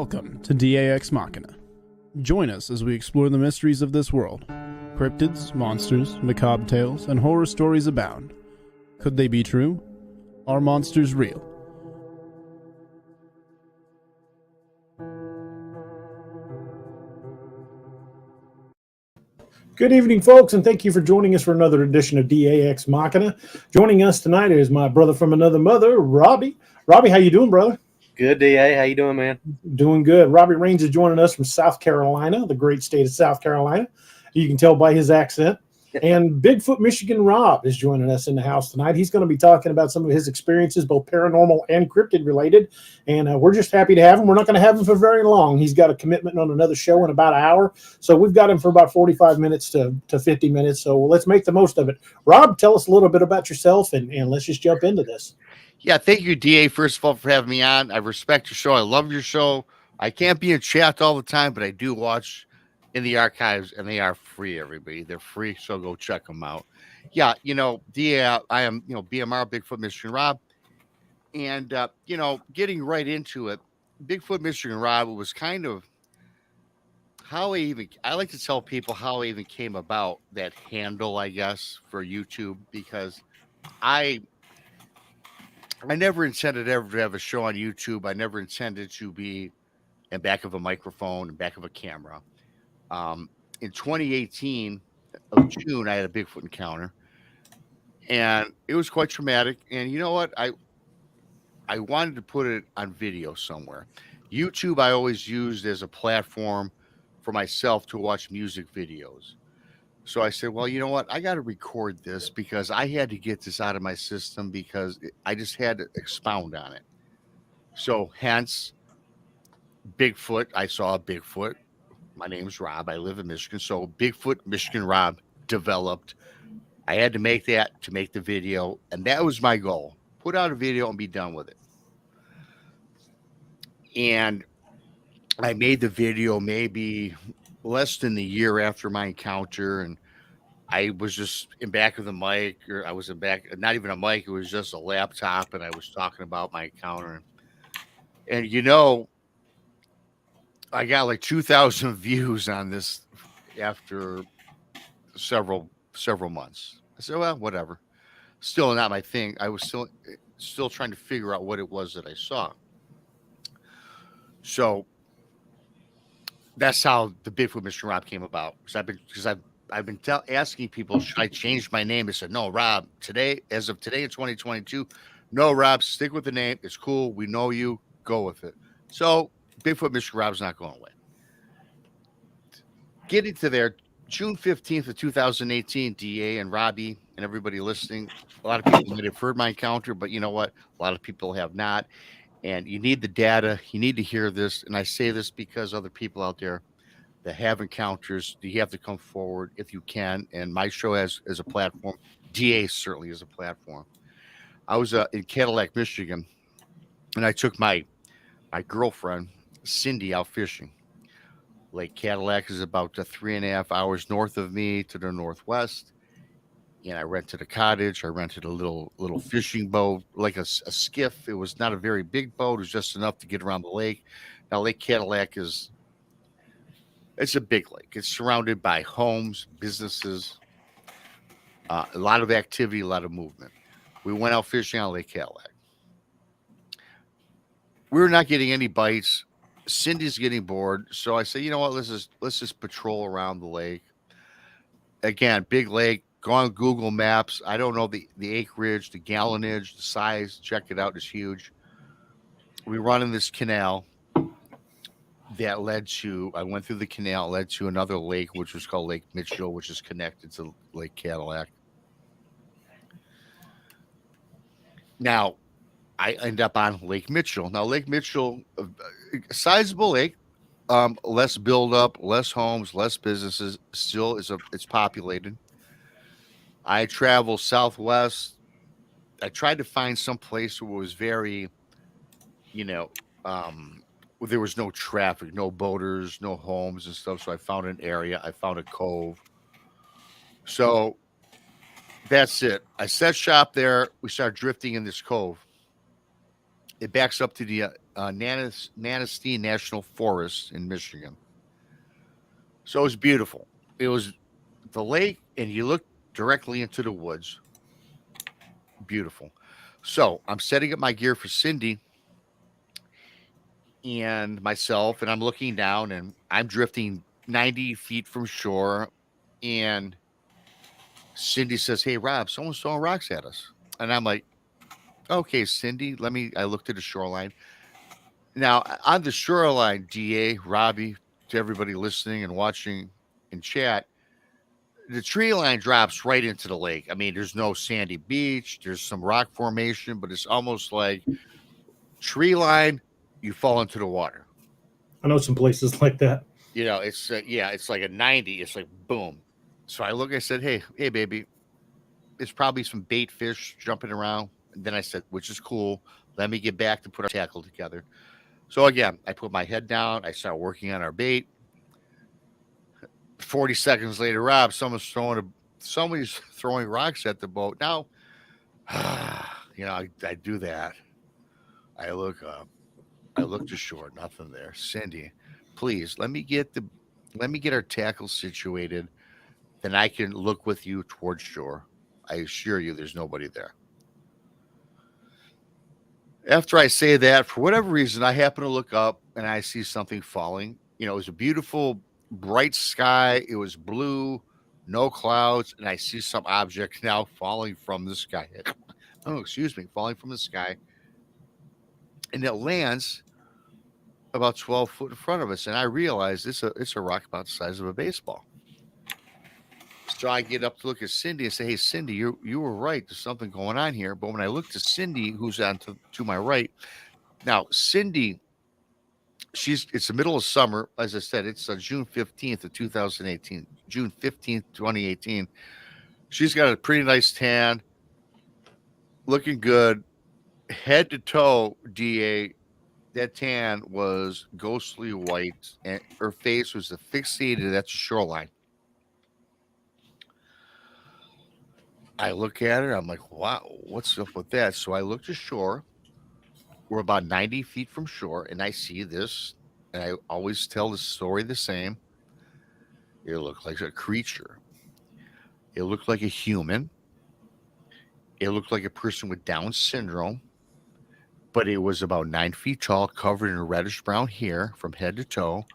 Welcome to DAX Machina. Join us as we explore the mysteries of this world. Cryptids, monsters, macabre tales, and horror stories abound. Could they be true? Are monsters real? Good evening, folks, and thank you for joining us for another edition of DAX Machina. Joining us tonight is my brother from another mother, Robbie. Robbie, how you doing, brother? Good, DA. How you doing, man? Doing good. Robbie Raines is joining us from South Carolina, the great state of South Carolina. You can tell by his accent. And Bigfoot Michigan Rob is joining us in the house tonight. He's going to be talking about some of his experiences, both paranormal and cryptid related. And we're just happy to have him. We're not going to have him for very long. He's got a commitment on another show in about an hour. So we've got him for about 45 minutes to 50 minutes. So let's make the most of it. Rob, tell us a little bit about yourself and let's just jump into this. Yeah, thank you, DA, first of all, for having me on. I respect your show. I love your show. I can't be in chat all the time, but I do watch in the archives, and they are free, everybody. They're free, so go check them out. Yeah, DA, I am, BMR, Bigfoot Michigan Rob. And, getting right into it, Bigfoot Michigan Rob was kind of how I like to tell people how I even came about that handle, I guess, for YouTube, because I never intended ever to have a show on YouTube. I never intended to be in back of a microphone, in back of a camera. In 2018 of June, I had a Bigfoot encounter, and it was quite traumatic. And you know what? I wanted to put it on video somewhere. YouTube I always used as a platform for myself to watch music videos. So I said, well, you know what? I got to record this because I had to get this out of my system because I just had to expound on it. So hence Bigfoot. I saw a Bigfoot. My name's Rob. I live in Michigan. So Bigfoot Michigan Rob developed. I had to make that to make the video. And that was my goal. Put out a video and be done with it. And I made the video maybe less than a year after my encounter, and I was just in back of the mic, or I was in back, not even a mic, it was just a laptop, and I was talking about my encounter. And I got like 2,000 views on this after several months. I said, well, whatever. Still not my thing. I was still trying to figure out what it was that I saw. So that's how the Bigfoot Mr. Rob came about. Because I've been asking people, should I change my name? They said, no, Rob, as of today in 2022, no, Rob, stick with the name. It's cool. We know you. Go with it. So Bigfoot Mr. Rob's not going away. Getting to there, June 15th of 2018, DA and Robbie and everybody listening, a lot of people might have heard my encounter, but you know what? A lot of people have not. And you need the data. You need to hear this. And I say this because other people out there that have encounters, you have to come forward if you can. And my show as a platform, DA certainly is a platform. I was in Cadillac, Michigan, and I took my girlfriend, Cindy, out fishing. Lake Cadillac is about 3.5 hours north of me to the northwest. And I rented a cottage. I rented a little fishing boat, like a skiff. It was not a very big boat. It was just enough to get around the lake. Now, Lake Cadillac it's a big lake. It's surrounded by homes, businesses, a lot of activity, a lot of movement. We went out fishing on Lake Cadillac. We were not getting any bites. Cindy's getting bored. So I said, you know what? Let's just patrol around the lake. Again, big lake. Go on Google Maps. I don't know the acreage, the gallonage, the size. Check it out. It's huge. We run in this canal that I went through the canal, led to another lake, which was called Lake Mitchell, which is connected to Lake Cadillac. Now, I end up on Lake Mitchell. Now, Lake Mitchell, a sizable lake, less buildup, less homes, less businesses. Still, it's populated. I travel southwest. I tried to find some place where it was very, where there was no traffic, no boaters, no homes and stuff. So I found an area. I found a cove. So that's it. I set shop there. We started drifting in this cove. It backs up to the Manistee National Forest in Michigan. So it was beautiful. It was the lake, and you look directly into the woods. Beautiful. So I'm setting up my gear for Cindy and myself, and I'm looking down, and I'm drifting 90 feet from shore. And Cindy says, "Hey, Rob, someone's throwing rocks at us." And I'm like, "Okay, Cindy, let me." I looked at the shoreline. Now, on the shoreline, DA, Robbie, to everybody listening and watching in chat, the tree line drops right into the lake. I mean, there's no sandy beach, there's some rock formation, but it's almost like tree line, you fall into the water. I know some places like that. You know, it's it's like a 90. It's like boom. So I said, hey, baby, it's probably some bait fish jumping around. And then I said, which is cool. Let me get back to put our tackle together. So again, I put my head down. I start working on our bait. 40 seconds later, Rob, somebody's throwing rocks at the boat. Now, I do that. I look up. I look to shore. Nothing there. Cindy, please let me get our tackle situated. Then I can look with you towards shore. I assure you, there's nobody there. After I say that, for whatever reason, I happen to look up and I see something falling. You know, it was a beautiful, bright sky. It was blue, no clouds, and I see some object now falling from the sky. Falling from the sky. And it lands about 12 foot in front of us. And I realize it's a rock about the size of a baseball. So I get up to look at Cindy and say, "Hey, Cindy, you were right. There's something going on here." But when I look to Cindy, who's on to my right, now Cindy, it's the middle of summer. As I said, it's June 15th of 2018. June 15th, 2018. She's got a pretty nice tan, looking good, head to toe. DA, that tan was ghostly white, and her face was asphyxiated at the shoreline. I look at it. I'm like, wow, what's up with that? So I look to shore. We're about 90 feet from shore, and I see this, and I always tell the story the same. It looked like a creature. It looked like a human. It looked like a person with Down syndrome, but it was about 9 feet tall, covered in reddish brown hair from head to toe.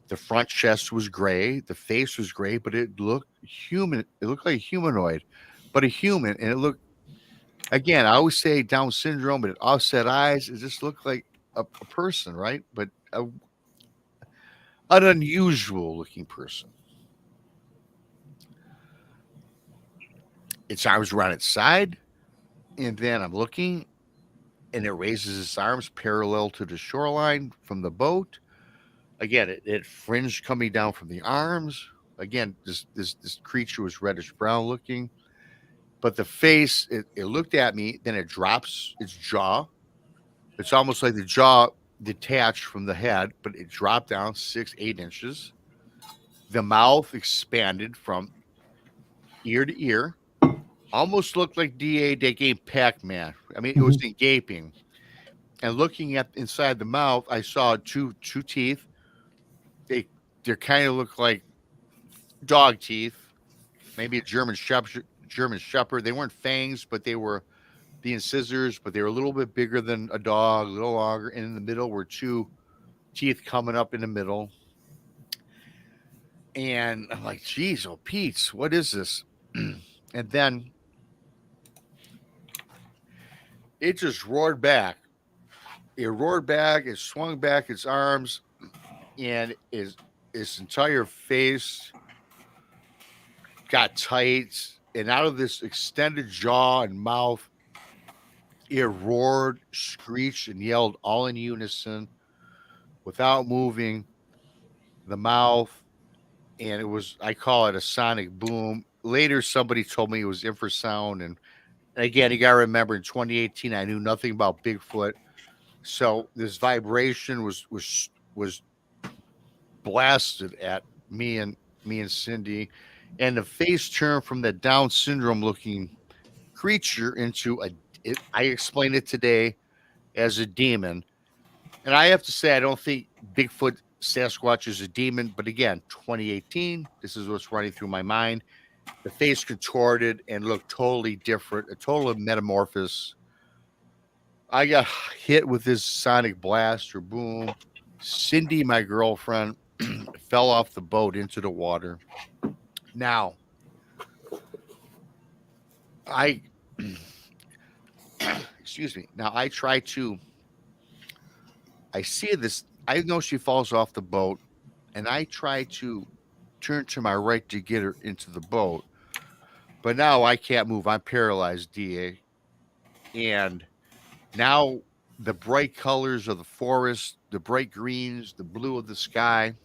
The front chest was gray. The face was gray, but it looked human. It looked like a humanoid, but a human. And it looked, again, I always say Down syndrome, but it offset eyes. It just looked like a person, right? But an unusual looking person. Its arms were on its side. And then I'm looking, and it raises its arms parallel to the shoreline from the boat. Again, it fringed coming down from the arms. Again, this creature was reddish brown looking, but the face, it looked at me, then it drops its jaw. It's almost like the jaw detached from the head, but it dropped down 6-8 inches. The mouth expanded from ear to ear, almost looked like that game Pac-Man. I mean, it was gaping. And looking at inside the mouth, I saw two teeth. They kind of look like dog teeth, maybe a German shepherd. They weren't fangs, but they were the incisors, but they were a little bit bigger than a dog, a little longer. And in the middle were two teeth coming up in the middle. And I'm like, geez, oh, Pete, what is this? And then it just roared back. It roared back. It swung back its arms, and its entire face got tight. And out of this extended jaw and mouth, it roared, screeched, and yelled all in unison without moving the mouth. And it was, I call it a sonic boom. Later, somebody told me it was infrasound. And again, you got to remember, in 2018, I knew nothing about Bigfoot. So this vibration was blasted at me and Cindy, and the face turned from the Down syndrome looking creature into I explained it today as a demon. And I have to say, I don't think Bigfoot Sasquatch is a demon, but again, 2018, this is what's running through my mind. The face contorted and looked totally different, a total metamorphosis. I got hit with this sonic blast or boom. Cindy, my girlfriend, fell off the boat into the water. Now, excuse me. Now, I see this. I know she falls off the boat, and I try to turn to my right to get her into the boat. But now I can't move. I'm paralyzed, DA. And now the bright colors of the forest, the bright greens, the blue of the sky,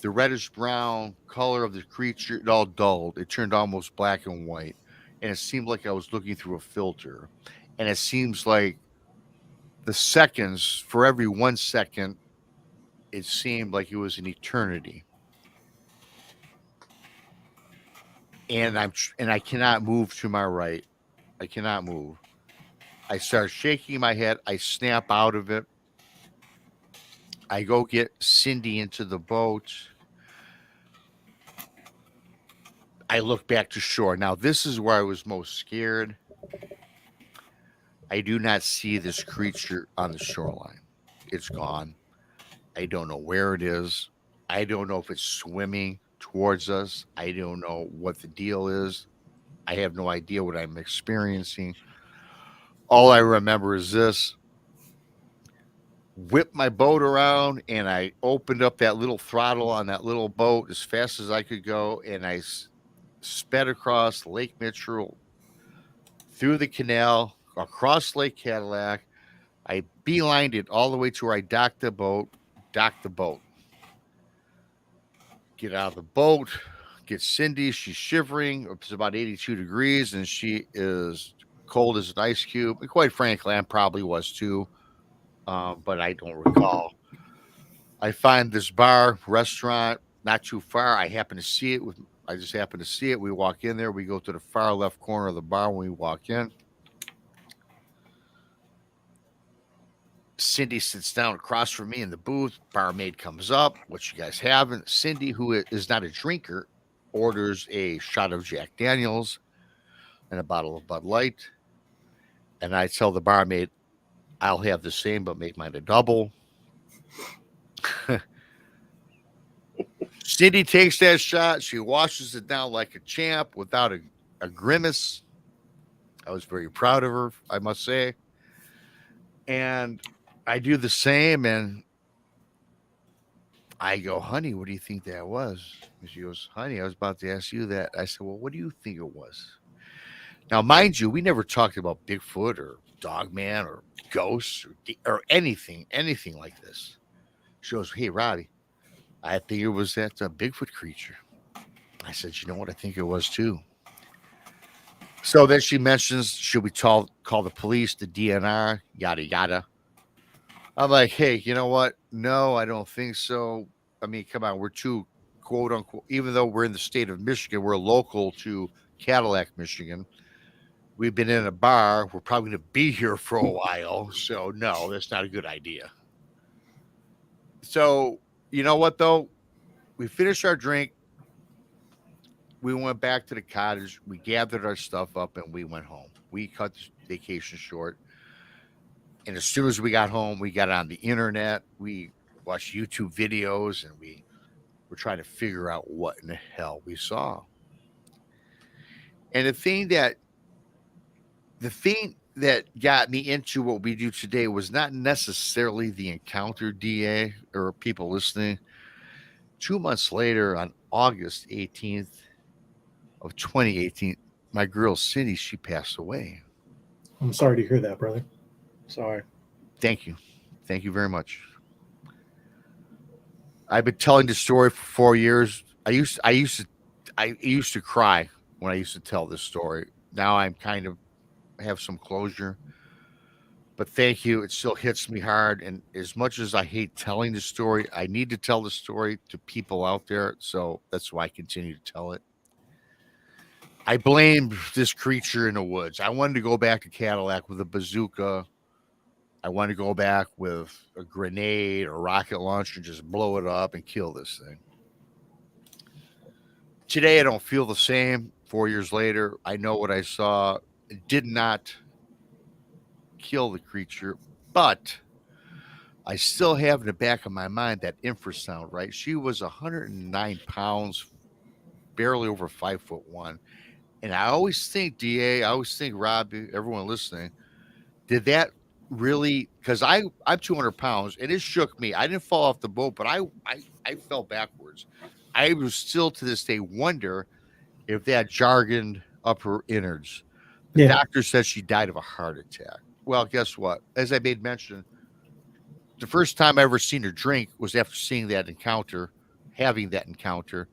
the reddish brown color of the creature, it all dulled. It turned almost black and white. And it seemed like I was looking through a filter. And it seems like the seconds, for every 1 second, it seemed like it was an eternity. And I cannot move to my right. I cannot move. I start shaking my head. I snap out of it. I go get Cindy into the boat. I look back to shore. Now, this is where I was most scared. I do not see this creature on the shoreline. It's gone. I don't know where it is. I don't know if it's swimming towards us. I don't know what the deal is. I have no idea what I'm experiencing. All I remember is this. Whipped my boat around and I opened up that little throttle on that little boat as fast as I could go, and I sped across Lake Mitchell, through the canal, across Lake Cadillac. I beelined it all the way to where I docked the boat. Get out of the boat, get Cindy. She's shivering. It's about 82 degrees, and she is cold as an ice cube. And quite frankly, I probably was too. But I don't recall. I find this bar, restaurant, not too far. I just happen to see it. We walk in there. We go to the far left corner of the bar when we walk in. Cindy sits down across from me in the booth. Barmaid comes up. What you guys having? Cindy, who is not a drinker, orders a shot of Jack Daniels and a bottle of Bud Light. And I tell the barmaid, I'll have the same, but make mine a double. Cindy takes that shot. She washes it down like a champ without a grimace. I was very proud of her, I must say. And I do the same, and I go, honey, what do you think that was? And she goes, honey, I was about to ask you that. I said, well, what do you think it was? Now, mind you, we never talked about Bigfoot or Dogman or ghosts or anything like this. She goes, hey, Roddy, I think it was that Bigfoot creature. I said, you know what? I think it was too. So then she mentions, should we call the police, the DNR, yada, yada. I'm like, hey, you know what? No, I don't think so. I mean, come on. We're too, quote unquote, even though we're in the state of Michigan, we're local to Cadillac, Michigan. We've been in a bar. We're probably going to be here for a while. So, no, that's not a good idea. So, you know what, though? We finished our drink. We went back to the cottage. We gathered our stuff up, and we went home. We cut the vacation short. And as soon as we got home, we got on the internet. We watched YouTube videos, and we were trying to figure out what in the hell we saw. And the thing that got me into what we do today was not necessarily the encounter, DA, or people listening. 2 months later, on August 18th of 2018, my girl Cindy, she passed away. I'm sorry to hear that, brother. Sorry. Thank you. Thank you very much. I've been telling the story for 4 years. I used to cry when I used to tell this story. Now I'm kind of have some closure. But thank you. It still hits me hard. And as much as I hate telling the story, I need to tell the story to people out there. So that's why I continue to tell it. I blamed this creature in the woods. I wanted to go back to Cadillac with a bazooka I want to go back with a grenade or rocket launcher and just blow it up and kill this thing. Today, I don't feel the same. 4 years later, I know what I saw. It did not kill the creature, but I still have in the back of my mind that infrasound, right? She was 109 pounds, barely over 5'1". And I always think, DA, I always think, Robbie, everyone listening, did that really? Because I'm 200 pounds, and it shook me. I didn't fall off the boat, but I fell backwards. I was still to this day wonder if that jargoned upper innards. The Yeah. doctor said she died of a heart attack. Well, guess what? As I made mention, the first time I ever seen her drink was after seeing that encounter, having that encounter,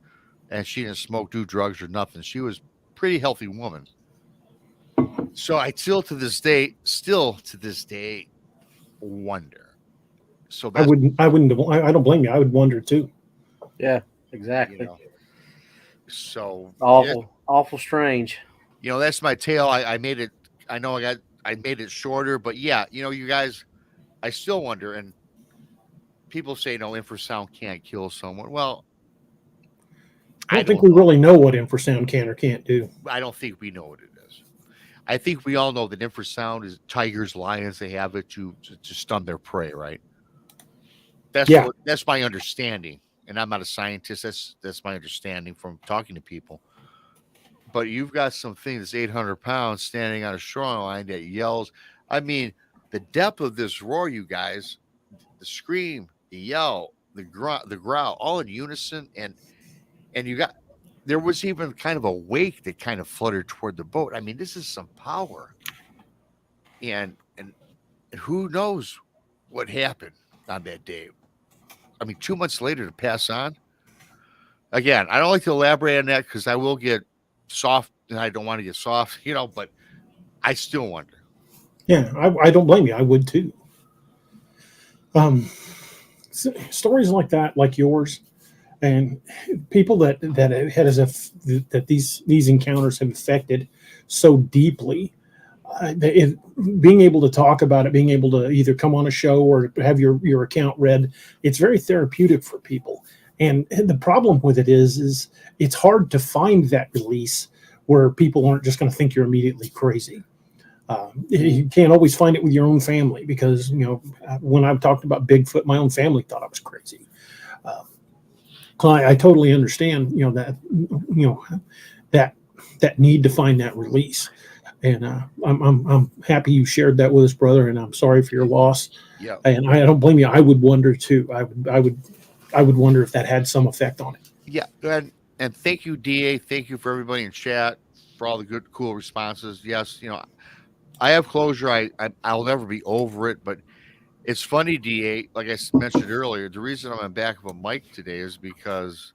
and she didn't smoke, do drugs, or nothing. She was a pretty healthy woman. So I still to this day, wonder. So I that's wouldn't. I don't blame you. I would wonder too. Yeah, you exactly. know. So Awful strange. that's my tale. I made it. I know I made it shorter, but yeah, you guys, I still wonder. And people say no, infrasound can't kill someone. Well, I don't think we really know what infrasound can or can't do. I don't think we know what it is. I think we all know that infrasound is tigers, lions. They have it to stun their prey, right? That's my understanding, and I'm not a scientist. That's my understanding from talking to people. But you've got something that's 800 pounds standing on a shoreline that yells. I mean, the depth of this roar, you guys, the scream, the yell, the growl, all in unison, and there was even kind of a wake that kind of fluttered toward the boat. I mean, this is some power, and who knows what happened on that day. I mean, 2 months later to pass on. Again, I don't like to elaborate on that because I will get soft, and I don't want to get soft, but I still wonder. Yeah, I don't blame you. I would too. Stories like that, like yours, and people that had as if that these encounters have affected so deeply. Being able to talk about it, being able to either come on a show or have your account read, it's very therapeutic for people. And the problem with it is it's hard to find that release where people aren't just going to think you're immediately crazy. You can't always find it with your own family because when I've talked about Bigfoot, my own family thought I was crazy. I totally understand that need to find that release. And I'm happy you shared that with us, brother. And I'm sorry for your loss. Yeah. And I don't blame you. I would wonder too. I would wonder if that had some effect on it. Yeah. And thank you, DA. Thank you for everybody in chat for all the good, cool responses. Yes, I have closure. I'll never be over it, but it's funny, DA. Like I mentioned earlier, the reason I'm on back of a mic today is because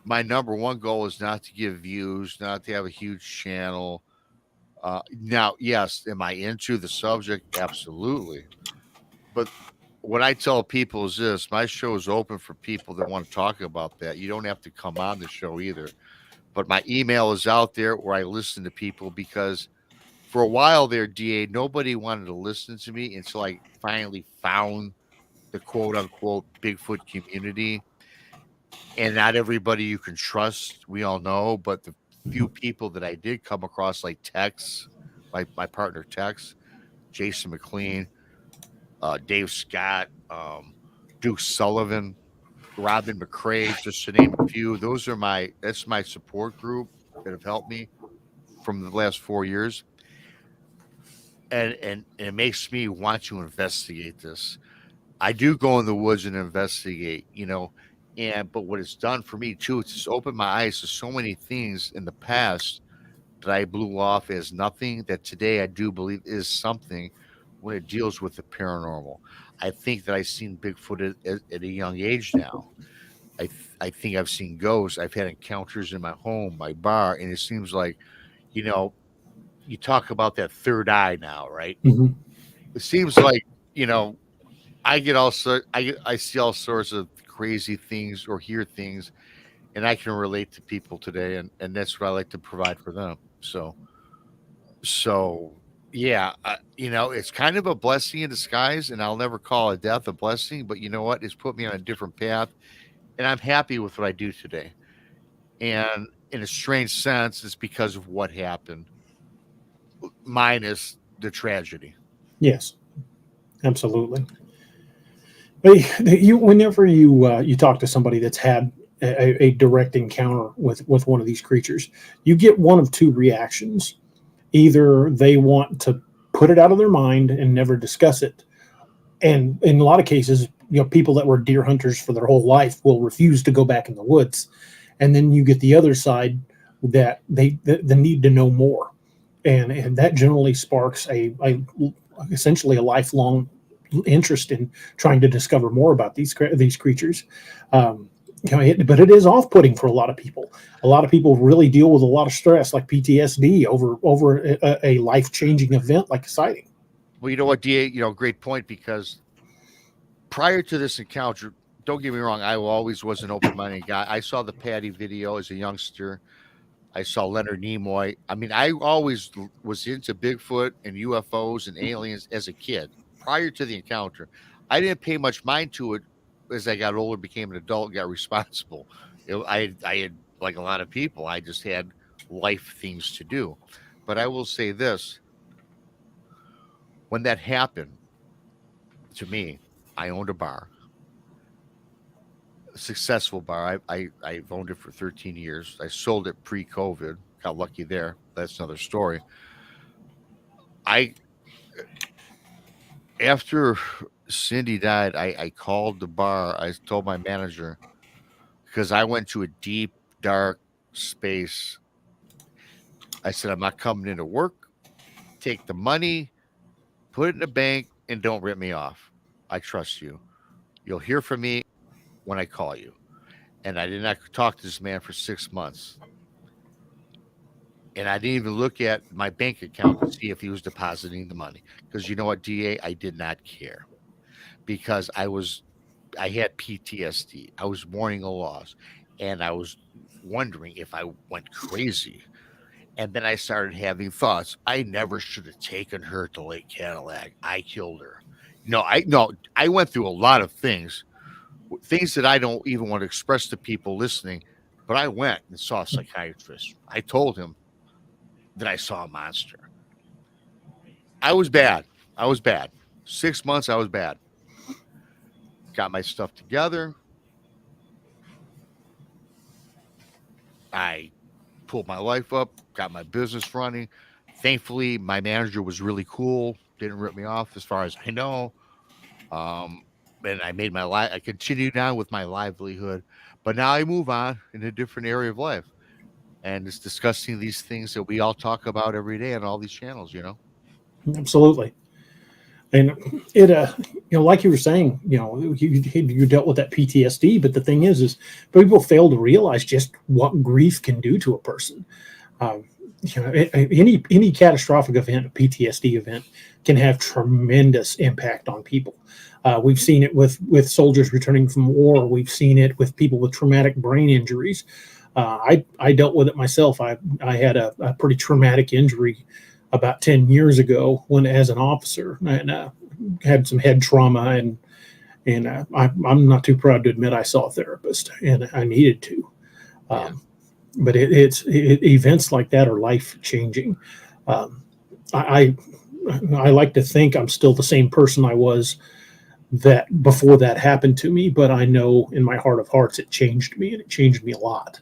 my number one goal is not to give views, not to have a huge channel. Now, yes, am I into the subject? Absolutely. But what I tell people is this: my show is open for people that want to talk about that. You don't have to come on the show either. But my email is out there where I listen to people because for a while there, DA, nobody wanted to listen to me until I finally found the quote unquote Bigfoot community. And not everybody you can trust, we all know, but the few people that I did come across, like Tex, my partner Tex, Jason McLean, Dave Scott, Duke Sullivan, Robin McCrae, just to name a few. That's my support group that have helped me from the last 4 years. And it makes me want to investigate this. I do go in the woods and investigate, but what it's done for me too, it's just opened my eyes to so many things in the past that I blew off as nothing that today I do believe is something when it deals with the paranormal. I think that I've seen Bigfoot at a young age now. I think I've seen ghosts. I've had encounters in my home, my bar, and it seems like, you talk about that third eye now, right? Mm-hmm. It seems like, I see all sorts of crazy things or hear things, and I can relate to people today, and that's what I like to provide for them. So Yeah, it's kind of a blessing in disguise, and I'll never call a death a blessing. But you know what? It's put me on a different path, and I'm happy with what I do today. And in a strange sense, it's because of what happened, minus the tragedy. Yes, absolutely. Whenever you talk to somebody that's had a direct encounter with one of these creatures, you get one of two reactions. Either they want to put it out of their mind and never discuss it, and in a lot of cases, people that were deer hunters for their whole life will refuse to go back in the woods. And then you get the other side that the need to know more, and that generally sparks a essentially a lifelong interest in trying to discover more about these creatures. But it is off-putting for a lot of people. A lot of people really deal with a lot of stress, like PTSD, over a life-changing event like a sighting. Well, you know what, Da, great point, because prior to this encounter, don't get me wrong, I always was an open-minded guy. I saw the Patty video as a youngster. I saw Leonard Nimoy. I mean, I always was into Bigfoot and UFOs and aliens as a kid. Prior to the encounter, I didn't pay much mind to it. As I got older, became an adult, got responsible. I had, like a lot of people, I just had life things to do. But I will say this: when that happened to me, I owned a bar, a successful bar. I've owned it for 13 years. I sold it pre-COVID. Got lucky there. That's another story. I After Cindy died, I called the bar. I told my manager, because I went to a deep, dark space. I said, I'm not coming into work. Take the money, put it in the bank, and don't rip me off. I trust you. You'll hear from me when I call you. And I did not talk to this man for 6 months. And I didn't even look at my bank account to see if he was depositing the money. Because you know what, DA? I did not care. Because I had PTSD. I was mourning a loss. And I was wondering if I went crazy. And then I started having thoughts. I never should have taken her to Lake Cadillac. I killed her. No, I went through a lot of things that I don't even want to express to people listening. But I went and saw a psychiatrist. I told him that I saw a monster. I was bad. 6 months, I was bad. Got my stuff together. I pulled my life up, got my business running. Thankfully, my manager was really cool. Didn't rip me off, as far as I know. And I made my life. I continued on with my livelihood, but now I move on in a different area of life, and it's discussing these things that we all talk about every day on all these channels. Absolutely. And it, like you were saying, you dealt with that PTSD, but the thing is people fail to realize just what grief can do to a person. Any catastrophic event, a PTSD event, can have tremendous impact on people. We've seen it with soldiers returning from war. We've seen it with people with traumatic brain injuries. I dealt with it myself. I had a pretty traumatic injury about 10 years ago when, as an officer, and had some head trauma, and I'm not too proud to admit I saw a therapist, and I needed to. But events like that are life changing. I like to think I'm still the same person I was that before that happened to me, but I know in my heart of hearts it changed me, and it changed me a lot.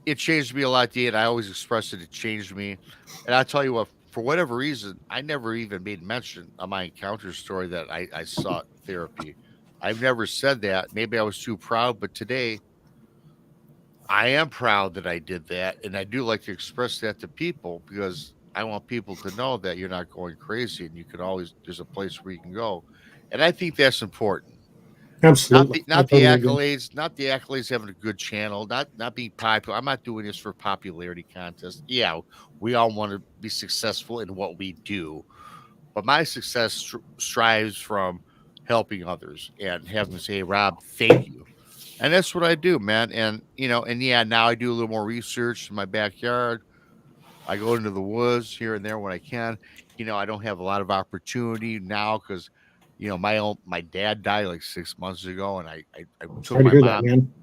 It changed me a lot, D, and I always express it. It changed me, and I'll tell you what. For whatever reason, I never even made mention of my encounter story that I sought therapy. I've never said that. Maybe I was too proud, but today I am proud that I did that, and I do like to express that to people, because I want people to know that you're not going crazy, and there's a place where you can go, and I think that's important. Absolutely. Not the accolades, not the accolades having a good channel, not being popular. I'm not doing this for popularity contest. Yeah, we all want to be successful in what we do, but my success strives from helping others and having them say, hey, Rob, thank you. And that's what I do, man. And now I do a little more research in my backyard. I go into the woods here and there when I can. I don't have a lot of opportunity now because, my dad died like 6 months ago, and I took Sorry to my hear that, mom. man.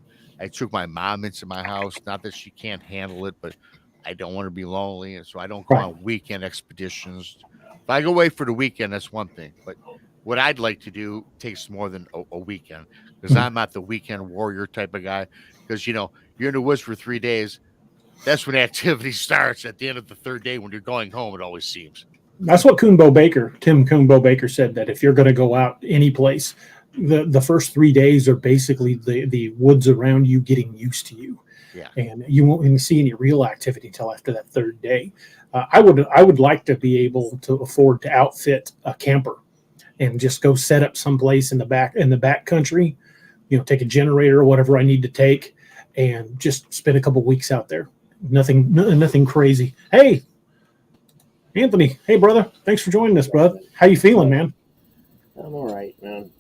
I took my mom into my house. Not that she can't handle it, but I don't want to be lonely, and so I don't go Right. on weekend expeditions. If I go away for the weekend, that's one thing. But what I'd like to do takes more than a weekend because Mhm. I'm not the weekend warrior type of guy. Because you're in the woods for 3 days. That's when activity starts at the end of the third day when you're going home. It always seems. That's what Tim Coonbo Baker said, that if you're going to go out any place, the first 3 days are basically the woods around you getting used to you, Yeah. and you won't even see any real activity until after that third day. I would like to be able to afford to outfit a camper and just go set up someplace in the back country, take a generator or whatever I need to take, and just spend a couple weeks out there. Nothing crazy. Hey, Anthony. Hey, brother. Thanks for joining us, bro. How you feeling, man? I'm all right, man.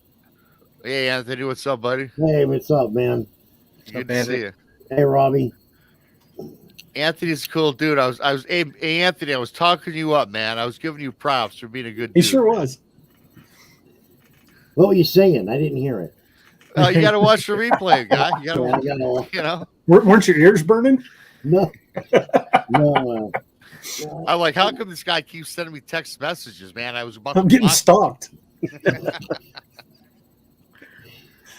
Hey, Anthony, what's up, buddy? Hey, what's up, man? Good to see you. Hey, Robbie. Anthony's a cool dude. Hey, Anthony, I was talking you up, man. I was giving you props for being a good He dude. sure was. What were you singing? I didn't hear it. You got to watch the replay, guy. You got to watch. Weren't your ears burning? No. No. I'm like, how come this guy keeps sending me text messages, man? I was about to I'm getting block stalked.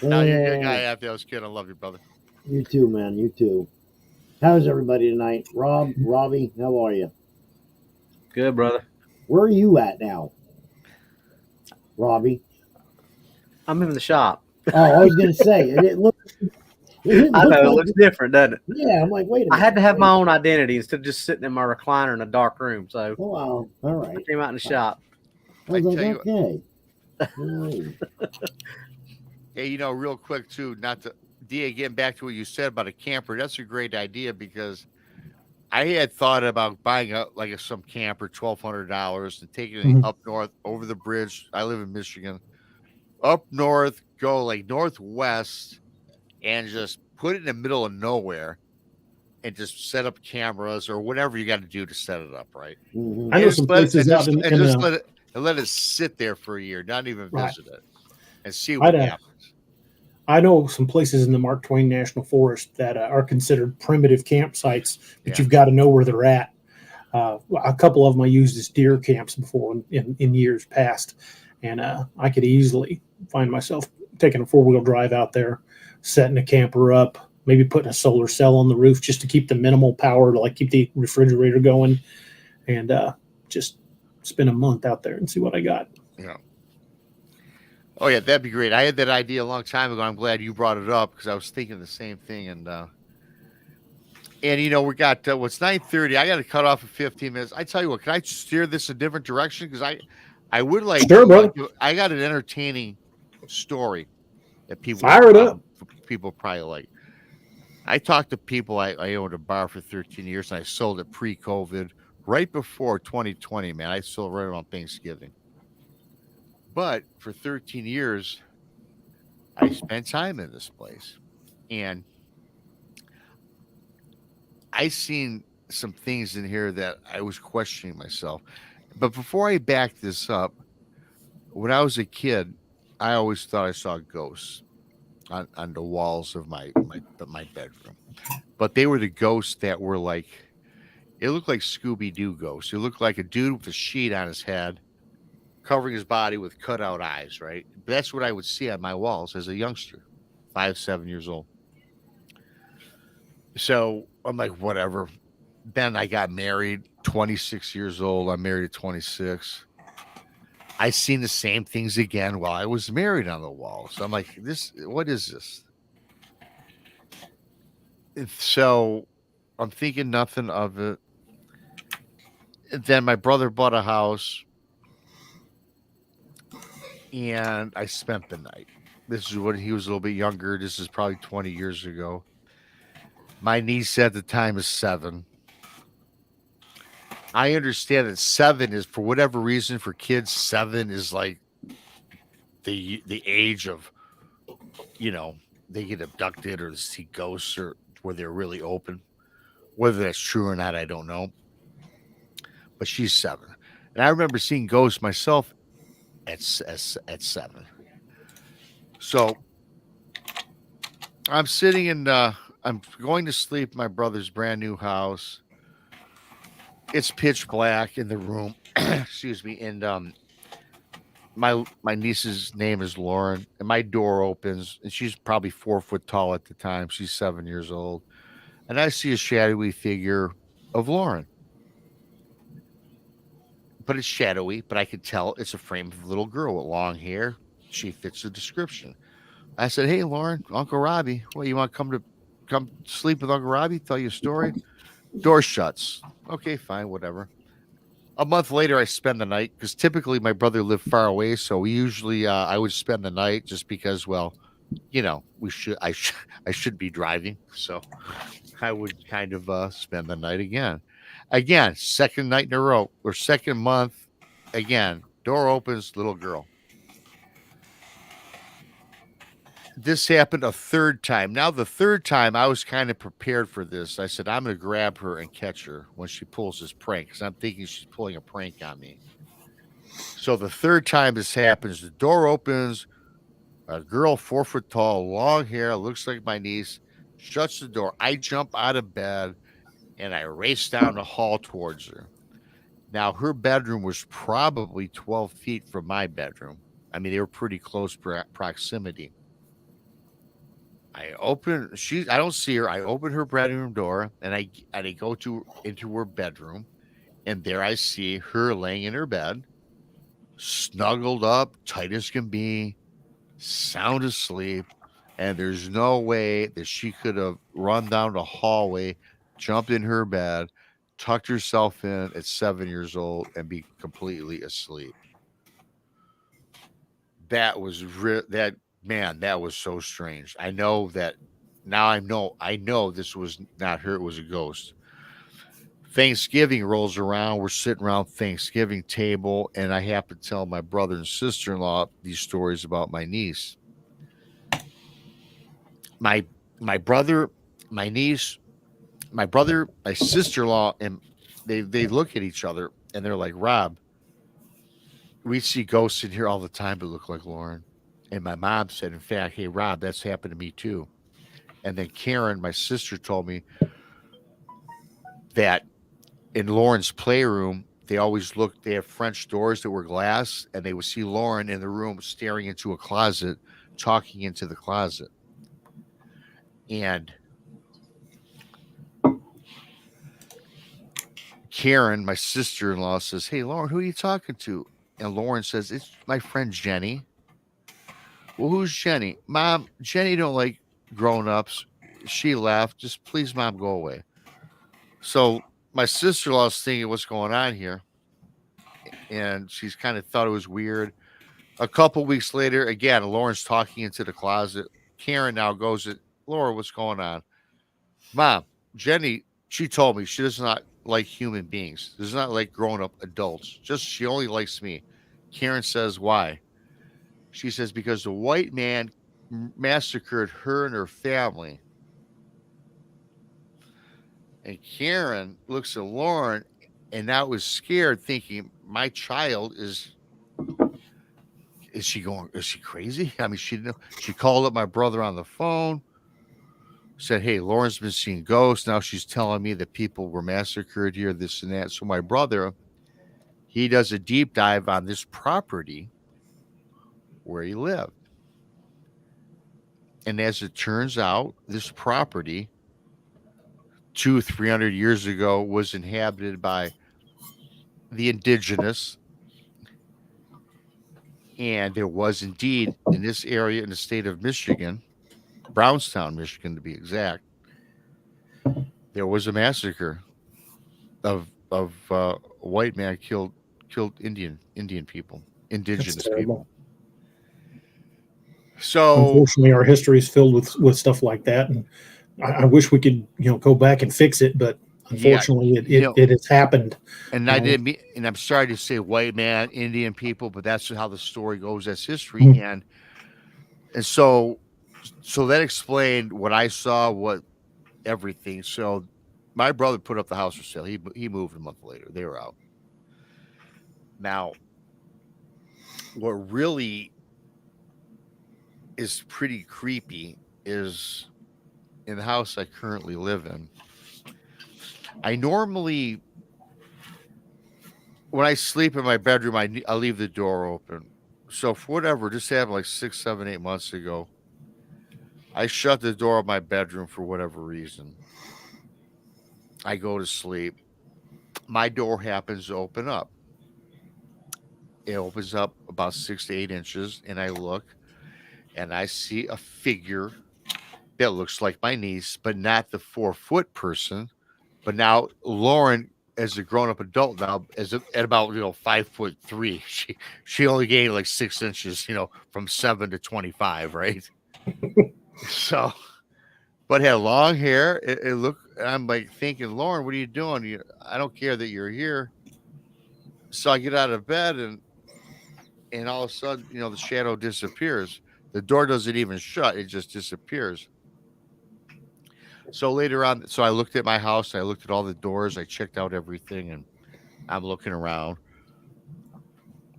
No, you're a good guy, Anthony. I was kidding. I love you, brother. You too, man. You too. How's everybody tonight? Robbie, how are you? Good, brother. Where are you at now? Robbie? I'm in the shop. Oh, I was going to say, it looks I know, it looks different, doesn't it? Yeah, I'm like, wait a minute. I had to have my own identity instead of just sitting in my recliner in a dark room. So, oh, wow. All right. I came out in the shop. I was I like, tell you okay. Right. Hey, real quick, too, not to, DA, getting back to what you said about a camper, that's a great idea because I had thought about buying some camper, $1,200, and taking it up north over the bridge. I live in Michigan. Up north, go like northwest, and just put it in the middle of nowhere and just set up cameras or whatever you got to do to set it up, right? Mm-hmm. I know some places out in let it sit there for a year, not even visit it, and see I'd, what happens. I know some places in the Mark Twain National Forest that are considered primitive campsites, but you've got to know where they're at. A couple of them I used as deer camps before in years past, and I could easily find myself taking a 4-wheel drive out there, setting a camper up, maybe putting a solar cell on the roof just to keep the minimal power to keep the refrigerator going, and just spend a month out there and see what I got. Yeah. Oh yeah, that'd be great. I had that idea a long time ago. I'm glad you brought it up because I was thinking the same thing. And we got what's 9:30. I got to cut off in 15 minutes. I tell you what, can I steer this a different direction? Because I would like. Sure, brother. I got an entertaining story that people fire it up. People probably like. I talked to people. I owned a bar for 13 years, and I sold it pre-COVID, right before 2020. Man, I sold right around Thanksgiving. But for 13 years, I spent time in this place, and I seen some things in here that I was questioning myself. But before I back this up, when I was a kid, I always thought I saw ghosts on the walls of my bedroom. But they were the ghosts that were like, it looked like Scooby-Doo ghosts. It looked like a dude with a sheet on his head, covering his body with cutout eyes, right? That's what I would see on my walls as a youngster, 5, 7 years old. So I'm like, whatever. Then I got married, 26 years old. I'm married at 26. I seen the same things again while I was married on the wall. So I'm like, what is this? So I'm thinking nothing of it. Then my brother bought a house, and I spent the night. This is when he was a little bit younger. This is probably 20 years ago. My niece at the time is 7. I understand that 7 is, for whatever reason, for kids, 7 is like the age of, they get abducted or see ghosts or where they're really open. Whether that's true or not, I don't know. but she's 7. And I remember seeing ghosts myself at 7. So I'm sitting in, I'm going to sleep in my brother's brand new house. It's pitch black in the room. Excuse me. And my niece's name is Lauren, and my door opens, and she's probably 4 foot tall at the time. She's 7 years old, and I see a shadowy figure of Lauren. But it's shadowy, but I could tell it's a frame of a little girl with long hair. She fits the description. I said, "Hey, Lauren, Uncle Robbie, well, you want to come sleep with Uncle Robbie? Tell you a story." Door shuts. Okay, fine, whatever. A month later, I spend the night because typically my brother lived far away, so we usually I would spend the night just because, well, I should be driving, so I would kind of spend the night again. Again, second night in a row or second month. Again, door opens, little girl. This happened a third time. Now, the third time, I was kind of prepared for this. I said, I'm going to grab her and catch her when she pulls this prank because I'm thinking she's pulling a prank on me. So the third time this happens, the door opens, a girl 4 foot tall, long hair, looks like my niece, shuts the door. I jump out of bed and I race down the hall towards her. Now, her bedroom was probably 12 feet from my bedroom. I mean, they were pretty close proximity. I don't see her. I open her bedroom door and I go into her bedroom, and there I see her laying in her bed, snuggled up, tight as can be, sound asleep, and there's no way that she could have run down the hallway, jumped in her bed, tucked herself in at 7 years old, and be completely asleep. That was that. Man, that was so strange. I know that now. I know this was not her. It was a ghost. Thanksgiving rolls around. We're sitting around Thanksgiving table, and I have to tell my brother and sister-in-law these stories about my niece. My brother, my niece, my brother, my sister-in-law, and they look at each other and they're like, Rob, we see ghosts in here all the time that look like Lauren. And my mom said, in fact, hey, Rob, that's happened to me too. And then Karen, my sister, told me that in Lauren's playroom, they have French doors that were glass, and they would see Lauren in the room staring into a closet, talking into the closet. And Karen, my sister-in-law, says, hey, Lauren, who are you talking to? And Lauren says, it's my friend Jenny. Well, who's Jenny? Mom, Jenny don't like grown-ups. She left. Just please, Mom, go away. So my sister-in-law's thinking what's going on here. And she's kind of thought it was weird. A couple weeks later, again, Lauren's talking into the closet. Karen now goes, Laura, what's going on? Mom, Jenny, she told me she does not like human beings. Does not like grown-up adults. Just she only likes me. Karen says, why? She says, because the white man massacred her and her family. And Karen looks at Lauren and now is scared, thinking, my child is she crazy? I mean, she called up my brother on the phone, said, hey, Lauren's been seeing ghosts. Now she's telling me that people were massacred here, this and that. So my brother, he does a deep dive on this property where he lived. And as it turns out, this property 200-300 years ago was inhabited by the indigenous. And there was indeed in this area in the state of Michigan, Brownstown, Michigan to be exact, there was a massacre of a white man killed Indian people, indigenous people. So unfortunately, our history is filled with stuff like that, and I wish we could go back and fix it, but unfortunately, it has happened. And I didn't mean, and I'm sorry to say white man, Indian people, but that's how the story goes. That's history, and so that explained what I saw, what everything. So my brother put up the house for sale. He moved a month later. They were out. Now, what really is pretty creepy is in the house I currently live in. I normally, when I sleep in my bedroom, I leave the door open. So for whatever, just happened like 6, 7, 8 months ago. I shut the door of my bedroom for whatever reason. I go to sleep. My door happens to open up. It opens up about 6 to 8 inches, and I look and I see a figure that looks like my niece, but not the 4 foot person. But now Lauren, as a grown up adult now, at about 5'3", she only gained like 6 inches, from 7 to 25, right? So, but had long hair. It looked. I'm like thinking, Lauren, what are you doing? I don't care that you're here. So I get out of bed and all of a sudden, the shadow disappears. The door doesn't even shut; it just disappears. So later on, so I looked at my house. I looked at all the doors. I checked out everything, and I'm looking around.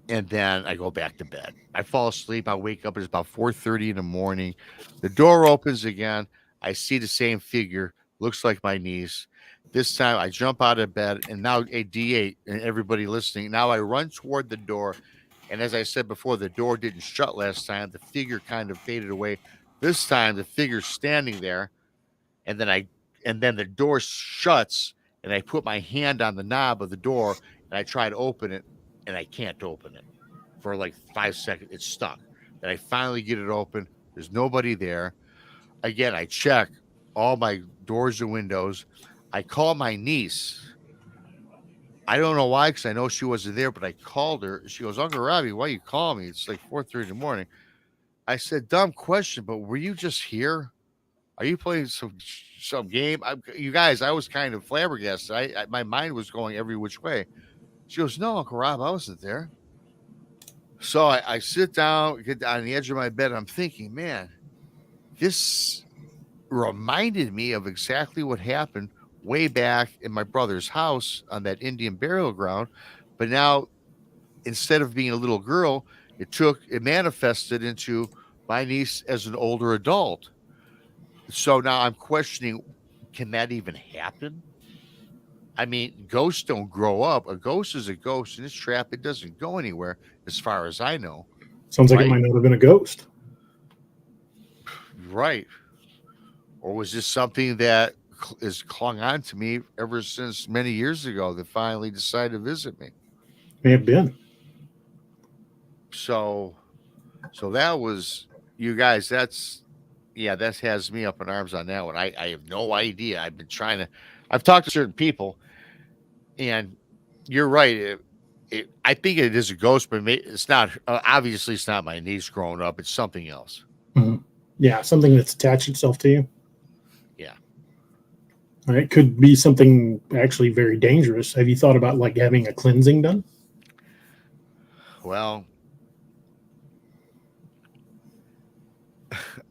And then I go back to bed. I fall asleep. I wake up. It's about 4:30 in the morning. The door opens again. I see the same figure. Looks like my niece. This time I jump out of bed, and now a D8 and everybody listening. Now I run toward the door, and as I said before, the door didn't shut last time. The figure kind of faded away. This time the figure's standing there, and then the door shuts, and I put my hand on the knob of the door, and I try to open it, and I can't open it for like 5 seconds. It's stuck. Then I finally get it open. There's nobody there. Again, I check all my doors and windows. I call my niece. I don't know why, because I know she wasn't there, but I called her. She goes, Uncle Robbie, why you call me? It's like 4:30 in the morning. I said, dumb question, but were you just here? Are you playing some game? You guys, I was kind of flabbergasted. My mind was going every which way. She goes, no, Uncle Rob, I wasn't there. So I sit down, get on the edge of my bed. I'm thinking, man, this reminded me of exactly what happened way back in my brother's house on that Indian burial ground. But now, instead of being a little girl, it manifested into my niece as an older adult. So now I'm questioning, can that even happen? I mean, ghosts don't grow up. A ghost is a ghost in its trap. It doesn't go anywhere, as far as I know. Sounds like it Right? might not have been a ghost. Right. Or was this something that is clung on to me ever since many years ago that finally decided to visit me? May have been. So that was, you guys, that has me up in arms on that one. I have no idea. I've talked to certain people, and you're right. I think it is a ghost, but it's not. Obviously, it's not my niece growing up. It's something else. Mm-hmm. Yeah, something that's attached itself to you. Yeah. All right, could be something actually very dangerous. Have you thought about like having a cleansing done? Well,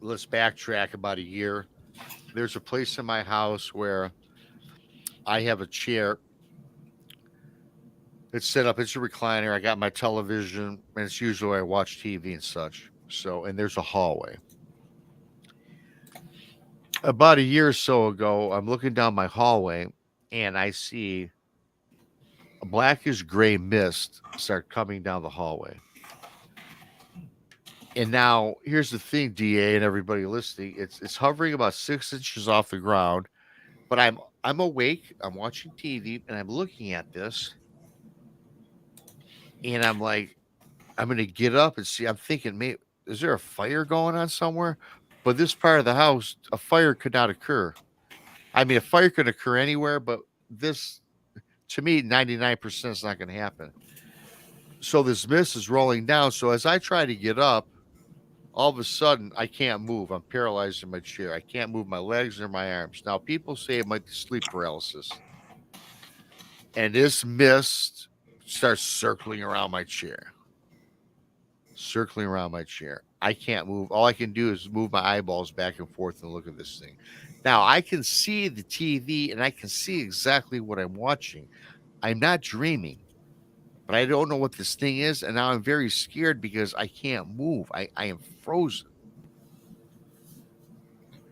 let's backtrack about a year. There's a place in my house where I have a chair. It's set up. It's a recliner. I got my television, and it's usually where I watch TV and such. So, and there's a hallway. About a year or so ago, I'm looking down my hallway, and I see a blackish gray mist start coming down the hallway. And now, here's the thing, DA and everybody listening. It's hovering about 6 inches off the ground, but I'm awake. I'm watching TV, and I'm looking at this. And I'm like, I'm going to get up and see. I'm thinking, maybe, is there a fire going on somewhere? But this part of the house, a fire could not occur. I mean, a fire could occur anywhere, but this, to me, 99% is not going to happen. So this mist is rolling down. So as I try to get up, all of a sudden, I can't move. I'm paralyzed in my chair. I can't move my legs or my arms. Now, people say it might be sleep paralysis. And this mist starts circling around my chair. I can't move. All I can do is move my eyeballs back and forth and look at this thing. Now, I can see the TV and I can see exactly what I'm watching. I'm not dreaming, but I don't know what this thing is. And now I'm very scared because I can't move. I am frozen.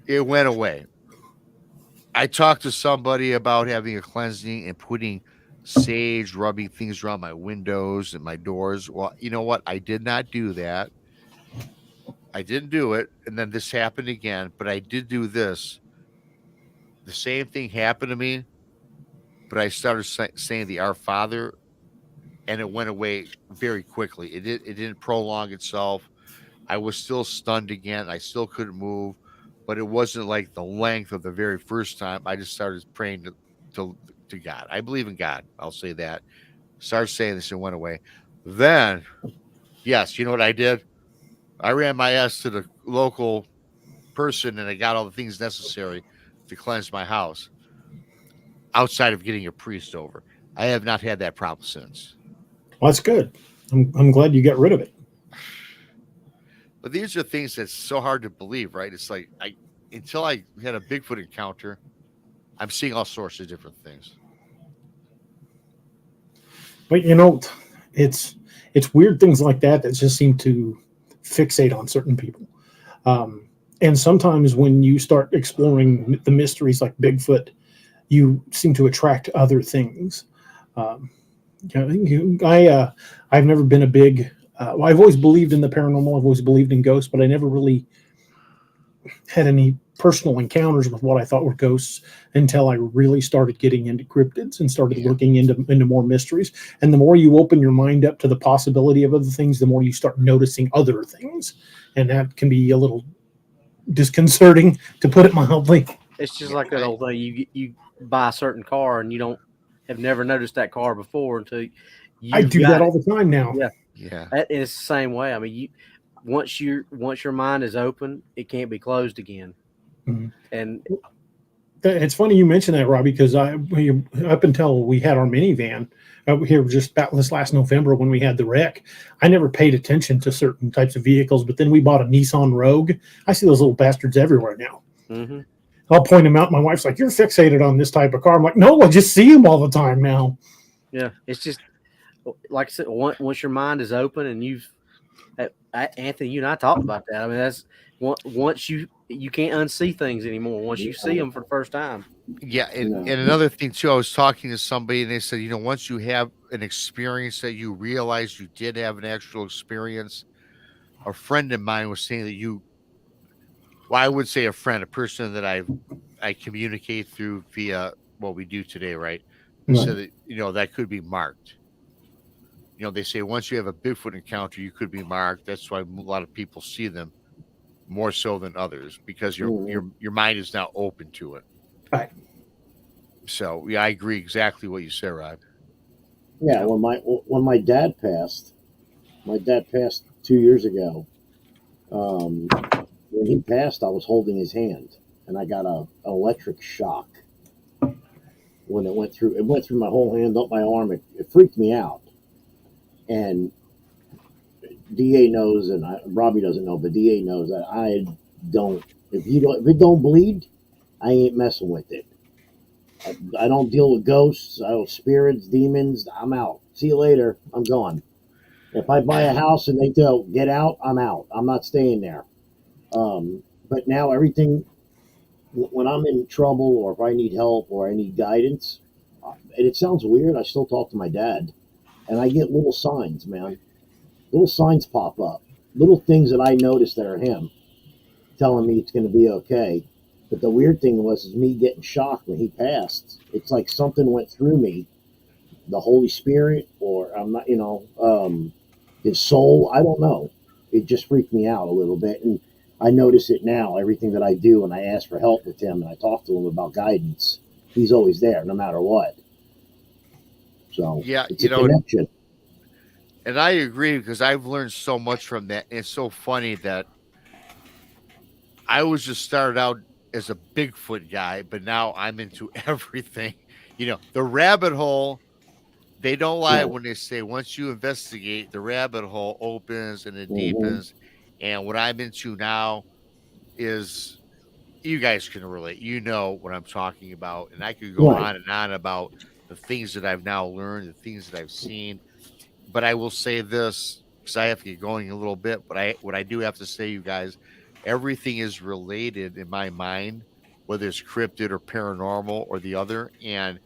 It went away. I talked to somebody about having a cleansing and putting sage, rubbing things around my windows and my doors. Well, you know what? I did not do that. I didn't do it. And then this happened again, but I did do this. The same thing happened to me, but I started saying the Our Father, and it went away very quickly. It didn't prolong itself. I was still stunned again. I still couldn't move, but it wasn't like the length of the very first time. I just started praying to God. I believe in God. I'll say that. Started saying this and went away. Then, yes, you know what I did? I ran my ass to the local person and I got all the things necessary to cleanse my house outside of getting a priest over. I have not had that problem since. Well, that's good. I'm glad you got rid of it. But these are things that's so hard to believe, right? It's like until I had a Bigfoot encounter, I'm seeing all sorts of different things. But it's weird things like that just seem to fixate on certain people. And sometimes when you start exploring the mysteries like Bigfoot, you seem to attract other things. I've never been a big. I've always believed in the paranormal. I've always believed in ghosts, but I never really had any personal encounters with what I thought were ghosts until I really started getting into cryptids and started looking into more mysteries. And the more you open your mind up to the possibility of other things, the more you start noticing other things, and that can be a little disconcerting, to put it mildly. It's just like that old thing. You buy a certain car and you have never noticed that car before until I do that all the time now. Yeah. That is the same way. I mean, once your mind is open, it can't be closed again. Mm-hmm. And it's funny you mention that, Robbie, because up until we had our minivan here just about this last November when we had the wreck, I never paid attention to certain types of vehicles. But then we bought a Nissan Rogue. I see those little bastards everywhere now. Mm-hmm. I'll point them out. My wife's like, "You're fixated on this type of car." I'm like, "No, I just see them all the time now." Yeah, it's just like I said. Once your mind is open, and Anthony, you and I talked about that. I mean, that's once you can't unsee things anymore. Once you see them for the first time. Yeah, and another thing too, I was talking to somebody and they said, once you have an experience that you realize you did have an actual experience, a friend of mine was saying that I would say a friend, a person that I communicate through via what we do today, right? So that that could be marked. They say once you have a Bigfoot encounter, you could be marked. That's why a lot of people see them more so than others, because your mind is now open to it. Right. So yeah, I agree exactly what you said, Rob. Yeah, when my dad passed 2 years ago. When he passed, I was holding his hand, and I got an electric shock when it went through. It went through my whole hand, up my arm. It freaked me out. And DA knows, and Robbie doesn't know, but DA knows that I don't. If it don't bleed, I ain't messing with it. I don't deal with ghosts. I don't spirits, demons. I'm out. See you later. I'm gone. If I buy a house and they tell get out, I'm out. I'm not staying there. But now everything, when I'm in trouble or if I need help or I need guidance, and it sounds weird, I still talk to my dad, and I get little signs, man. Little signs pop up, little things that I notice that are him, telling me it's going to be okay. But the weird thing is me getting shocked when he passed. It's like something went through me, the Holy Spirit, or I'm not, his soul. I don't know. It just freaked me out a little bit, and I notice it now. Everything that I do, and I ask for help with him, and I talk to him about guidance. He's always there, no matter what. So yeah, it's a connection. And I agree, because I've learned so much from that. It's so funny that I was just started out as a Bigfoot guy, but now I'm into everything. The rabbit hole. They don't lie when they say once you investigate, the rabbit hole opens and it deepens. And what I'm into now is, you guys can relate. You know what I'm talking about. And I could go on and on about the things that I've now learned, the things that I've seen. But I will say this, because I have to get going a little bit. But what I do have to say, you guys, everything is related in my mind, whether it's cryptid or paranormal or the other. And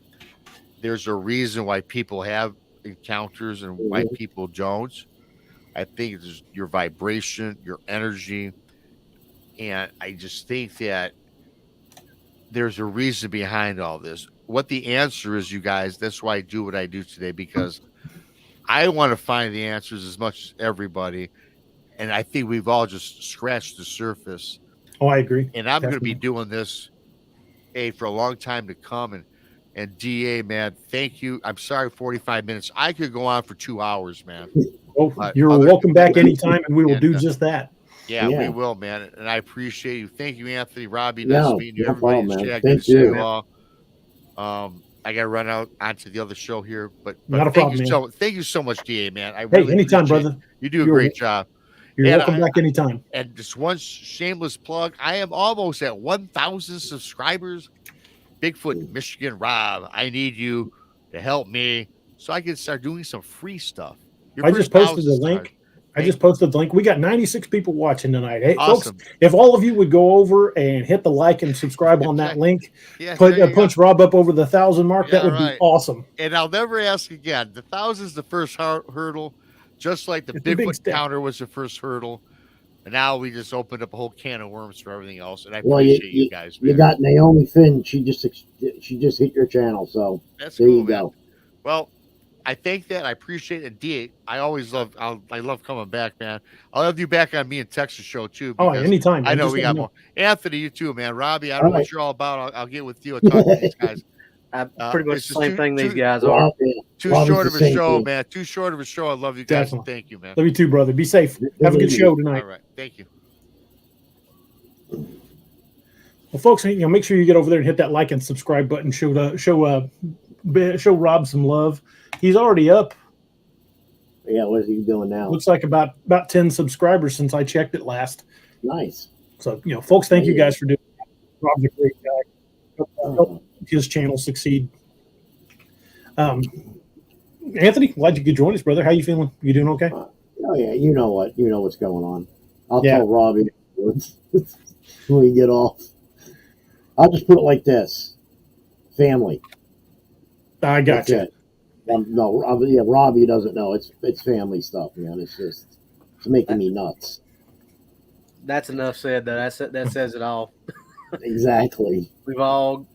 there's a reason why people have encounters and why people don't. I think it's your vibration, your energy. And I just think that there's a reason behind all this. What the answer is, you guys, that's why I do what I do today, because I want to find the answers as much as everybody. And I think we've all just scratched the surface. Oh, I agree. And I'm going to be doing this for a long time to come. And DA, man, thank you. I'm sorry, 45 minutes. I could go on for 2 hours, man. Oh, you're welcome back anytime, and we will do just that. Yeah, we will, man. And I appreciate you. Thank you, Anthony, Robbie. No, Nice meeting you. no Everybody problem, in man. chat. Thank Good to see you. you all. I got to run out onto the other show here, but Not a thank problem, you thank you so much, DA, man. I Hey, really anytime, appreciate brother. You do a great job. You're And welcome back anytime. And just one shameless plug. I am almost at 1,000 subscribers. Bigfoot Michigan Rob, I need you to help me so I can start doing some free stuff. I just posted the link. I just posted the link. We got 96 people watching tonight. Hey, awesome. Folks, if all of you would go over and hit the like and subscribe on that link, punch Rob up over the 1,000 mark, that would be awesome. And I'll never ask again. The 1,000 is the first hurdle, just like the Bigfoot counter was the first hurdle. And now we just opened up a whole can of worms for everything else. And I appreciate you guys, man. You got Naomi Finn. She just hit your channel. So that's there cool, you go. Man. Well, I think that I appreciate it. D, I always love. I love coming back, man. I'll have you back on me and Texas show too. Oh, anytime. I know we got more. Anthony, you too, man. Robbie, I don't know what you're all about. I'll get with you and talk to these guys. Pretty much the same thing these guys are. Too short of a show, man. Too short of a show. I love you guys. Definitely. Thank you, man. Love you too, brother. Be safe. Have a good show tonight. All right. Thank you. Well, folks, make sure you get over there and hit that like and subscribe button. Show Rob some love. He's already up. Yeah, what is he doing now? Looks like about 10 subscribers since I checked it last. Nice. So, folks, thank you guys for doing that. Rob's a great guy. Help his channel succeed. Anthony, glad you could join us, brother. How you feeling? You doing okay? Oh yeah, you know what's going on. I'll tell Robbie when we get off. I'll just put it like this: family. I got you. Robbie doesn't know. It's family stuff, man. It's making me nuts. That's enough said. That says it all. Exactly. We've all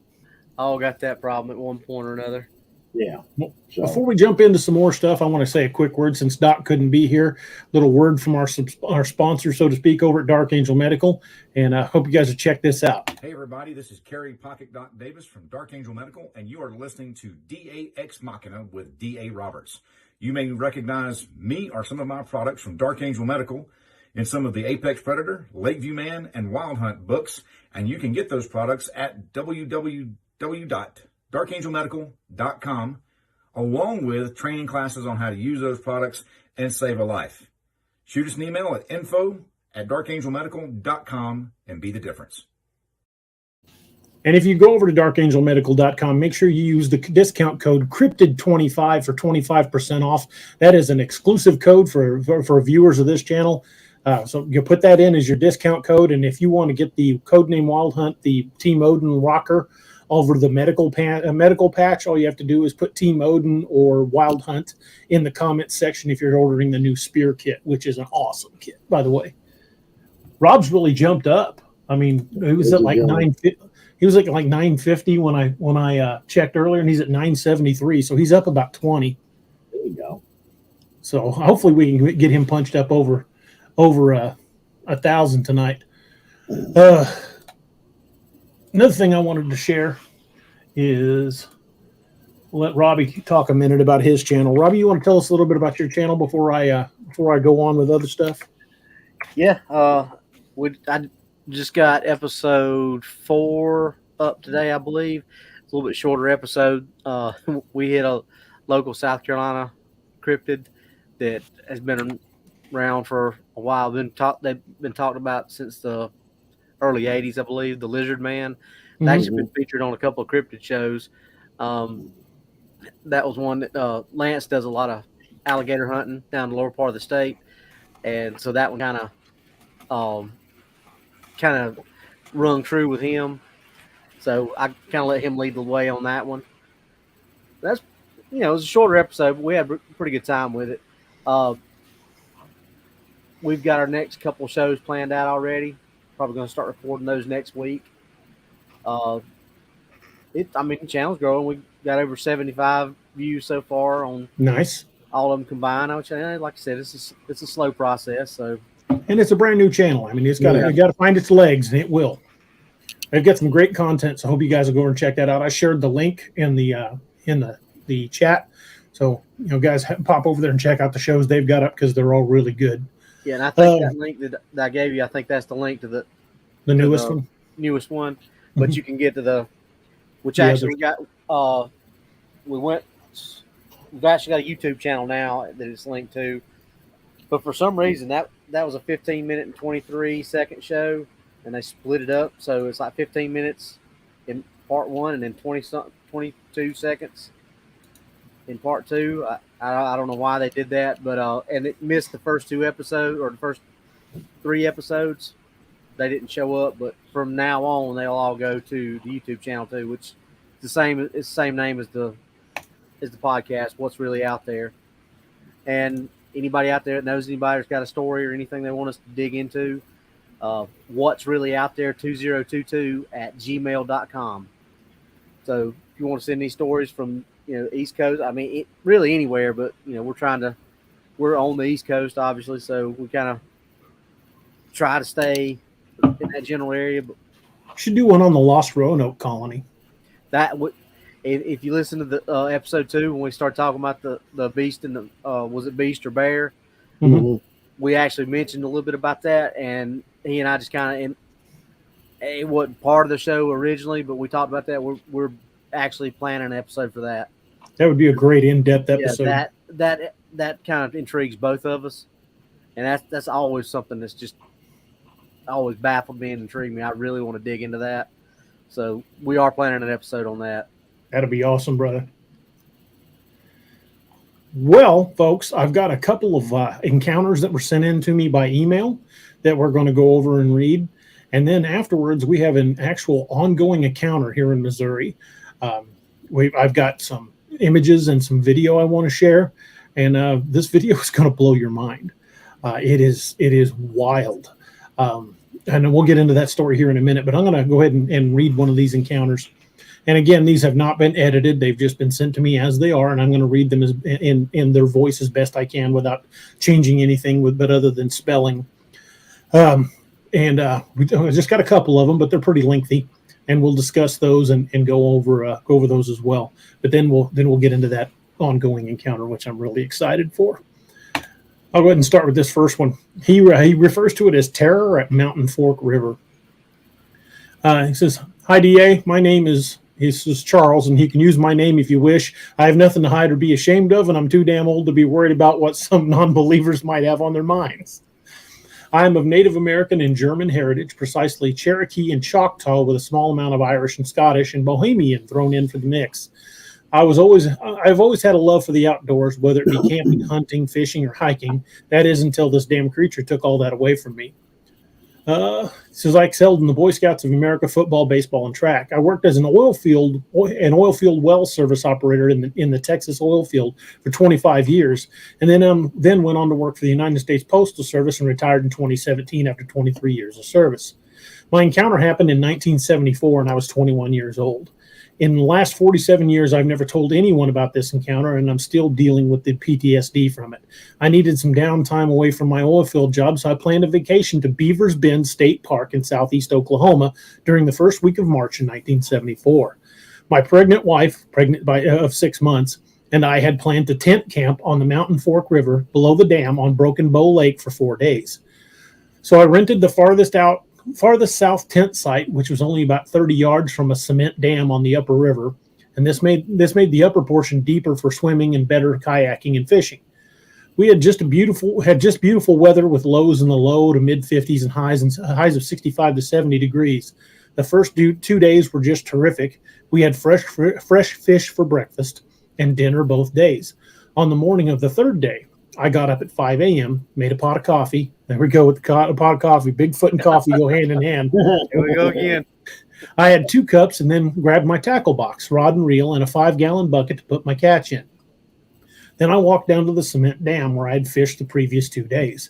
got that problem at one point or another. Yeah. So, before we jump into some more stuff, I want to say a quick word since Doc couldn't be here. Little word from our sponsor, so to speak, over at Dark Angel Medical, and I hope you guys will check this out. Hey everybody, this is Kerry Pocket Doc Davis from Dark Angel Medical, and you are listening to DA Ex Machina with DA Roberts. You may recognize me or some of my products from Dark Angel Medical in some of the Apex Predator, Lakeview Man, and Wild Hunt books, and you can get those products at www.darkangelmedical.com, along with training classes on how to use those products and save a life. Shoot us an email at info@darkangelmedical.com and be the difference. And if you go over to darkangelmedical.com, make sure you use the discount code Cryptid25 for 25% off. That is an exclusive code for viewers of this channel. So you put that in as your discount code. And if you want to get the codename Wild Hunt, the Team Odin rocker over the medical patch, all you have to do is put Team Odin or Wild Hunt in the comments section if you're ordering the new spear kit, which is an awesome kit, by the way. Rob's really jumped up. I mean, he was at like 950. He was like 950 when I checked earlier, and he's at 973. So he's up about 20. There you go. So hopefully we can get him punched up over 1,000 tonight. Another thing I wanted to share is let Robbie talk a minute about his channel. Robbie, you want to tell us a little bit about your channel before I go on with other stuff? Yeah, I just got episode 4 up today, I believe. It's a little bit shorter episode. We hit a local South Carolina cryptid that has been around for a while. They've been talked about since the early 80s, I believe. The Lizard Man. It's actually been featured on a couple of cryptid shows. That was one that Lance does a lot of alligator hunting down the lower part of the state, and so that one kind of rung true with him. So I kind of let him lead the way on that one. That's it was a shorter episode, but we had a pretty good time with it. We've got our next couple shows planned out already. Probably going to start recording those next week. The channel's growing. We got over 75 views so far on Nice. all of them combined. I would say, like I said, it's a slow process. So, And it's a brand new channel. I mean, it's got to find its legs, and it will. They've got some great content, so I hope you guys will go over and check that out. I shared the link in the chat, so guys, pop over there and check out the shows they've got up because they're all really good. Yeah, and I think that link that I gave you, I think that's the link to the newest one. Newest one, but you can get to which actually we got. We've actually got a YouTube channel now that it's linked to, but for some reason that was a 15-minute and 23-second show, and they split it up, so it's like 15 minutes in part one and then 22 seconds in part two. I don't know why they did that, but and it missed the first 2 episodes or the first 3 episodes. They didn't show up, but from now on they'll all go to the YouTube channel too, which is the same. It's the same name as the podcast. What's really out there, and anybody out there that knows anybody that's got a story or anything they want us to dig into, what's really out there 2022@gmail.com. So if you want to send these stories from East Coast, I mean really anywhere, but we're on the East Coast obviously, so we kind of try to stay in that general area. But should do one on the Lost Roanoke colony. That would, if you listen to the episode 2 when we start talking about the beast and the was it beast or bear, we actually mentioned a little bit about that, and he and I just kind of, it wasn't part of the show originally, but we talked about that. We're actually planning an episode for that. That would be a great in-depth episode. Yeah, that kind of intrigues both of us, and that's always something that's just always baffled me and intrigued me. I really want to dig into that, so we are planning an episode on that. That'll be awesome, brother. Well, folks, I've got a couple of encounters that were sent in to me by email that we're going to go over and read. And then afterwards, we have an actual ongoing encounter here in Missouri. I've got some images and some video I want to share. And this video is going to blow your mind. It is wild. And we'll get into that story here in a minute. But I'm going to go ahead and read one of these encounters. And again, these have not been edited. They've just been sent to me as they are, and I'm going to read them in their voice as best I can without changing anything, but other than spelling. We just got a couple of them, but they're pretty lengthy, and we'll discuss those and go over those as well. But then we'll get into that ongoing encounter, which I'm really excited for. I'll go ahead and start with this first one. He refers to it as Terror at Mountain Fork River. He says, "Hi, DA. My name is." He says Charles, and he can use my name if you wish. I have nothing to hide or be ashamed of, and I'm too damn old to be worried about what some non-believers might have on their minds. I am of Native American and German heritage, precisely Cherokee and Choctaw, with a small amount of Irish and Scottish and Bohemian thrown in for the mix. I've always had a love for the outdoors, whether it be camping, hunting, fishing, or hiking. That is until this damn creature took all that away from me. Says I excelled in the Boy Scouts of America, football, baseball, and track. I worked as an oil field well service operator in the Texas oil field for 25 years, and then went on to work for the United States Postal Service and retired in 2017 after 23 years of service. My encounter happened in 1974, and I was 21 years old. In the last 47 years, I've never told anyone about this encounter, and I'm still dealing with the PTSD from it. I needed some downtime away from my oil field job, so I planned a vacation to Beavers Bend State Park in southeast Oklahoma during the first week of March in 1974. My pregnant wife, of 6 months, and I had planned to tent camp on the Mountain Fork River below the dam on Broken Bow Lake for 4 days. So I rented the farthest south tent site, which was only about 30 yards from a cement dam on the upper river, and this made the upper portion deeper for swimming and better kayaking and fishing. We had just beautiful weather with lows in the low to mid 50s and highs of 65 to 70 degrees. The first 2 days were just terrific. We had fresh fish for breakfast and dinner both days. On the morning of the third day, I got up at 5 a.m., made a pot of coffee. There we go with the pot of coffee. Bigfoot and coffee go hand in hand. Here we go again. I had 2 cups and then grabbed my tackle box, rod and reel, and a 5-gallon bucket to put my catch in. Then I walked down to the cement dam where I had fished the previous 2 days.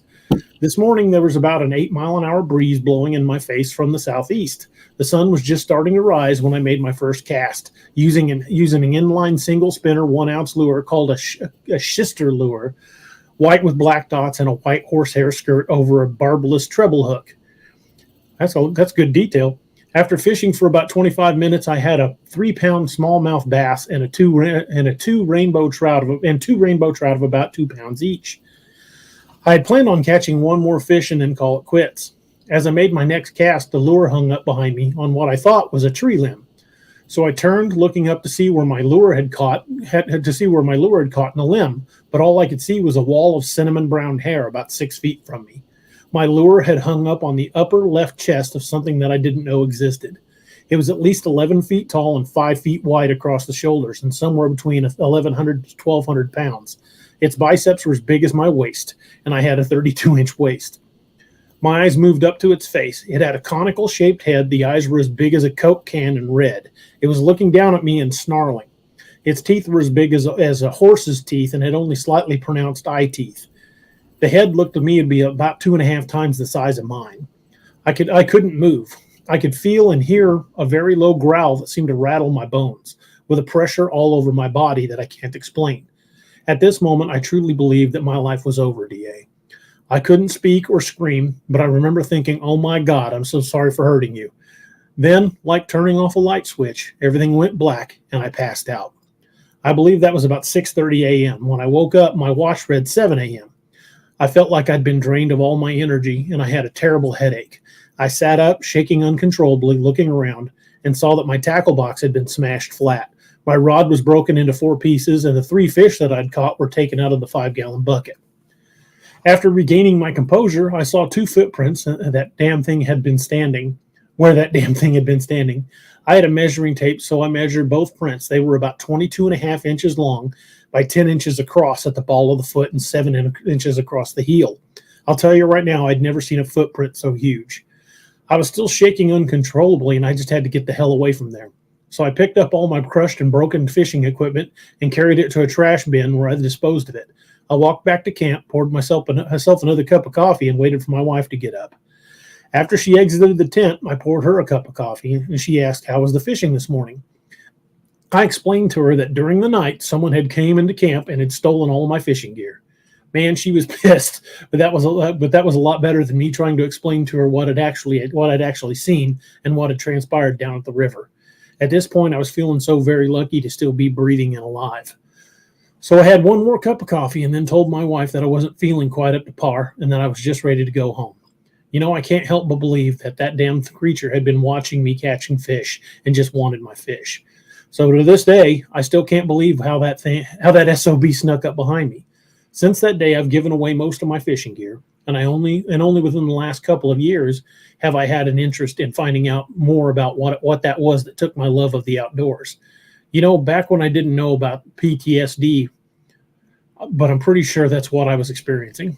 This morning, there was about an 8-mile-an-hour breeze blowing in my face from the southeast. The sun was just starting to rise when I made my first cast, using an inline single spinner 1-ounce lure called a schister lure, white with black dots and a white horsehair skirt over a barbless treble hook. That's good detail. After fishing for about 25 minutes, I had a 3-pound smallmouth bass and two rainbow trout of about 2 pounds each. I had planned on catching one more fish and then call it quits. As I made my next cast, the lure hung up behind me on what I thought was a tree limb. So I turned, looking up to see where my lure had caught in the limb, but all I could see was a wall of cinnamon brown hair about 6 feet from me. My lure had hung up on the upper left chest of something that I didn't know existed. It was at least 11 feet tall and 5 feet wide across the shoulders and somewhere between 1,100 to 1,200 pounds. Its biceps were as big as my waist, and I had a 32-inch waist. My eyes moved up to its face. It had a conical-shaped head. The eyes were as big as a Coke can and red. It was looking down at me and snarling. Its teeth were as big as a horse's teeth and had only slightly pronounced eye teeth. The head looked to me to be about 2.5 times the size of mine. I couldn't move. I could feel and hear a very low growl that seemed to rattle my bones, with a pressure all over my body that I can't explain. At this moment, I truly believed that my life was over, D.A. I couldn't speak or scream, but I remember thinking, oh my God, I'm so sorry for hurting you. Then, like turning off a light switch, everything went black and I passed out. I believe that was about 6:30 a.m. When I woke up, my watch read 7 a.m. I felt like I'd been drained of all my energy and I had a terrible headache. I sat up, shaking uncontrollably, looking around, and saw that my tackle box had been smashed flat. My rod was broken into 4 pieces, and the 3 fish that I'd caught were taken out of the 5-gallon bucket. After regaining my composure, I saw 2 footprints where that damn thing had been standing. I had a measuring tape, so I measured both prints. They were about 22.5 inches long by 10 inches across at the ball of the foot and 7 inches across the heel. I'll tell you right now, I'd never seen a footprint so huge. I was still shaking uncontrollably, and I just had to get the hell away from there. So I picked up all my crushed and broken fishing equipment and carried it to a trash bin where I disposed of it. I walked back to camp, poured myself another cup of coffee, and waited for my wife to get up. After she exited the tent, I poured her a cup of coffee, and she asked, how was the fishing this morning? I explained to her that during the night, someone had came into camp and had stolen all of my fishing gear. Man, she was pissed, but that was a lot better than me trying to explain to her what I'd actually seen and what had transpired down at the river. At this point, I was feeling so very lucky to still be breathing and alive. So I had one more cup of coffee and then told my wife that I wasn't feeling quite up to par and that I was just ready to go home. You know, I can't help but believe that damn creature had been watching me catching fish and just wanted my fish. So to this day, I still can't believe how that SOB snuck up behind me. Since that day, I've given away most of my fishing gear, and only within the last couple of years have I had an interest in finding out more about what that was that took my love of the outdoors. You know, back when I didn't know about PTSD, but I'm pretty sure that's what I was experiencing.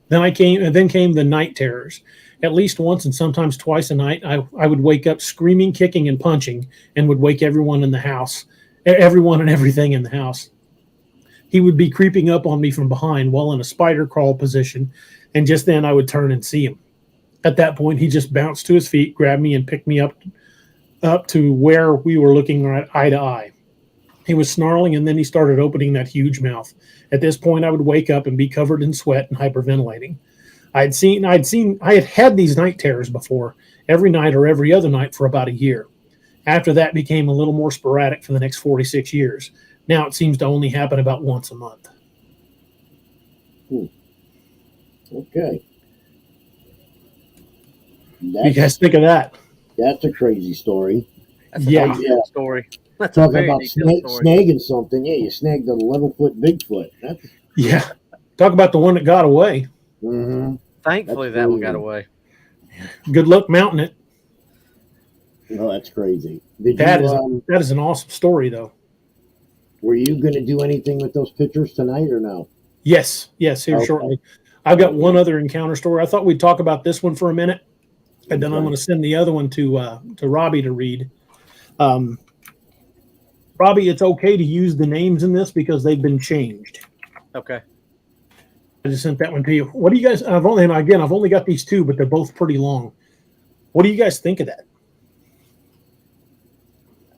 Then came the night terrors. At least once and sometimes twice a night, I would wake up screaming, kicking, and punching, and would wake everyone in the house, everyone and everything in the house. He would be creeping up on me from behind while in a spider crawl position, and just then I would turn and see him. At that point, he just bounced to his feet, grabbed me, and picked me up to where we were looking right eye to eye. He was snarling, and then he started opening that huge mouth. At this point, I would wake up and be covered in sweat and hyperventilating. I had had these night terrors before, every night or every other night for about a year. After that became a little more sporadic for the next 46 years. Now it seems to only happen about once a month. Okay. You guys think of that? That's a crazy story. That's a detailed story. That's a Talking very about detailed story. snagging something. Yeah, you snagged an 11-foot Bigfoot. Yeah. Talk about the one that got away. Mm-hmm. Thankfully, that one got away. Good luck mounting it. No, that's crazy. That is an awesome story, though. Were you going to do anything with those pictures tonight or no? Yes, here Okay. shortly. I've got one other encounter story. I thought we'd talk about this one for a minute, and then I'm going to send the other one to Robbie to read. Robbie, it's okay to use the names in this because they've been changed. Okay. I just sent that one to you. What do you guys? I've only got these two, but they're both pretty long. What do you guys think of that?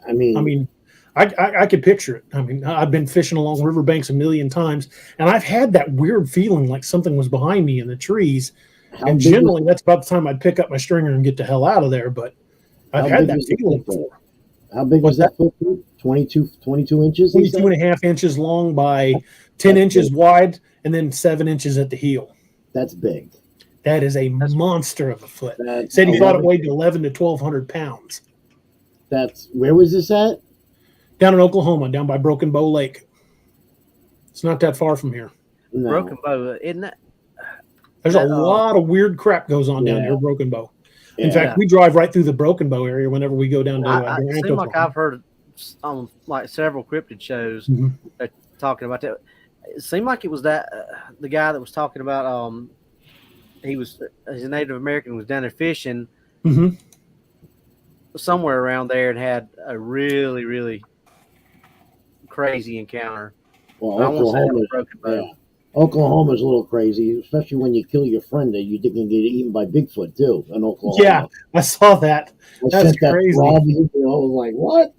I mean, I could picture it. I mean, I've been fishing along riverbanks a million times, and I've had that weird feeling like something was behind me in the trees. And generally, that's about the time I'd pick up my stringer and get the hell out of there. But I've had that feeling before. How big was that footprint? 22 inches? 22 and a half inches long by 10 inches wide, and then 7 inches at the heel. That's big. That is a monster of a foot. Said he thought it weighed 1,100 to 1,200 pounds. Where was this at? Down in Oklahoma, down by Broken Bow Lake. It's not that far from here. No. Broken Bow, isn't that? There's a lot of weird crap goes on down near Broken Bow. In Yeah. fact, we drive right through the Broken Bow area whenever we go down to It seems like I've heard on like several cryptid shows talking about that. It seemed like it was that the guy that was talking about he's a Native American, was down there fishing somewhere around there and had a really, really crazy encounter. Well, I won't say it was Broken Bow. Oklahoma's a little crazy, especially when you kill your friend that you can get eaten by Bigfoot too in Oklahoma. Yeah, I saw that. That's crazy. Robbie, I was like, what?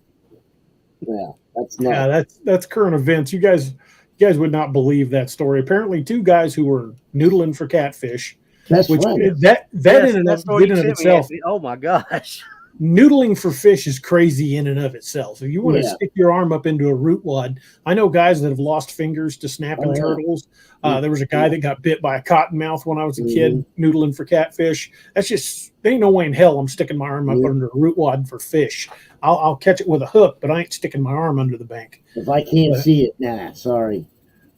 Yeah, that's nuts. Yeah, that's current events. You guys would not believe that story. Apparently, two guys who were noodling for catfish. Best which friend. that in and of itself. Oh my gosh. Noodling for fish is crazy in and of itself. If you want to stick your arm up into a root wad, I know guys that have lost fingers to snapping turtles. There was a guy that got bit by a cottonmouth when I was a kid noodling for catfish. That's just, there ain't no way in hell I'm sticking my arm up under a root wad for fish. I'll catch it with a hook, but I ain't sticking my arm under the bank. If I can't see it, nah, sorry.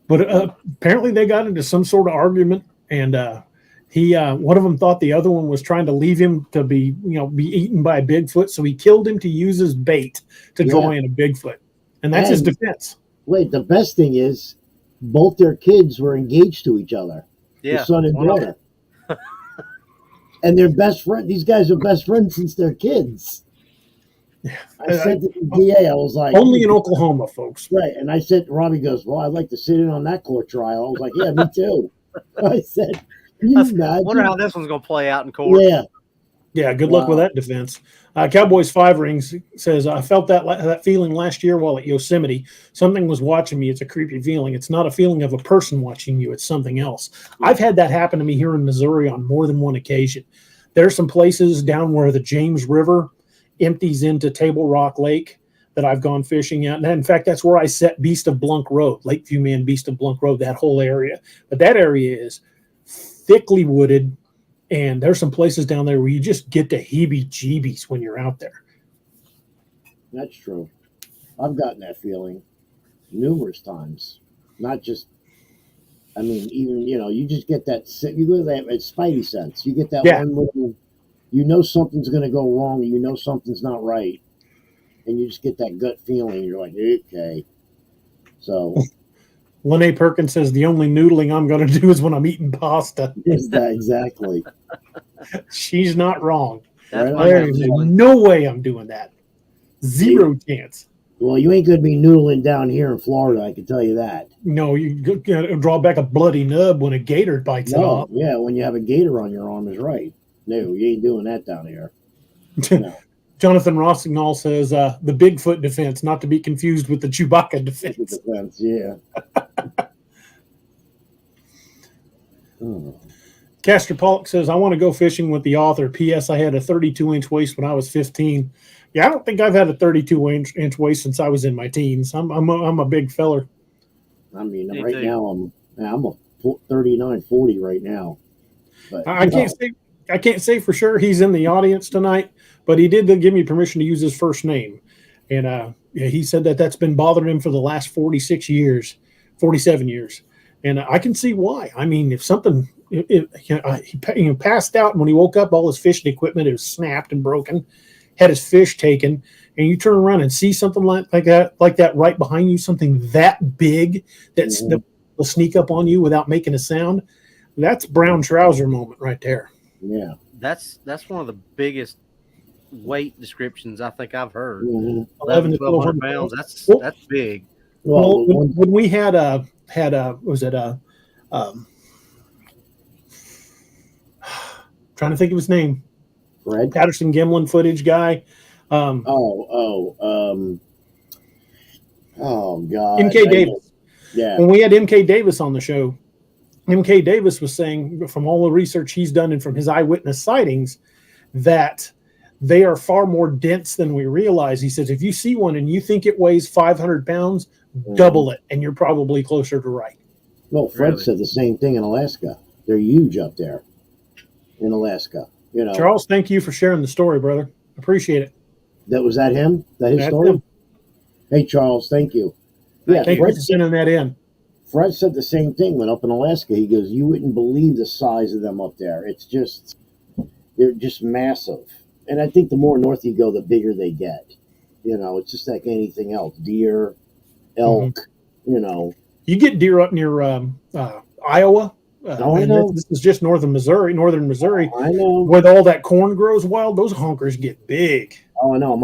But apparently they got into some sort of argument, and one of them thought the other one was trying to leave him to be eaten by a Bigfoot, so he killed him to use as bait to draw in a Bigfoot, and that's his defense. Wait, the best thing is, both their kids were engaged to each other. Yeah, the son and daughter, and they're best friends. These guys are best friends since they're kids. Yeah. I said to the DA, I was like, only in Oklahoma, folks. Right, and I said, Robbie goes, well, I'd like to sit in on that court trial. I was like, yeah, me too. I said, I wonder how this one's going to play out in court. Yeah. Good luck with that defense. Cowboys 5 Rings says, I felt that feeling last year while at Yosemite. Something was watching me. It's a creepy feeling. It's not a feeling of a person watching you. It's something else. I've had that happen to me here in Missouri on more than one occasion. There are some places down where the James River empties into Table Rock Lake that I've gone fishing at. And in fact, that's where I set Beast of Blunk Road, Lakeview Man, Beast of Blunk Road, that whole area. But that area is thickly wooded, and there's some places down there where you just get the heebie-jeebies when you're out there. That's true. I've gotten that feeling numerous times. Not just, I mean, even, you just get that, you get that spidey sense. You get that one little, something's going to go wrong, something's not right, and you just get that gut feeling. You're like, okay. So... Lene Perkins says the only noodling I'm going to do is when I'm eating pasta. Is that exactly? She's not wrong. There's no way I'm doing that. Zero chance. Well, you ain't going to be noodling down here in Florida, I can tell you that. No, you draw back a bloody nub when a gator bites it off. Yeah, when you have a gator on your arm is right. No, you ain't doing that down here. No. Jonathan Rossignol says the Bigfoot defense, not to be confused with the Chewbacca defense. Yeah. Castor Pollock says, I want to go fishing with the author. P.S. I had a 32-inch waist when I was 15. Yeah, I don't think I've had a 32-inch waist since I was in my teens. I'm a big feller. I mean, right now I'm a 39, 40 right now. But I can't say for sure he's in the audience tonight, but he did give me permission to use his first name. And he said that's been bothering him for the last 47 years. And I can see why. I mean, if something, he passed out, and when he woke up, all his fishing equipment was snapped and broken, had his fish taken. and you turn around and see something like that right behind you, something that big that will sneak up on you without making a sound, that's brown trouser moment right there. Yeah. That's one of the biggest weight descriptions I think I've heard. 11 to 1,200 pounds. That's big. Well, when we had was it trying to think of his name, Fred? Patterson Gimlin footage guy. Oh God. MK Davis. Yeah. When we had MK Davis on the show, MK Davis was saying from all the research he's done and from his eyewitness sightings that they are far more dense than we realize. He says, if you see one and you think it weighs 500 pounds, double it, and you're probably closer to right. Well, Fred said the same thing in Alaska. They're huge up there in Alaska. You know, Charles, thank you for sharing the story, brother. Appreciate it. Was that him? That his story? Him. Hey, Charles, thank you. Yeah, thank you for sending that in. Fred said the same thing when up in Alaska. He goes, you wouldn't believe the size of them up there. They're just massive. And I think the more north you go, the bigger they get. You know, it's just like anything else. Deer, elk, you know. You get deer up near Iowa. I know. This is just northern Missouri. I know. Where all that corn grows wild, those honkers get big. Oh, I know.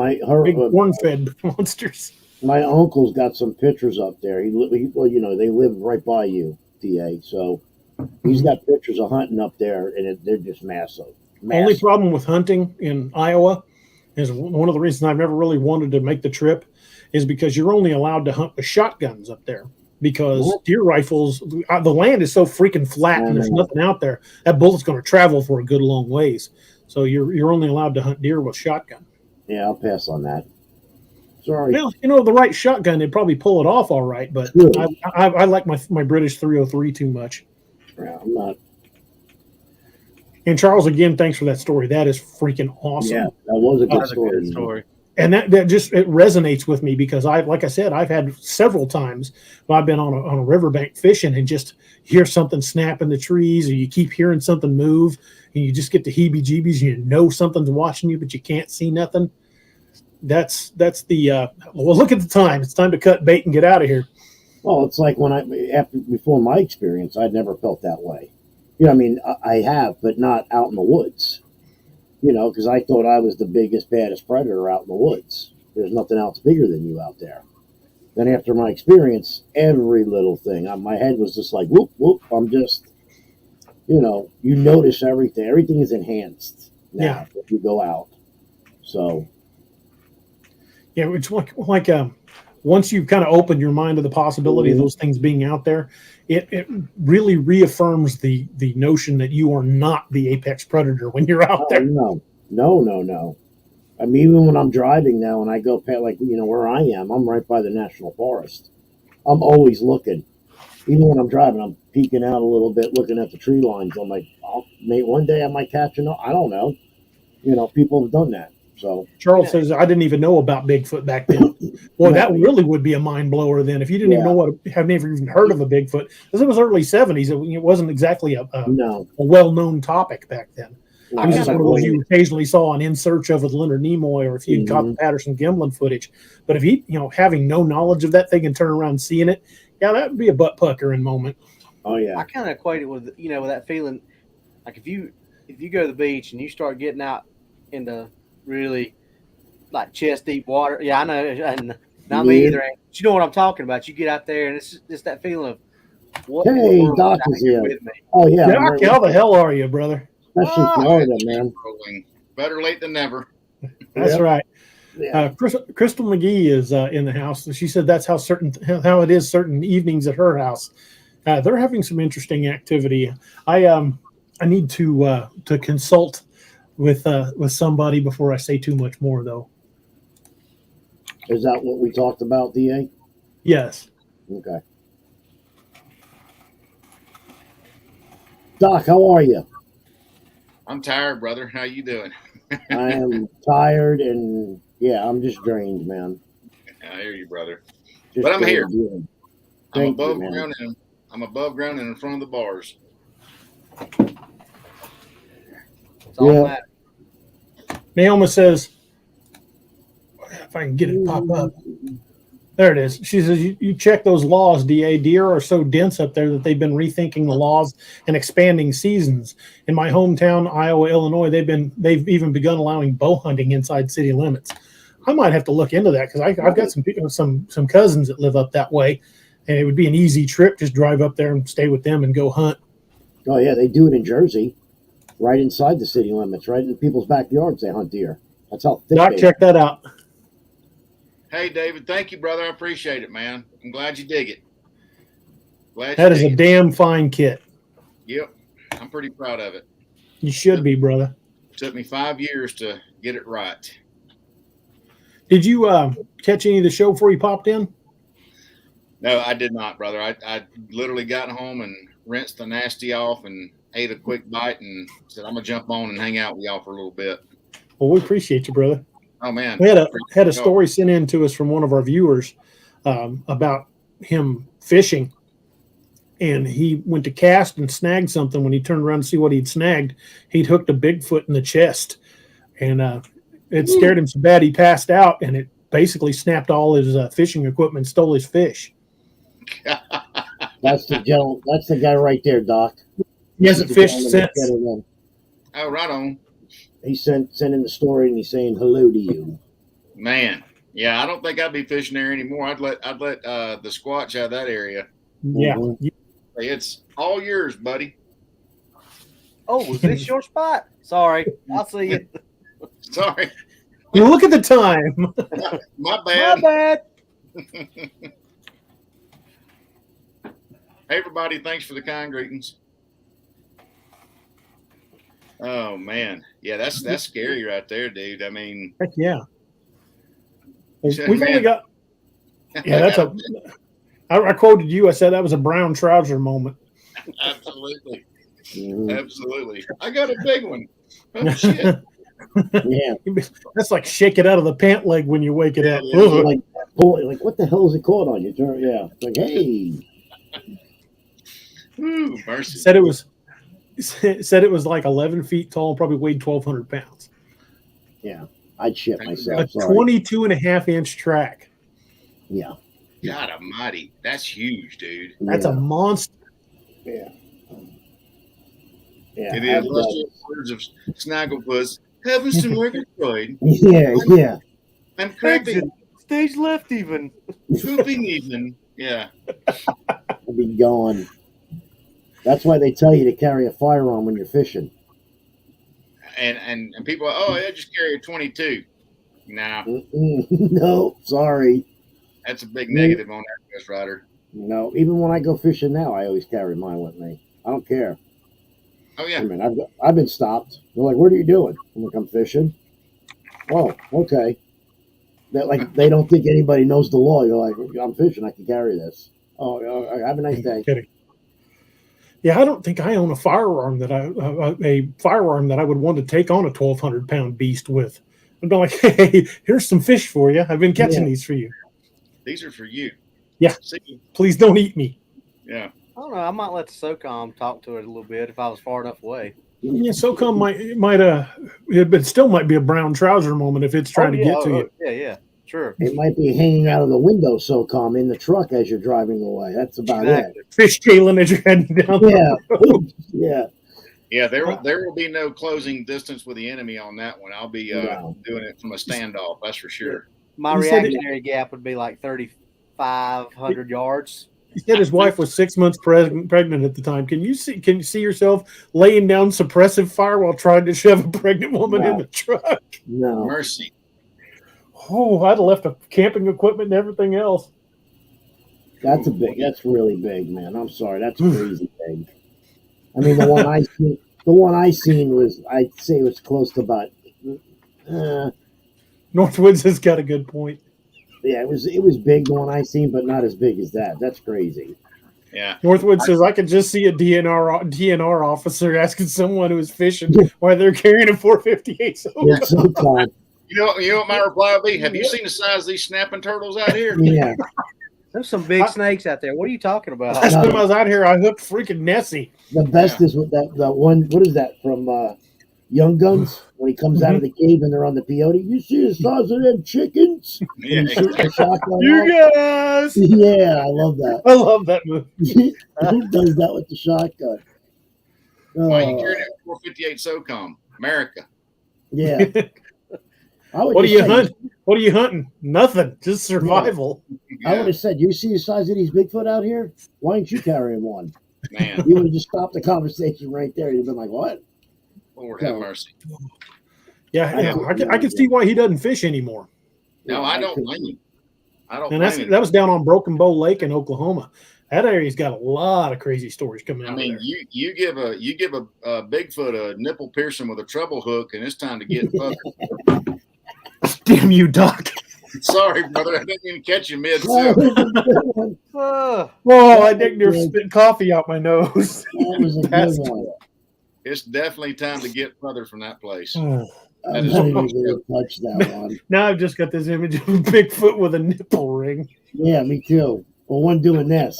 Big corn-fed monsters. My uncle's got some pictures up there. They live right by you, DA. So he's got pictures of hunting up there, and they're just massive. Only problem with hunting in Iowa is one of the reasons I've never really wanted to make the trip is because you're only allowed to hunt with shotguns up there because deer rifles, the land is so freaking flat and there's nothing out there. That bullet's going to travel for a good long ways. So you're only allowed to hunt deer with shotgun. Yeah, I'll pass on that. Sorry. Well, the right shotgun, they'd probably pull it off all right, but I like my British 303 too much. Yeah, I'm not. And Charles, again, thanks for that story. That is freaking awesome. Yeah, that was a good story. And that just it resonates with me because like I said, I've had several times when I've been on a riverbank fishing and just hear something snap in the trees, or you keep hearing something move, and you just get the heebie-jeebies, and you know something's watching you, but you can't see nothing. That's the well. Look at the time. It's time to cut bait and get out of here. Well, it's like before my experience, I'd never felt that way. You know, I mean, I have, but not out in the woods. You know, because I thought I was the biggest, baddest predator out in the woods. There's nothing else bigger than you out there. Then after my experience, every little thing, my head was just like, whoop, whoop. I'm just, you notice everything. Everything is enhanced now if you go out. So. Yeah, it's like once you've kind of opened your mind to the possibility of those things being out there, it really reaffirms the notion that you are not the apex predator when you're out there. No. I mean, even when I'm driving now and I go past, where I am, I'm right by the National Forest. I'm always looking. Even when I'm driving, I'm peeking out a little bit, looking at the tree lines. I'm like, one day I might catch I don't know. People have done that. So Charles says, I didn't even know about Bigfoot back then. Well, that really would be a mind blower then. If you didn't even know have never even heard of a Bigfoot, because it was early 70s. It wasn't exactly a well-known topic back then. It was just one of those you occasionally saw an In Search of with Leonard Nimoy, or if you'd caught the Patterson Gimlin footage. But if he, having no knowledge of that thing and turn around and seeing it, that would be a butt puckering moment. Oh yeah. I kind of equate it with with that feeling, like if you go to the beach and you start getting out into really like chest deep water. Yeah, I know. And not me either. But you know what I'm talking about. You get out there and it's just that feeling of what. Hey, Doc is here. With me. Oh yeah. Doc, how the hell are you, brother? Especially Florida, man. Better late than never. That's right. Yeah. Crystal McGee is in the house. She said that's how it is certain evenings at her house. They're having some interesting activity. I need to consult with somebody before I say too much more, though. Is that what we talked about, DA? Yes. Okay. Doc, how are you? I'm tired, brother. How you doing? I am tired and I'm just drained, man. I hear you, brother. But I'm here. I'm above ground and in front of the bars. It's all that. Naoma says, if I can get it pop up. There it is. She says, you check those laws, DA. Deer are so dense up there that they've been rethinking the laws and expanding seasons. In my hometown, Iowa, Illinois, they've even begun allowing bow hunting inside city limits. I might have to look into that because I've got some cousins that live up that way, and it would be an easy trip. Just drive up there and stay with them and go hunt. Oh yeah, they do it in Jersey, right inside the city limits, right in people's backyards. They hunt deer. That's how thick. Doc, check that out. Hey, David, thank you, brother. I appreciate it, man. I'm glad you dig it. That is a damn fine kit. Yep, I'm pretty proud of it. You should be, brother. It took me 5 years to get it right. Did you catch any of the show before you popped in? No, I did not, brother. I literally got home and rinsed the nasty off and ate a quick bite and said, I'm going to jump on and hang out with y'all for a little bit. Well, we appreciate you, brother. Oh, man. We had a story sent in to us from one of our viewers about him fishing. And he went to cast and snagged something. When he turned around to see what he'd snagged, he'd hooked a Bigfoot in the chest. And it scared him so bad he passed out, and it basically snapped all his fishing equipment, stole his fish. That's the guy right there, Doc. He hasn't fished since. Oh, right on. He sent in the story and he's saying hello to you. Man, yeah, I don't think I'd be fishing there anymore. I'd let the Squatch out of that area. Yeah, It's all yours, buddy. Oh, was this your spot? Sorry, I'll see you. Sorry. Well, look at the time. My bad. My bad. Hey, everybody, thanks for the kind greetings. Oh man, yeah, that's scary right there, dude. I mean, Heck yeah. We've only got. Yeah, I quoted you. I said that was a brown trouser moment. Absolutely, absolutely. I got a big one. Oh shit. Yeah, that's like shake it out of the pant leg when you wake it up. Yeah. Like what the hell is it caught on you? Yeah, like hey. Ooh, mercy. Said it was like 11 feet tall, probably weighed 1,200 pounds. Yeah, I'd shit myself. A 22.5-inch track. Yeah. God almighty. That's huge, dude. That's a monster. Yeah. Yeah. It is. Let's do words of Snagglepuss. Having some Murgatroyd. Yeah. I'm crapping. Stage left even. Pooping even. Yeah. I'll be gone. That's why they tell you to carry a firearm when you're fishing. And people are, oh, yeah, just carry a 22. Nah. No, sorry. That's a big negative on that Ghost Rider. No, even when I go fishing now, I always carry mine with me. I don't care. Oh, yeah. I mean, I've been stopped. They're like, what are you doing? I'm like, I'm fishing. Oh, okay. They don't think anybody knows the law. You're like, I'm fishing. I can carry this. Oh, have a nice day. Kidding. Yeah, I don't think I own a firearm that I would want to take on a 1,200-pound beast with. I'd be like, hey, here's some fish for you. I've been catching these for you. These are for you. Yeah. See? Please don't eat me. Yeah. I don't know. I might let the SOCOM talk to it a little bit if I was far enough away. Yeah, SOCOM it still might be a brown trouser moment if it's trying to get to you. Yeah, sure. It might be hanging out of the window, SOCOM, in the truck as you're driving away. That's about it. Fish tailing as you're heading down. Yeah. Yeah, there will be no closing distance with the enemy on that one. I'll be doing it from a standoff, that's for sure. My reactionary gap would be like 3,500 yards. He said his wife was 6 months pregnant at the time. Can you see yourself laying down suppressive fire while trying to shove a pregnant woman in the truck? No. Mercy. Oh, I'd have left the camping equipment and everything else. That's really big, man. I'm sorry. That's crazy big. I mean, the one I seen was, I'd say it was close to about. Northwoods has got a good point. Yeah, it was big, the one I seen, but not as big as that. That's crazy. Yeah. Northwood says I could just see a DNR officer asking someone who is fishing why they're carrying a 458. SOCOM. You know what my reply would be? Have you seen the size of these snapping turtles out here? Yeah. There's some big snakes out there. What are you talking about? Last time I was out here, I hooked freaking Nessie. The best is with that one. What is that from Young Guns, when he comes out of the cave and they're on the peyote. You see the size of them chickens? Yeah, And he shoots the shotgun You out. guys. Yeah, I love that. I love that movie. He does that with the shotgun. Why you carrying that 458 SOCOM? America. Yeah. I would What are just you say- hunting? What are you hunting? Nothing. Just survival. I would have said, you see the size of these Bigfoot out here? Why aren't you carrying one? Man, You would have just stopped the conversation right there. You'd been like, what? Lord have mercy. Yeah. I can see why he doesn't fish anymore. No, I don't blame you. I don't And blame you. that was down on Broken Bow Lake in Oklahoma. That area's got a lot of crazy stories coming out I mean, of there. you give a Bigfoot a nipple piercing with a treble hook, and it's time to get fucked. Damn you, Doc. Sorry, brother, I didn't even catch you mid. That was a good one. Whoa, I think they're spitting coffee out my nose. That was a good one. It's definitely time to get further from that place. I'm That is not even almost going to touch that one. Now I've just got this image of Bigfoot with a nipple ring. Yeah, me too. Well, one doing this.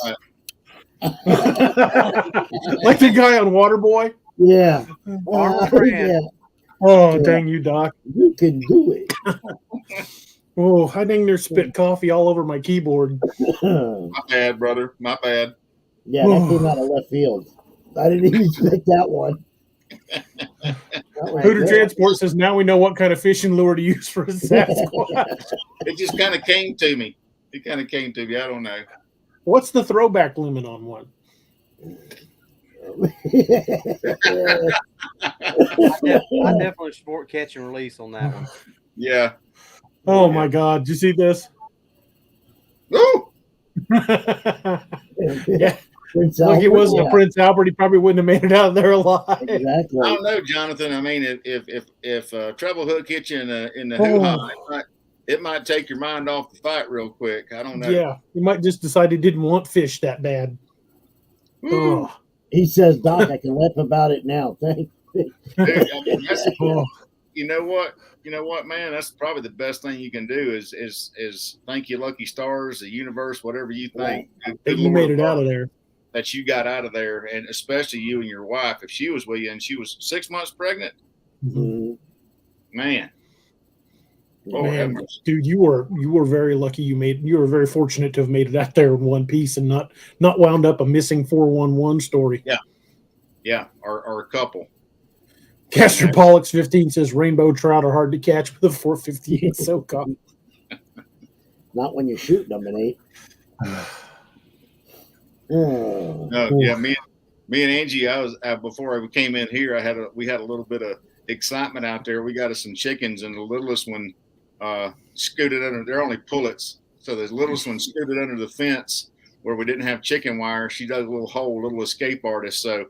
Like the guy on Waterboy. Yeah. Armor Oh, Yeah. dang you, Doc. You can do it. Oh, I dang near spit coffee all over my keyboard. My bad, brother. My bad. Yeah, that came out of left field. I didn't even expect that one. That was Hooter good. Transport says now we know what kind of fishing lure to use for a Sasquatch. It just kind of came to me. I don't know. What's the throwback limit on one? I definitely sport catch and release on that one. Yeah. Oh my God! Did you see this? Ooh. Yeah, Prince like it Albert, wasn't a Prince Albert, he probably wouldn't have made it out of there alive. Exactly. I don't know, Jonathan. I mean, if treble hook hits you in the Oh. hoo-ha, it might take your mind off the fight real quick. I don't know. Yeah, he might just decide he didn't want fish that bad. Ooh. Oh, He says, Doc, I can laugh about it now. Thank Dude, I mean, oh. you know what, man? That's probably the best thing you can do is thank you, lucky stars, the universe, whatever you think. Good You Lord made it out above, of there. that you got out of there, and especially you and your wife. If she was with you and she was 6 months pregnant, you. man. Lord have Man, mercy. dude, you were very lucky. You were very fortunate to have made it out there in one piece and not wound up a missing 411 story. Yeah, or a couple. Castor Pollux 15 says rainbow trout are hard to catch with a 458 SoCal. Not when you're shooting them, it ain't. Oh. No, yeah, me and Angie, before I came in here, we had a little bit of excitement out there. We got us some chickens, and the littlest one scooted under. They're only pullets, so the littlest one scooted under the fence where we didn't have chicken wire. She dug a little hole, little escape artist. So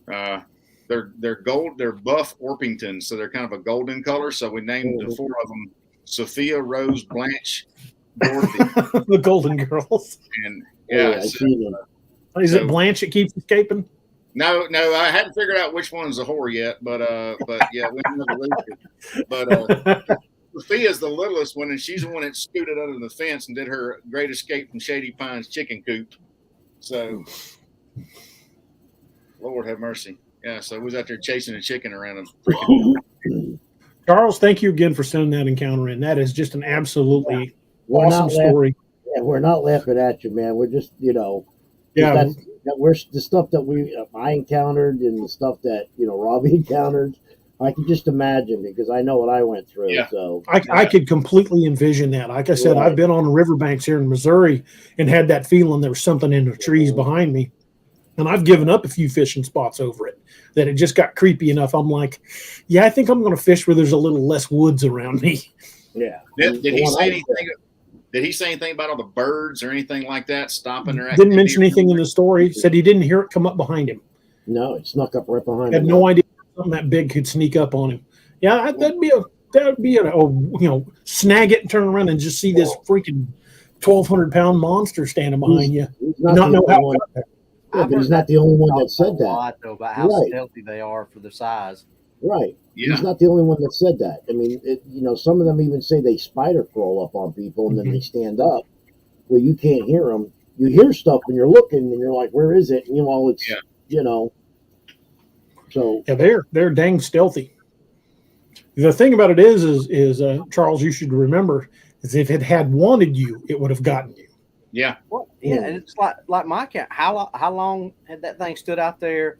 they're buff Orpingtons, so they're kind of a golden color. So we named the four of them Sophia, Rose, Blanche, Dorothy, The Golden Girls. and Yeah, yeah. I So, see them. Is it Blanche that keeps escaping? no, I hadn't figured out which one's a whore yet, but yeah, we never released it. But Sophia's the littlest one, and she's the one that scooted under the fence and did her great escape from Shady Pines chicken coop. So, Lord have mercy. Yeah, so we was out there chasing a chicken around a freaking. Charles, thank you again for sending that encounter in. That is just an absolutely We're awesome not laughing. story. Yeah, we're not laughing at you, man. We're just, Yeah, we're the stuff that I encountered and the stuff that Robbie encountered. I can just imagine because I know what I went through. Yeah. So I could completely envision that. Like I said, Right. I've been on the riverbanks here in Missouri and had that feeling there was something in the trees behind me. And I've given up a few fishing spots over it, that it just got creepy enough. I'm like, yeah, I think I'm going to fish where there's a little less woods around me. yeah. Did The he one say I- anything? Did he say anything about all the birds or anything like that stopping their Didn't mention activity? anything in the story. Said he didn't hear it come up behind him. No, it snuck up right behind Had him. no idea something that big could sneak up on him. Yeah, that'd be a snag it and turn around and just see this freaking 1,200-pound monster standing behind you. He's Not not, the know only how. one. Yeah, I've but he's heard not the only one that a said that. lot though about how Right. stealthy they are for their size. Right. Yeah. He's not the only one that said that. I mean, some of them even say they spider crawl up on people and then they stand up. Well, you can't hear them. You hear stuff and you're looking and you're like, where is it? And, it's, Yeah. So, Yeah, they're dang stealthy. The thing about it is Charles, you should remember, is if it had wanted you, it would have gotten you. Yeah. Well, yeah, and it's like my cat. How long had that thing stood out there?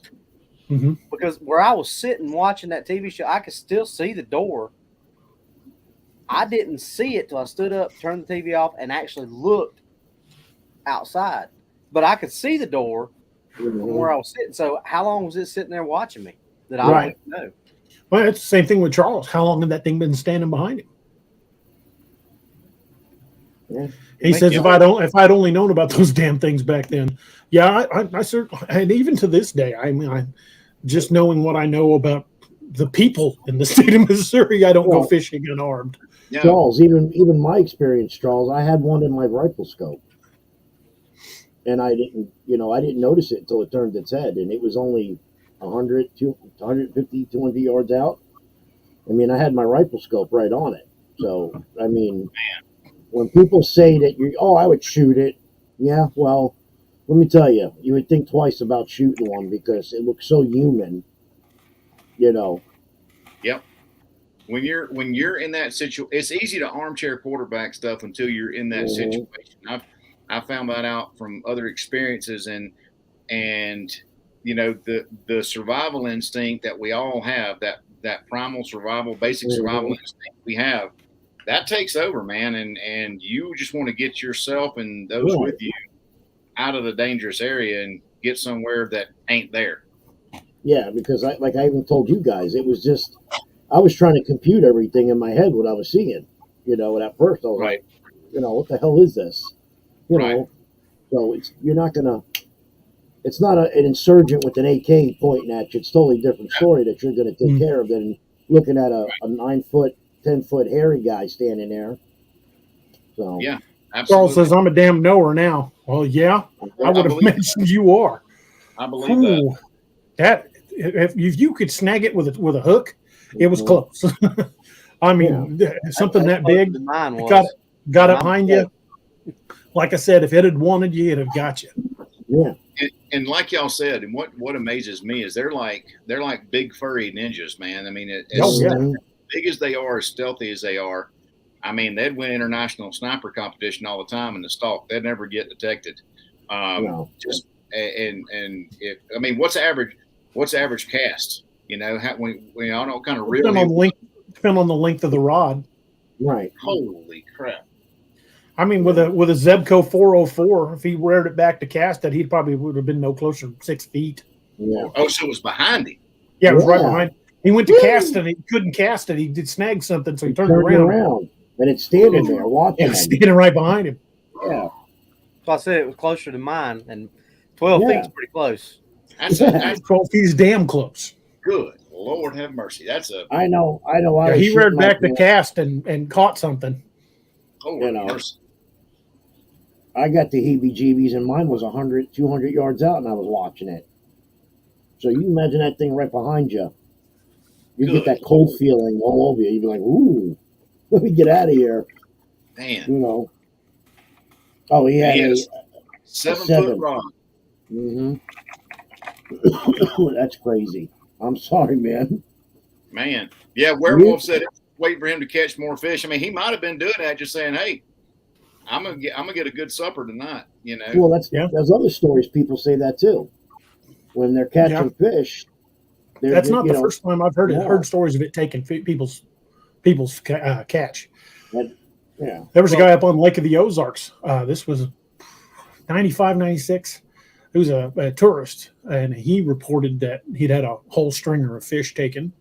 Mhm. Because where I was sitting watching that TV show, I could still see the door. I didn't see it till I stood up, turned the TV off, and actually looked outside. But I could see the door from where I was sitting. So how long was it sitting there watching me? That I Right. don't know. Well, it's the same thing with Charles. How long had that thing been standing behind him? Yeah. He says, if I'd only known about those damn things back then. Yeah, I certainly, and even to this day, I mean, I just knowing what I know about the people in the state of Missouri, I don't go fishing unarmed. Yeah. Charles, even my experience, Charles, I had one in my rifle scope, and I didn't notice it until it turned its head, and it was only 100, 150, 200 yards out. I mean, I had my rifle scope right on it. So, I mean, when people say that I would shoot it, yeah, well, let me tell you, you would think twice about shooting one because it looks so human, Yep. When you're in that situation, it's easy to armchair quarterback stuff until you're in that situation. I found that out from other experiences, and the survival instinct that we all have, that primal survival, basic survival instinct we have, that takes over, man, and you just want to get yourself and those with you out of the dangerous area and get somewhere that ain't there. Yeah, because I even told you guys, it was just I was trying to compute everything in my head what I was seeing. And at first I was like, what the hell is this? So it's not an insurgent with an AK pointing at you. It's a totally different story that you're going to take care of than looking at a 9-foot, 10-foot hairy guy standing there. So yeah, absolutely. Charles says, I'm a damn knower now. Well, yeah, I would have mentioned you are. I believe that if you could snag it with a hook, it was close. I mean, something that big got up behind you. Like I said, if it had wanted you, it'd have got you. Yeah. And like y'all said, and what amazes me is they're like big furry ninjas, man. I mean, as big as they are, as stealthy as they are, I mean, they'd win international sniper competition all the time in the stalk. They'd never get detected. Just and if I mean, what's average cast? When y'all know kind of real. Depend on the length of the rod. Right. Holy crap. I mean, with a Zebco 404, if he reared it back to cast it, he probably would have been no closer than 6 feet. Yeah. Oh, so it was behind him. Yeah, it was right behind. He went to cast it, and he couldn't cast it. He did snag something, so he turned around. And it's standing there watching him. Standing right behind him. Yeah. So I said it was closer to mine, and 12 feet is pretty close. That's 12 feet is damn close. Good Lord have mercy. I know. Yeah, he reared back to cast and caught something. Oh, mercy. I got the heebie-jeebies, and mine was 100, 200 yards out, and I was watching it. So you imagine that thing right behind you. You get that cold feeling all over you. You'd be like, ooh, let me get out of here. Man. Oh, he had a 7-foot rod. Mm-hmm. That's crazy. I'm sorry, man. Man. Yeah, Werewolf said waiting for him to catch more fish. I mean, he might have been doing that, just saying, hey, I'm gonna get a good supper tonight, Well, there's other stories people say that too. When they're catching fish, that's not the first time I've heard stories of it taking people's catch. There was a guy up on Lake of the Ozarks. This was 95, 96. He was a tourist, and he reported that he'd had a whole stringer of fish taken.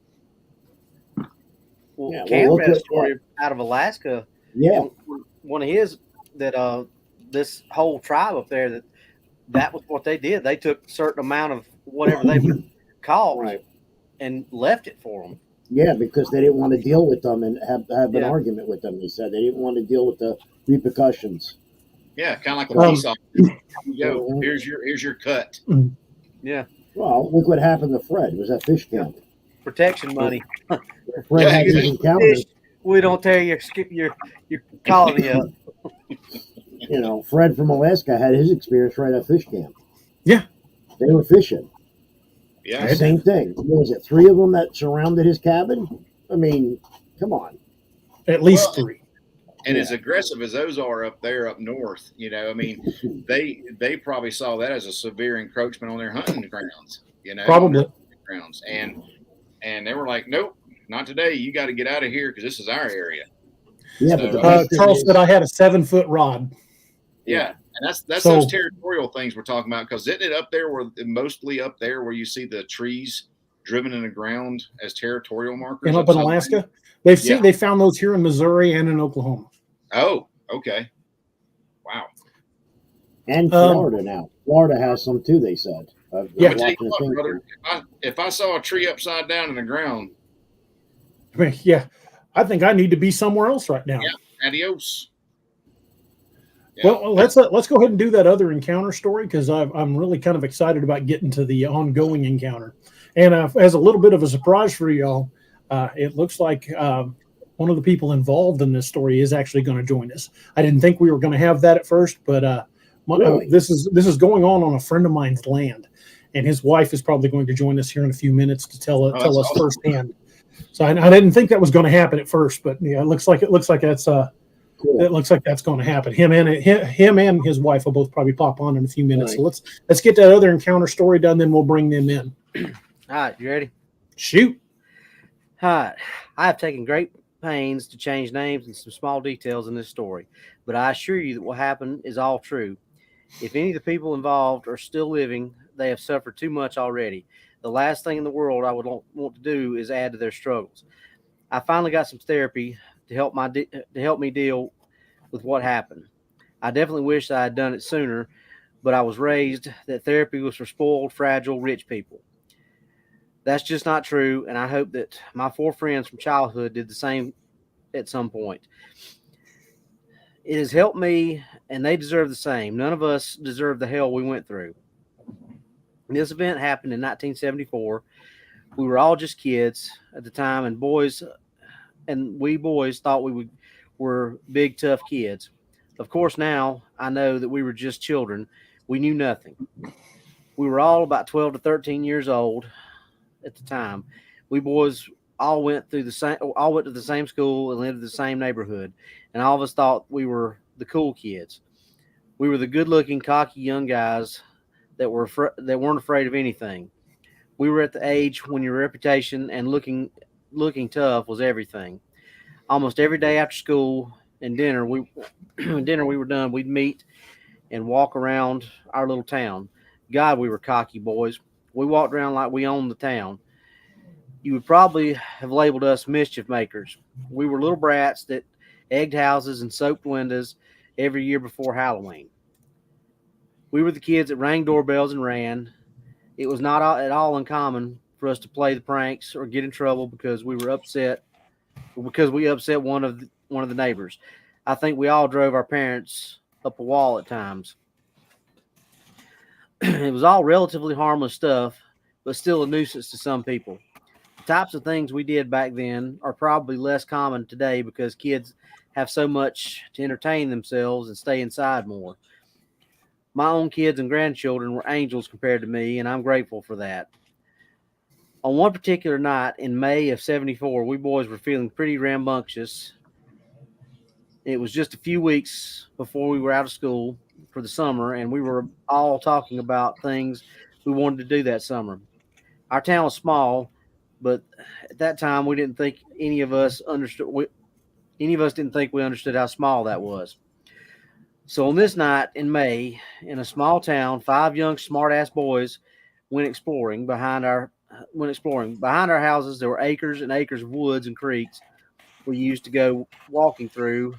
Well, Cam read a story out of Alaska. Yeah. One of his that this whole tribe up there that was what they did. They took a certain amount of whatever they caught and left it for them. Yeah, because they didn't want to deal with them and have an argument with them. He said they didn't want to deal with the repercussions. Yeah, kind of like a police officer. Yo, here's your cut. Yeah. Well, look what happened to Fred. It was at fish camp. Protection money. Fred had his encounter. We don't tear your colony up. Fred from Alaska had his experience right at fish camp. Yeah. They were fishing. Yeah. Same thing. What was it, 3 of them that surrounded his cabin? I mean, come on. At least 3. And as aggressive as those are up there up north, you know, I mean, they probably saw that as a severe encroachment on their hunting grounds, you know, Probably. grounds. And they were like, nope, not today. You got to get out of here because this is our area. Yeah, So, but the best thing Charles is- said I had a 7-foot rod. yeah. And that's So- those territorial things we're talking about, because isn't it up there mostly up there where you see the trees driven in the ground as territorial markers? And up in south? Alaska, Yeah. they found those here in Missouri and in Oklahoma. Oh, okay. Wow. And Florida now. Florida has some too, they said. Yeah. But tell you what, brother, if I saw a tree upside down in the ground, I mean, yeah, I think I need to be somewhere else right now. yeah, adios. Yeah. Well, let's go ahead and do that other encounter story, because I'm really kind of excited about getting to the ongoing encounter. And as a little bit of a surprise for y'all, it looks like one of the people involved in this story is actually going to join us. I didn't think we were going to have that at first, but Really? this is going on a friend of mine's land, and his wife is probably going to join us here in a few minutes to tell us awesome. firsthand. So I didn't think that was going to happen at first, but yeah, it looks like that's Cool. it looks like that's going to happen. Him and his wife will both probably pop on in a few minutes. Right. So let's get that other encounter story done, then we'll bring them in. All right, you ready? Shoot. All right. I have taken great pains to change names and some small details in this story, but I assure you that what happened is all true. If any of the people involved are still living, they have suffered too much already. The last thing in the world I would want to do is add to their struggles. I finally got some therapy to help me deal with what happened. I definitely wish I had done it sooner, but I was raised that therapy was for spoiled, fragile, rich people. That's just not true, and I hope that my 4 friends from childhood did the same at some point. It has helped me, and they deserve the same. None of us deserve the hell we went through. This event happened in 1974. We were all just kids at the time, and we boys thought we were big, tough kids. Of course, now I know that we were just children. We knew nothing. We were all about 12 to 13 years old at the time. We boys all went to the same school and lived in the same neighborhood, and all of us thought we were the cool kids. We were the good-looking, cocky young guys that weren't afraid of anything. We were at the age when your reputation and looking tough was everything. Almost every day after school and dinner, we were done, we'd meet and walk around our little town. God, we were cocky boys. We walked around like we owned the town. You would probably have labeled us mischief makers. We were little brats that egged houses and soaked windows every year before Halloween. We were the kids that rang doorbells and ran. It was not at all uncommon for us to play the pranks or get in trouble because we upset one of the neighbors. I think we all drove our parents up a wall at times. It was all relatively harmless stuff, but still a nuisance to some people. The types of things we did back then are probably less common today because kids have so much to entertain themselves and stay inside more. My own kids and grandchildren were angels compared to me, and I'm grateful for that. On one particular night in May of 74, we boys were feeling pretty rambunctious. It was just a few weeks before we were out of school for the summer, and we were all talking about things we wanted to do that summer. Our town was small, but at that time we didn't think any of us didn't think we understood how small that was. So on this night in May, in a small town, 5 young smart-ass boys went exploring. Behind our houses, there were acres and acres of woods and creeks we used to go walking through,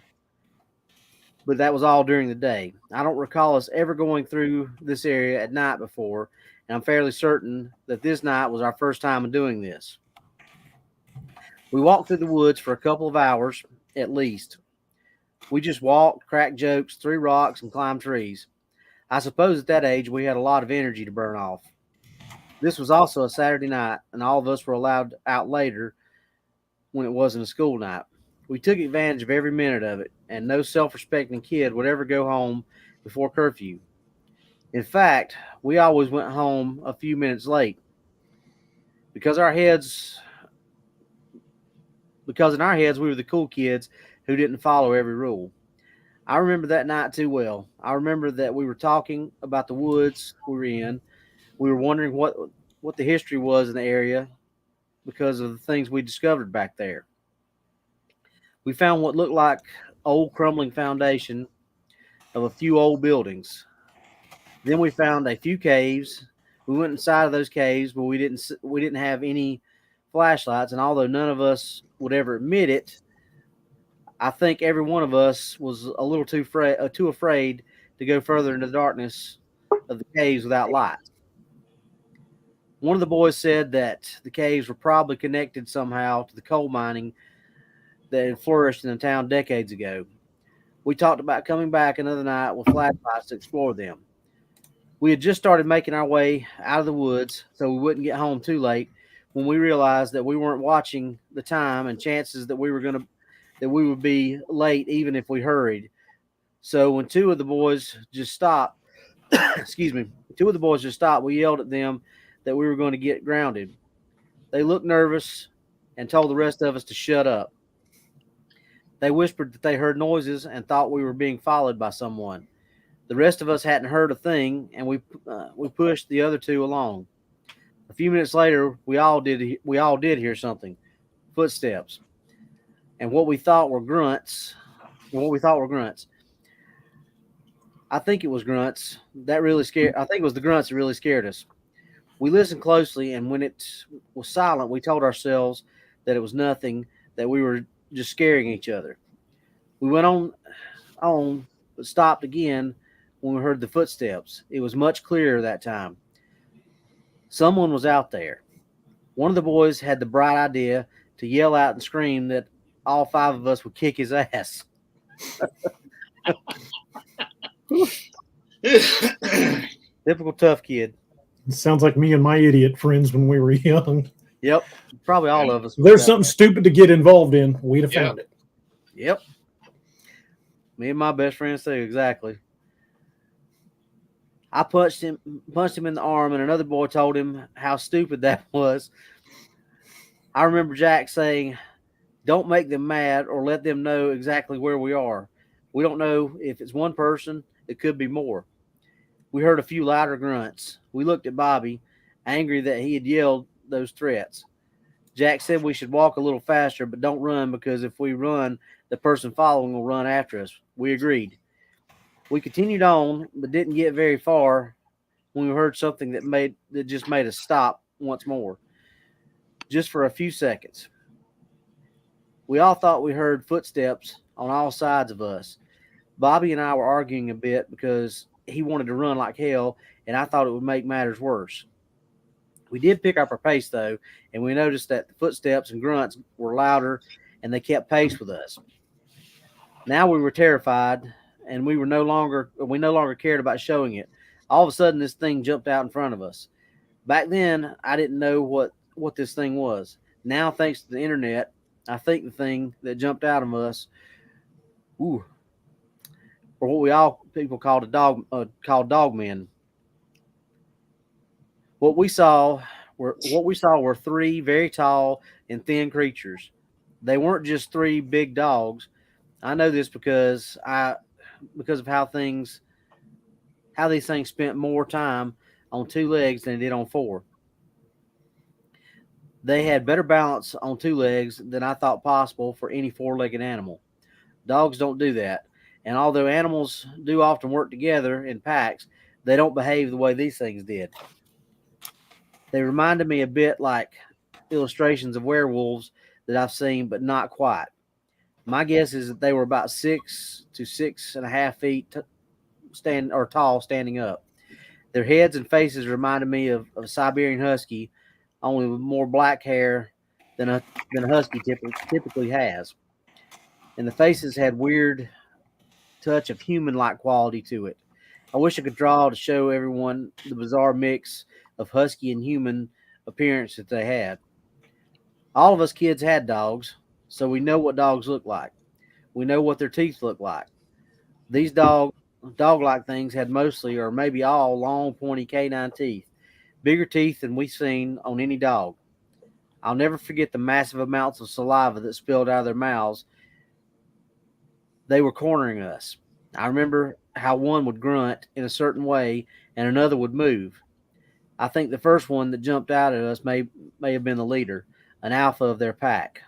but that was all during the day. I don't recall us ever going through this area at night before, and I'm fairly certain that this night was our first time in doing this. We walked through the woods for a couple of hours at least. We just walked, cracked jokes, threw rocks, and climbed trees. I suppose at that age we had a lot of energy to burn off. This was also a Saturday night, and all of us were allowed out later when it wasn't a school night. We took advantage of every minute of it, and no self-respecting kid would ever go home before curfew. In fact, we always went home a few minutes late. Because our heads because in our heads we were the cool kids who didn't follow every rule. I remember that night too well. I remember that we were talking about the woods we were in. We were wondering what the history was in the area because of the things we discovered back there. We found what looked like old crumbling foundation of a few old buildings. Then we found a few caves. We went inside of those caves, but we didn't have any flashlights. And although none of us would ever admit it, I think every one of us was a little too afraid to go further into the darkness of the caves without lights. One of the boys said that the caves were probably connected somehow to the coal mining that had flourished in the town decades ago. We talked about coming back another night with flashlights to explore them. We had just started making our way out of the woods so we wouldn't get home too late when we realized that we weren't watching the time and chances that we would be late even if we hurried. So when two of the boys just stopped, we yelled at them that we were going to get grounded. They looked nervous and told the rest of us to shut up. They whispered that they heard noises and thought we were being followed by someone. The rest of us hadn't heard a thing, and we pushed the other two along. A few minutes later, we all did hear something, footsteps, and what we thought were grunts. I think it was grunts that really scared. I think it was the grunts that really scared us. We listened closely, and when it was silent, we told ourselves that it was nothing, that we were just scaring each other. We went on, but stopped again when we heard the footsteps. It was much clearer that time. Someone was out there. One of the boys had the bright idea to yell out and scream that all five of us would kick his ass. Typical tough kid. It sounds like me and my idiot friends when we were young. Yep, probably all of us. There's something stupid to get involved in. We'd have found it. Yep. Me and my best friends too, exactly. I punched him in the arm, and another boy told him how stupid that was. I remember Jack saying, "Don't make them mad or let them know exactly where we are. We don't know if it's one person, it could be more." We heard a few louder grunts. We looked at Bobby, angry that he had yelled those threats. Jack said we should walk a little faster, but don't run, because if we run, the person following will run after us. We agreed. We continued on, but didn't get very far when we heard something that just made us stop once more, just for a few seconds. We all thought we heard footsteps on all sides of us. Bobby and I were arguing a bit because he wanted to run like hell, and I thought it would make matters worse. We did pick up our pace, though, and we noticed that the footsteps and grunts were louder, and they kept pace with us. Now we were terrified, and we no longer cared about showing it. All of a sudden, this thing jumped out in front of us. Back then, I didn't know what this thing was. Now, thanks to the internet, I think the thing that jumped out of us, or what we all people called Dogman. What we saw were three very tall and thin creatures. They weren't just three big dogs. I know this because of how these things spent more time on two legs than they did on four. They had better balance on two legs than I thought possible for any four-legged animal. Dogs don't do that. And although animals do often work together in packs, they don't behave the way these things did. They reminded me a bit like illustrations of werewolves that I've seen, but not quite. My guess is that they were about 6 to 6.5 feet tall standing up. Their heads and faces reminded me of a Siberian husky, only with more black hair than a husky typically has. And the faces had weird touch of human-like quality to it. I wish I could draw to show everyone the bizarre mix of husky and human appearance that they had. All of us kids had dogs, so we know what dogs look like. We know what their teeth look like. These dog-like things had mostly, or maybe all, long, pointy canine teeth, bigger teeth than we've seen on any dog. I'll never forget the massive amounts of saliva that spilled out of their mouths. They were cornering us. I remember how one would grunt in a certain way and another would move. I think the first one that jumped out at us may have been the leader, an alpha of their pack.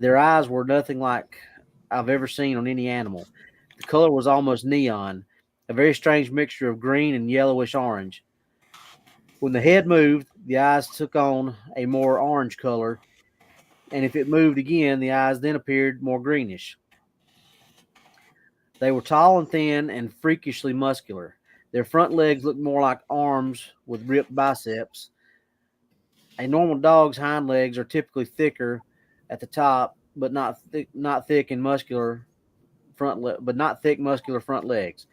Their eyes were nothing like I've ever seen on any animal. The color was almost neon, a very strange mixture of green and yellowish orange. When the head moved, the eyes took on a more orange color, and if it moved again, the eyes then appeared more greenish. They were tall and thin and freakishly muscular. Their front legs looked more like arms with ripped biceps. A normal dog's hind legs are typically thicker at the top, but not thick and muscular but not thick muscular front legs.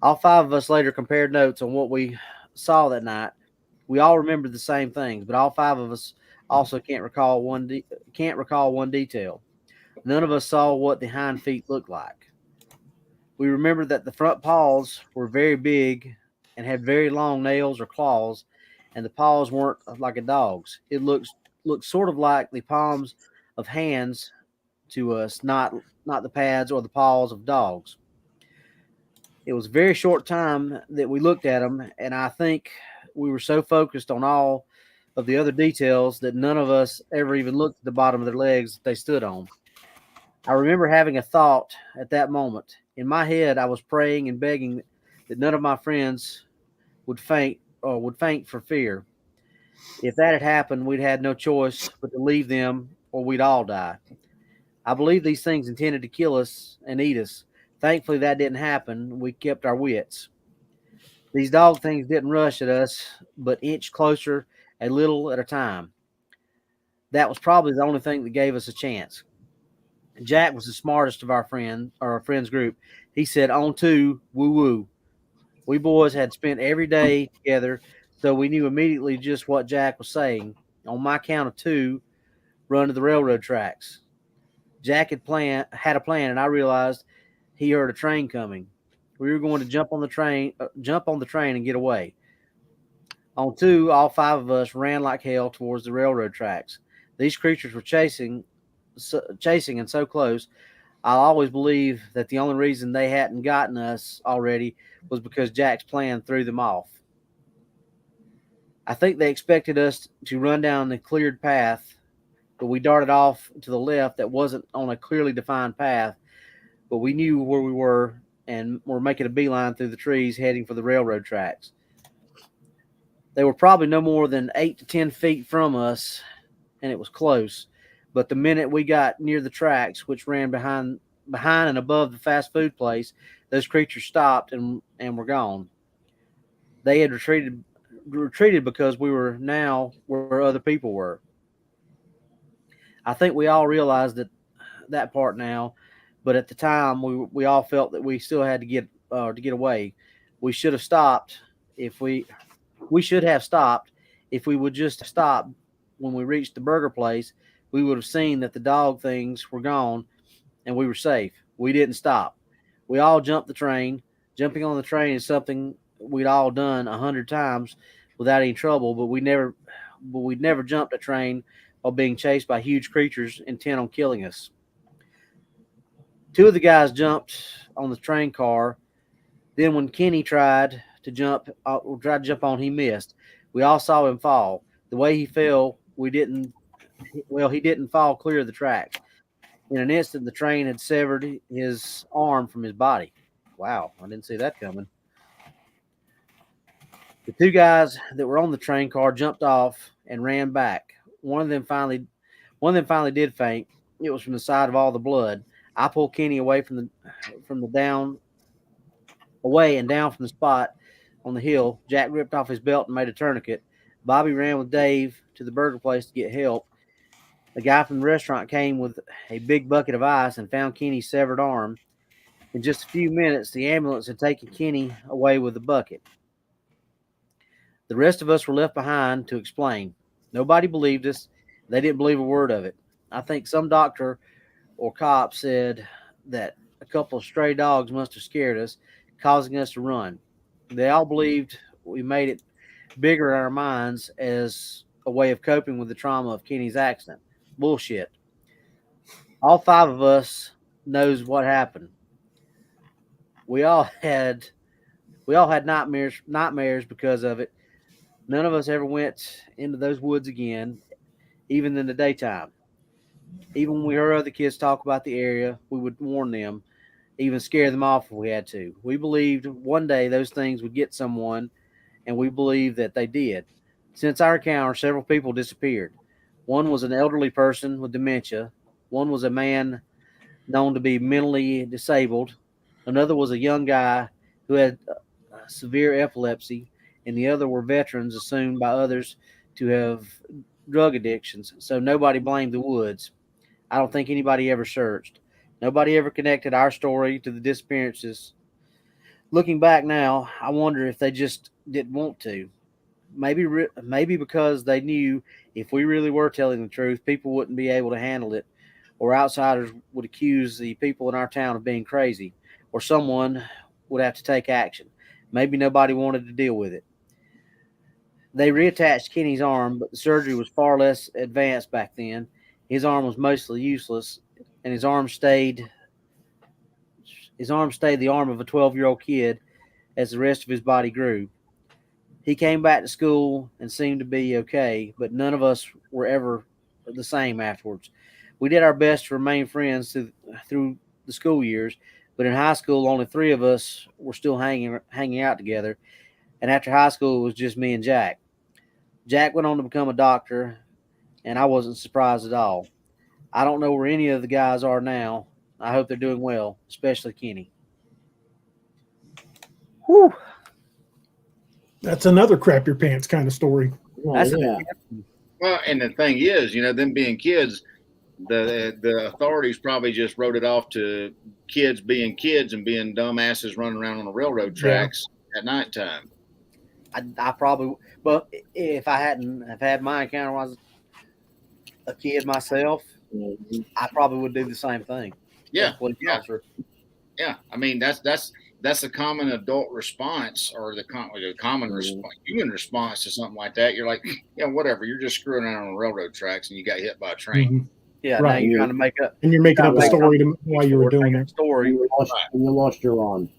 All five of us later compared notes on what we saw that night. We all remembered the same things, but all five of us also can't recall one detail. None of us saw what the hind feet looked like. We remembered that the front paws were very big and had very long nails or claws, and the paws weren't like a dog's. It looked sort of like the palms of hands to us, not the pads or the paws of dogs. It was a very short time that we looked at them, and I think we were so focused on all of the other details that none of us ever even looked at the bottom of their legs that they stood on. I remember having a thought at that moment. In my head, I was praying and begging that none of my friends would faint for fear. If that had happened, we'd had no choice but to leave them or we'd all die. I believe these things intended to kill us and eat us. Thankfully, that didn't happen. We kept our wits. These dog things didn't rush at us, but inched closer a little at a time. That was probably the only thing that gave us a chance. Jack was the smartest of our friends group. He said, "On two, woo woo." We boys had spent every day together, so we knew immediately just what Jack was saying. On my count of two, run to the railroad tracks. Jack had a plan, and I realized he heard a train coming. We were going to jump on the train and get away. On two, all five of us ran like hell towards the railroad tracks. These creatures were chasing and so close. I'll always believe that the only reason they hadn't gotten us already was because Jack's plan threw them off. I think they expected us to run down the cleared path, but we darted off to the left that wasn't on a clearly defined path, but we knew where we were and were making a beeline through the trees heading for the railroad tracks. They were probably no more than 8 to 10 feet from us, and it was close. But the minute we got near the tracks, which ran behind and above the fast food place, those creatures stopped and were gone. They had retreated because we were now where other people were. I think we all realized that part now, but at the time we all felt that we still had to get away. We should have stopped if we would just have stopped when we reached the burger place. We would have seen that the dog things were gone and we were safe. We didn't stop. We all jumped the train. Jumping on the train is something we'd all done 100 times without any trouble, but we'd never jumped a train while being chased by huge creatures intent on killing us. Two of the guys jumped on the train car. Then when Kenny tried to jump on, he missed. We all saw him fall. The way he fell, he didn't fall clear of the track. In an instant, the train had severed his arm from his body. Wow, I didn't see that coming. The two guys that were on the train car jumped off and ran back. One of them finally did faint. It was from the sight of all the blood. I pulled Kenny away down from the spot on the hill. Jack ripped off his belt and made a tourniquet. Bobby ran with Dave to the burger place to get help. The guy from the restaurant came with a big bucket of ice and found Kenny's severed arm. In just a few minutes, the ambulance had taken Kenny away with the bucket. The rest of us were left behind to explain. Nobody believed us. They didn't believe a word of it. I think some doctor or cop said that a couple of stray dogs must have scared us, causing us to run. They all believed we made it bigger in our minds as a way of coping with the trauma of Kenny's accident. Bullshit. All 5 of us knows what happened. We all had nightmares because of it. None of us ever went into those woods again, even in the daytime. Even when we heard other kids talk about the area, we would warn them, even scare them off if we had to. We believed one day those things would get someone, and we believed that they did. Since our encounter, several people disappeared. One was an elderly person with dementia. One was a man known to be mentally disabled. Another was a young guy who had severe epilepsy, and the other were veterans assumed by others to have drug addictions. So nobody blamed the woods. I don't think anybody ever searched. Nobody ever connected our story to the disappearances. Looking back now, I wonder if they just didn't want to. Maybe because they knew if we really were telling the truth, people wouldn't be able to handle it, or outsiders would accuse the people in our town of being crazy, or someone would have to take action. Maybe nobody wanted to deal with it. They reattached Kenny's arm, but the surgery was far less advanced back then. His arm was mostly useless, and his arm stayed the arm of a 12-year-old kid as the rest of his body grew. He came back to school and seemed to be okay, but none of us were ever the same afterwards. We did our best to remain friends through the school years, but in high school, only 3 of us were still hanging out together, and after high school, it was just me and Jack. Jack went on to become a doctor, and I wasn't surprised at all. I don't know where any of the guys are now. I hope they're doing well, especially Kenny. Whew. That's another crap your pants kind of story. That's Well, and the thing is, them being kids, the authorities probably just wrote it off to kids being kids and being dumbasses running around on the railroad tracks at nighttime. I probably, but if I hadn't have had my encounter when I was a kid myself, I probably would do the same thing. Yeah. Yeah. I mean, that's a common adult response, or the common response, human response to something like that. You're like, yeah, whatever. You're just screwing around on the railroad tracks and you got hit by a train. Mm-hmm. Yeah. Right. Now you're trying to make up. And you're making up a story while you were doing it. Story. You lost your arm.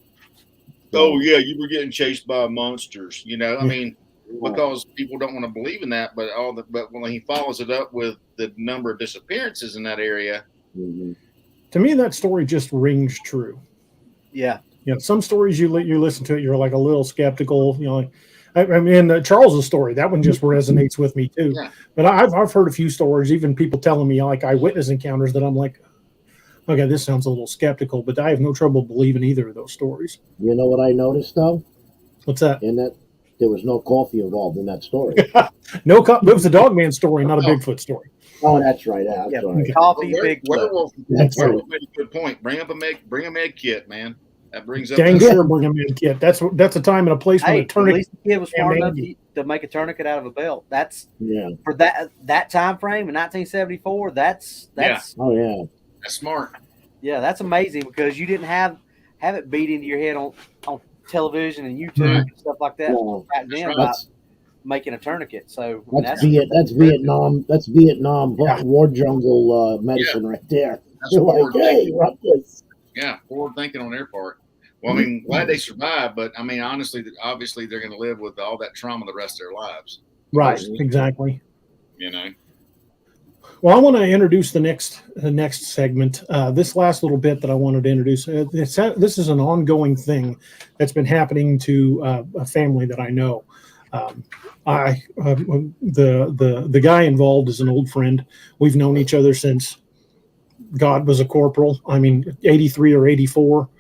Oh yeah, you were getting chased by monsters. I mean, because people don't want to believe in that, but when he follows it up with the number of disappearances in that area, to me that story just rings true. Yeah. Some stories you listen to it, you're like a little skeptical. I mean, Charles's story, that one just resonates with me too. Yeah. But I've heard a few stories, even people telling me like eyewitness encounters, that I'm like, okay, this sounds a little skeptical, but I have no trouble believing either of those stories. You know what I noticed though? What's that? In that there was no coffee involved in that story. No, it was a Dogman story, not a Bigfoot story. Oh, that's right. That's right. Coffee, Bigfoot. Werewolf made a good point. Bring a med kit, man. That brings up. Dang sure, bring a med kit. That's a time and a place when a At tourniquet. least the kid was smart enough to make a tourniquet out of a belt. That's for that time frame in 1974. That's Oh yeah. That's smart. Yeah, that's amazing because you didn't have it beat into your head on television and YouTube and stuff like that back then about making a tourniquet. So that's Vietnam. That's Vietnam war jungle medicine right there. You're like, hey, what this? Yeah, forward thinking on their part. Well, I mean, glad they survived, but I mean, obviously, they're going to live with all that trauma the rest of their lives. Right, exactly. Well, I want to introduce the next segment. This last little bit that I wanted to introduce, this is an ongoing thing that's been happening to a family that I know. The guy involved is an old friend. We've known each other since God was a corporal. I mean, 83 or 84.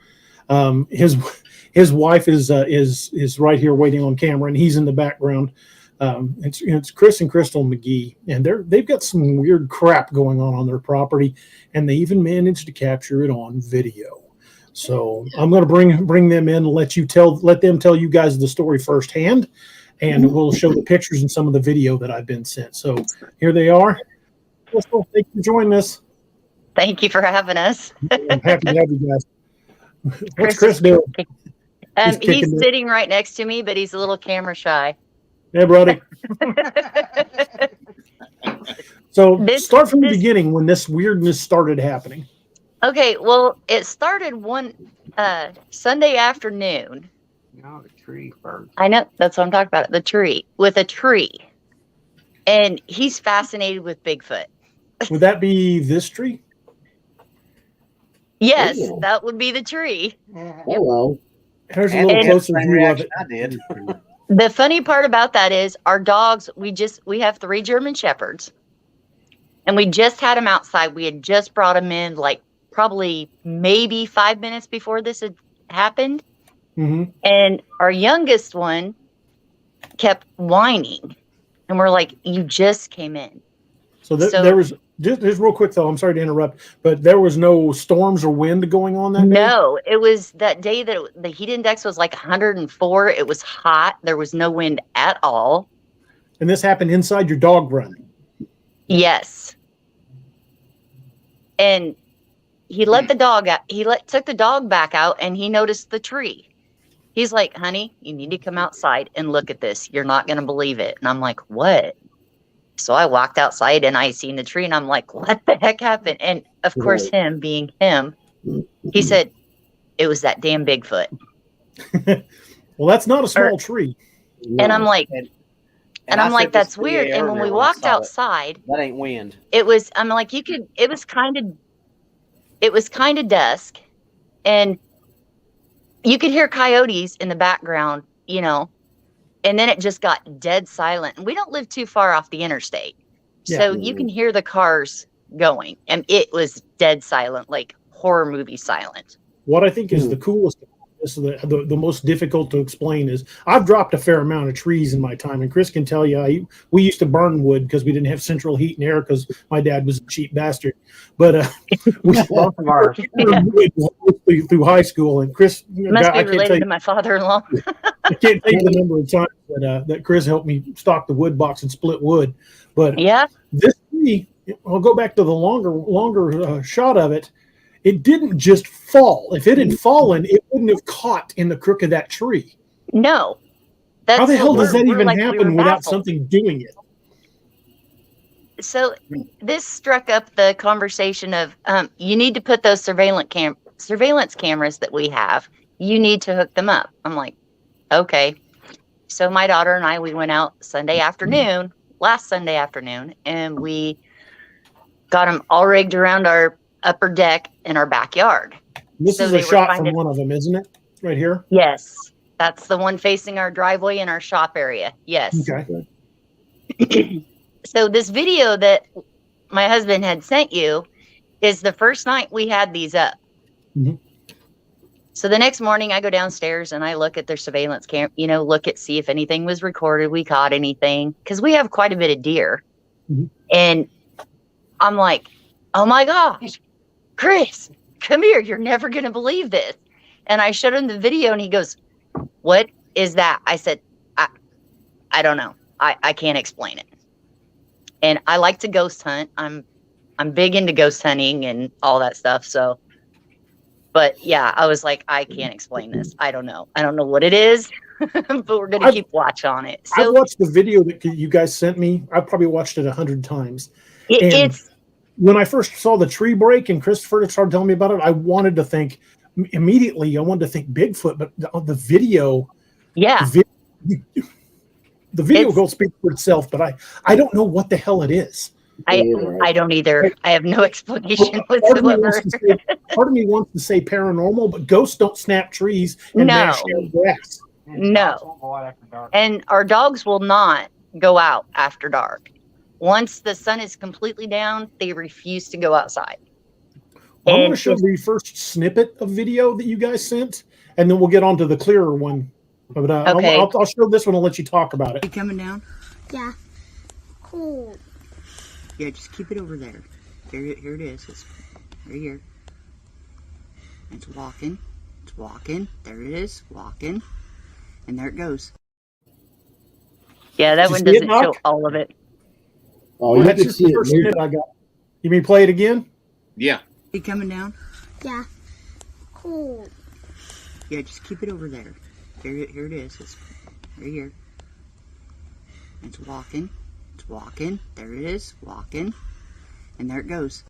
His wife is right here waiting on camera, and he's in the background. It's Chris and Crystal McGee, and they've got some weird crap going on their property, and they even managed to capture it on video. So I'm going to bring them in and let them tell you guys the story firsthand, and we'll show the pictures and some of the video that I've been sent. So here they are. Crystal, thank you for joining us. Thank you for having us. I'm happy to have you guys. What's Chris doing? He's sitting right next to me, but he's a little camera shy. Hey, buddy. So start from the this- beginning when this weirdness started happening. Okay, well, it started one Sunday afternoon. No, the tree first. I know, that's what I'm talking about. The tree, with a tree. And he's fascinated with Bigfoot. Would that be this tree? Yes, Oh. that would be the tree. Hello. There's a little And- closer Same view of reaction it. I did. The funny part about that is our dogs, we have 3 German Shepherds. And we just had them outside. We had just brought them in like probably maybe 5 minutes before this had happened. Mm-hmm. And our youngest one kept whining. And we're like, you just came in. So, So- there was just real quick though. I'm sorry to interrupt, but there was no storms or wind going on that day. No, it was that day that the heat index was like 104. It was hot. There was no wind at all. And this happened inside your dog run. Yes. And he let the dog out. Took the dog back out and he noticed the tree. He's like, honey, you need to come outside and look at this. You're not going to believe it. And I'm like, what? So I walked outside and I seen the tree and I'm like, what the heck happened? And of course, him being him, he said, it was that damn Bigfoot. Well, that's not a small tree. And I'm like, And and I I'm like, said this that's to weird. DA And when earlier we I walked saw it. outside, That ain't wind. it was, I'm like, it was kind of dusk and you could hear coyotes in the background, you know, and then it just got dead silent. And we don't live too far off the interstate. So you can hear the cars going and it was dead silent, like horror movie silent. What I think is the coolest, this is the most difficult to explain is I've dropped a fair amount of trees in my time, and Chris can tell you we used to burn wood because we didn't have central heat and air because my dad was a cheap bastard. But we Both of ours. burned wood through high school, and Chris, Must be I can't tell related you, to my father-in-law. I can't tell you the number of times that Chris helped me stock the wood box and split wood. But Yeah. this tree, I'll go back to the longer shot of it. It didn't just fall. If it had fallen, it wouldn't have caught in the crook of that tree. No. That's How the hell does that we're even like, we were happen without baffled. something doing it? So this struck up the conversation of you need to put those surveillance cameras that we have, you need to hook them up. I'm like, okay. So my daughter and I, we went out last Sunday afternoon, and we got them all rigged around our upper deck in our backyard. This So is they a were shot finding- from one of them, isn't it? Right here. Yes, that's the one facing our driveway and our shop area. Yes. Okay. So this video that my husband had sent you is the first night we had these up. Mhm. So the next morning I go downstairs and I look at their surveillance cam, see if anything was recorded. We caught anything because we have quite a bit of deer. Mhm. And I'm like, oh my gosh, Chris, come here. You're never going to believe this. And I showed him the video and he goes, what is that? I said, I don't know. I can't explain it. And I like to ghost hunt. I'm big into ghost hunting and all that stuff. So, but yeah, I was like, I can't explain this. I don't know. I don't know what it is, but we're going to keep watch on it. I've So watched the video that you guys sent me. I've probably watched it 100 times. And it's, when I first saw the tree break and Christopher started telling me about it, I wanted to think immediately. I wanted to think Bigfoot, but the video, yeah, the video It's- will speak for itself. But I don't know what the hell it is. I don't either. I have no explanation Part of me whatsoever. part of me wants to say paranormal, but ghosts don't snap trees and No. mash down grass. No. And our dogs will not go out after dark. Once the sun is completely down, they refuse to go outside. I'm going to And show the first snippet of video that you guys sent, and then we'll get on to the clearer one. But Okay. I'll show this one and let you talk about it. You coming down? Yeah. Cool. Yeah, just keep it over there. Here it is. It's right here. It's walking. It's walking. There it is. Walking. And there it goes. Yeah, that Did you one see it, doesn't show Doc? all of it. Oh, you That's can just see the it. first moving. minute I got. You mean play it again? Yeah. You coming down? Yeah. Cool. Yeah, just keep it over there. Here it is. It's right here. It's walking. It's walking. There it is. Walking. And there it goes.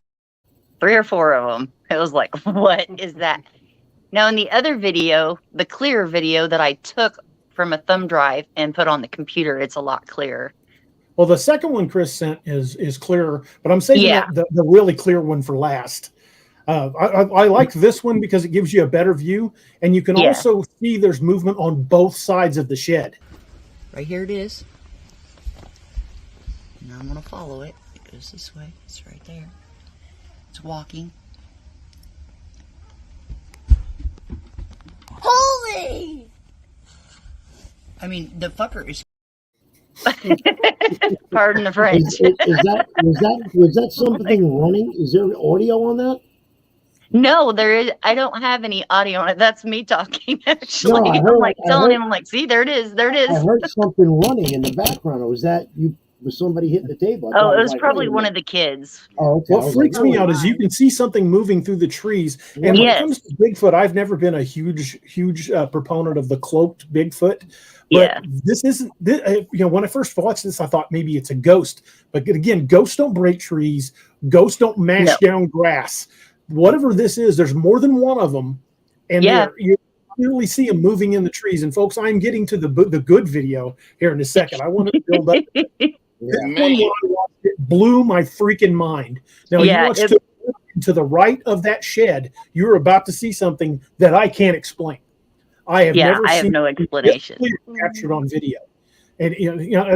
3 or 4 of them. It was like, what is that? Now, in the other video, the clear video that I took from a thumb drive and put on the computer, it's a lot clearer. Well, the second one Chris sent is clearer, but I'm saving the really clear one for last. I like this one because it gives you a better view, and you can also see there's movement on both sides of the shed. Right here it is. Now I'm going to follow it. It goes this way. It's right there. It's walking. Holy! I mean, the fucker is. Pardon the French. Was that something running? Is there audio on that? No, there is. I don't have any audio on it. That's me talking. Actually, No, I'm like telling him, I'm like, see, there it is. There it is. I heard something running in the background. Was that you? Was somebody hitting the table? Oh, it was probably one of the kids. Oh, okay. What freaks me out is you can see something moving through the trees. And when it comes to Bigfoot, I've never been a huge proponent of the cloaked Bigfoot. But this isn't, when I first watched this, I thought maybe it's a ghost. But again, ghosts don't break trees. Ghosts don't mash down grass. Whatever this is, there's more than one of them. And you clearly see them moving in the trees. And folks, I'm getting to the good video here in a second. I want to build up. This one when I watched it blew my freaking mind. Now, you watch to the right of that shed, you're about to see something that I can't explain. I have never seen. I have no explanation. Captured on video, and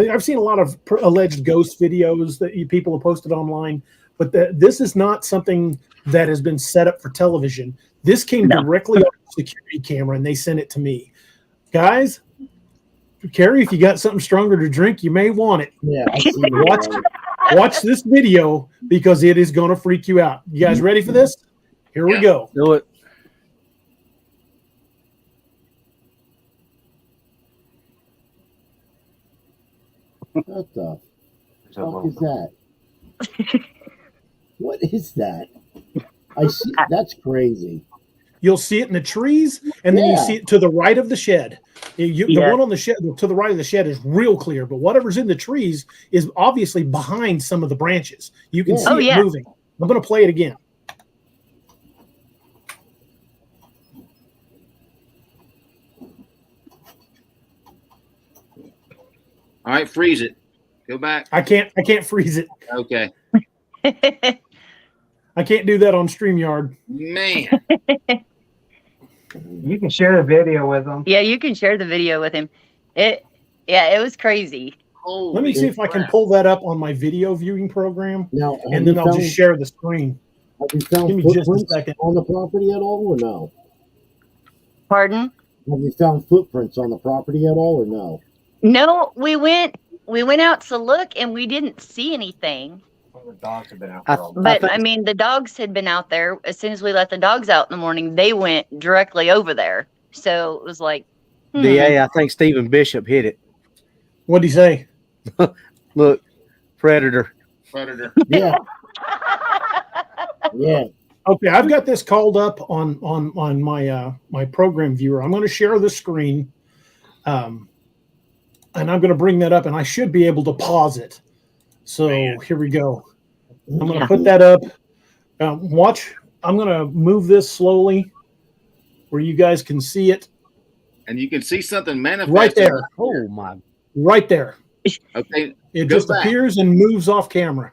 I've seen a lot of alleged ghost videos that people have posted online, but this is not something that has been set up for television. This came directly off the security camera, and they sent it to me, guys. Carrie, if you got something stronger to drink, you may want it. Yeah, watch this video because it is going to freak you out. You guys ready for this? Here we go. Do it. What the fuck is that? What is that? I see. That's crazy. You'll see it in the trees, and then you see it to the right of the shed. The one on the shed to the right of the shed is real clear, but whatever's in the trees is obviously behind some of the branches. You can see it moving. I'm going to play it again. All right, freeze it. Go back. I can't freeze it. Okay. I can't do that on StreamYard. Man. You can share a video with them. Yeah, you can share the video with him. It was crazy. Let me see if I can pull that up on my video viewing program, now, and then I'll just share the screen. Have you found Give me just a footprints second. on the property at all, or no? Pardon? Have you found footprints on the property at all, or no? No, we went out to look, and we didn't see anything. The dogs have been out there. But I mean, the dogs had been out there. As soon as we let the dogs out in the morning, they went directly over there. So it was like, DA, I think Stephen Bishop hit it. What'd he say? Look, predator. Predator. Yeah. Yeah. Okay, I've got this called up on my my program viewer. I'm going to share the screen, and I'm going to bring that up, and I should be able to pause it. So here we go. I'm going to put that up. Watch. I'm going to move this slowly where you guys can see it. And you can see something manifest Right there. Oh, my. Right there. Okay. It just appears and moves off camera.